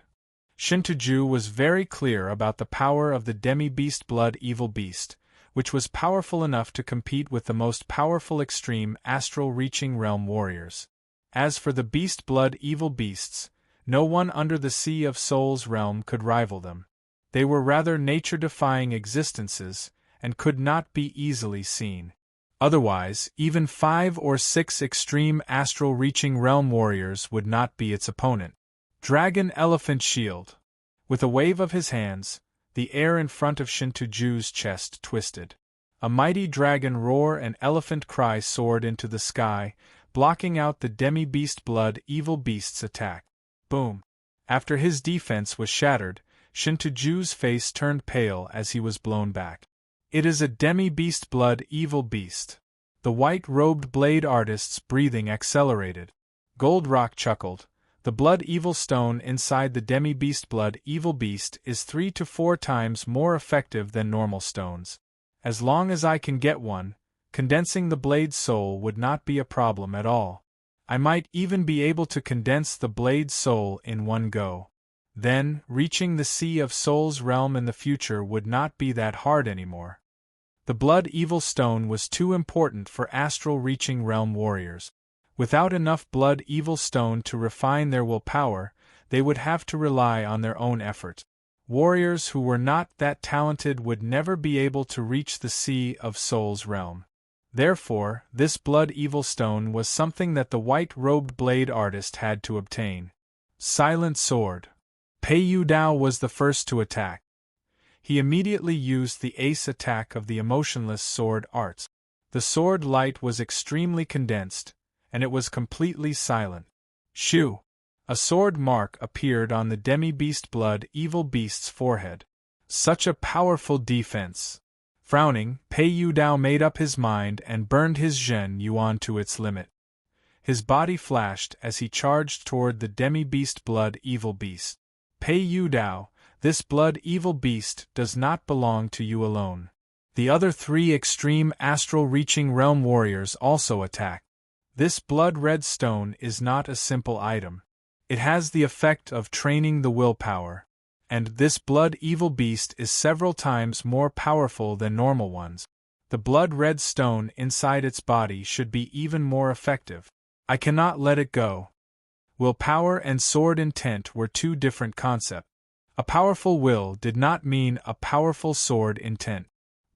Shin Tuju was very clear about the power of the demi-beast blood evil beast, which was powerful enough to compete with the most powerful extreme astral-reaching realm warriors. As for the beast blood evil beasts, no one under the Sea of Souls realm could rival them. They were rather nature-defying existences, and could not be easily seen. Otherwise, even 5 or 6 extreme astral-reaching realm warriors would not be its opponent. Dragon Elephant Shield. With a wave of his hands, the air in front of Shin Tuju's chest twisted. A mighty dragon roar and elephant cry soared into the sky, blocking out the demi-beast blood evil beast's attack. Boom! After his defense was shattered, Shin Tuju's face turned pale as he was blown back. It is a demi-beast blood evil beast. The white-robed blade artist's breathing accelerated. Gold Rock chuckled. The Blood Evil Stone inside the Demi-Beast Blood Evil Beast is 3 to 4 times more effective than normal stones. As long as I can get one, condensing the Blade's soul would not be a problem at all. I might even be able to condense the Blade's soul in one go. Then, reaching the Sea of Souls realm in the future would not be that hard anymore. The Blood Evil Stone was too important for astral-reaching realm warriors. Without enough Blood Evil Stone to refine their willpower, they would have to rely on their own effort. Warriors who were not that talented would never be able to reach the Sea of Souls realm. Therefore, this Blood Evil Stone was something that the white-robed blade artist had to obtain. Silent Sword. Pei Yu Dao was the first to attack. He immediately used the ace attack of the emotionless sword arts. The sword light was extremely condensed, and it was completely silent. Shoo! A sword mark appeared on the Demi-Beast Blood Evil Beast's forehead. Such a powerful defense! Frowning, Pei Yu Dao made up his mind and burned his Zhen Yuan to its limit. His body flashed as he charged toward the Demi-Beast Blood Evil Beast. Pei Yu Dao, this Blood Evil Beast does not belong to you alone. The other 3 extreme astral-reaching realm warriors also attack. This blood-red stone is not a simple item. It has the effect of training the willpower. And this Blood Evil Beast is several times more powerful than normal ones. The blood-red stone inside its body should be even more effective. I cannot let it go. Willpower and sword intent were 2 different concepts. A powerful will did not mean a powerful sword intent.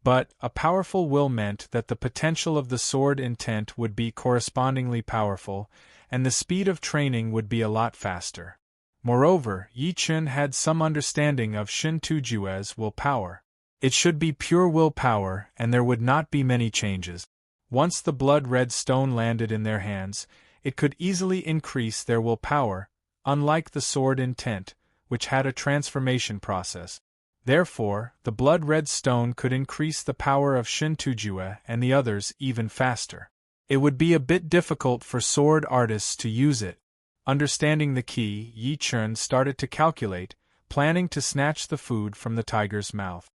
But a powerful will meant that the potential of the sword intent would be correspondingly powerful, and the speed of training would be a lot faster. Moreover, Yi Chun had some understanding of Shin Tujue's willpower. It should be pure willpower, and there would not be many changes. Once the blood-red stone landed in their hands, it could easily increase their willpower, unlike the sword intent, which had a transformation process. Therefore, the blood-red stone could increase the power of Shin Tujue and the others even faster. It would be a bit difficult for sword artists to use it. Understanding the key, Yi Chun started to calculate, planning to snatch the food from the tiger's mouth.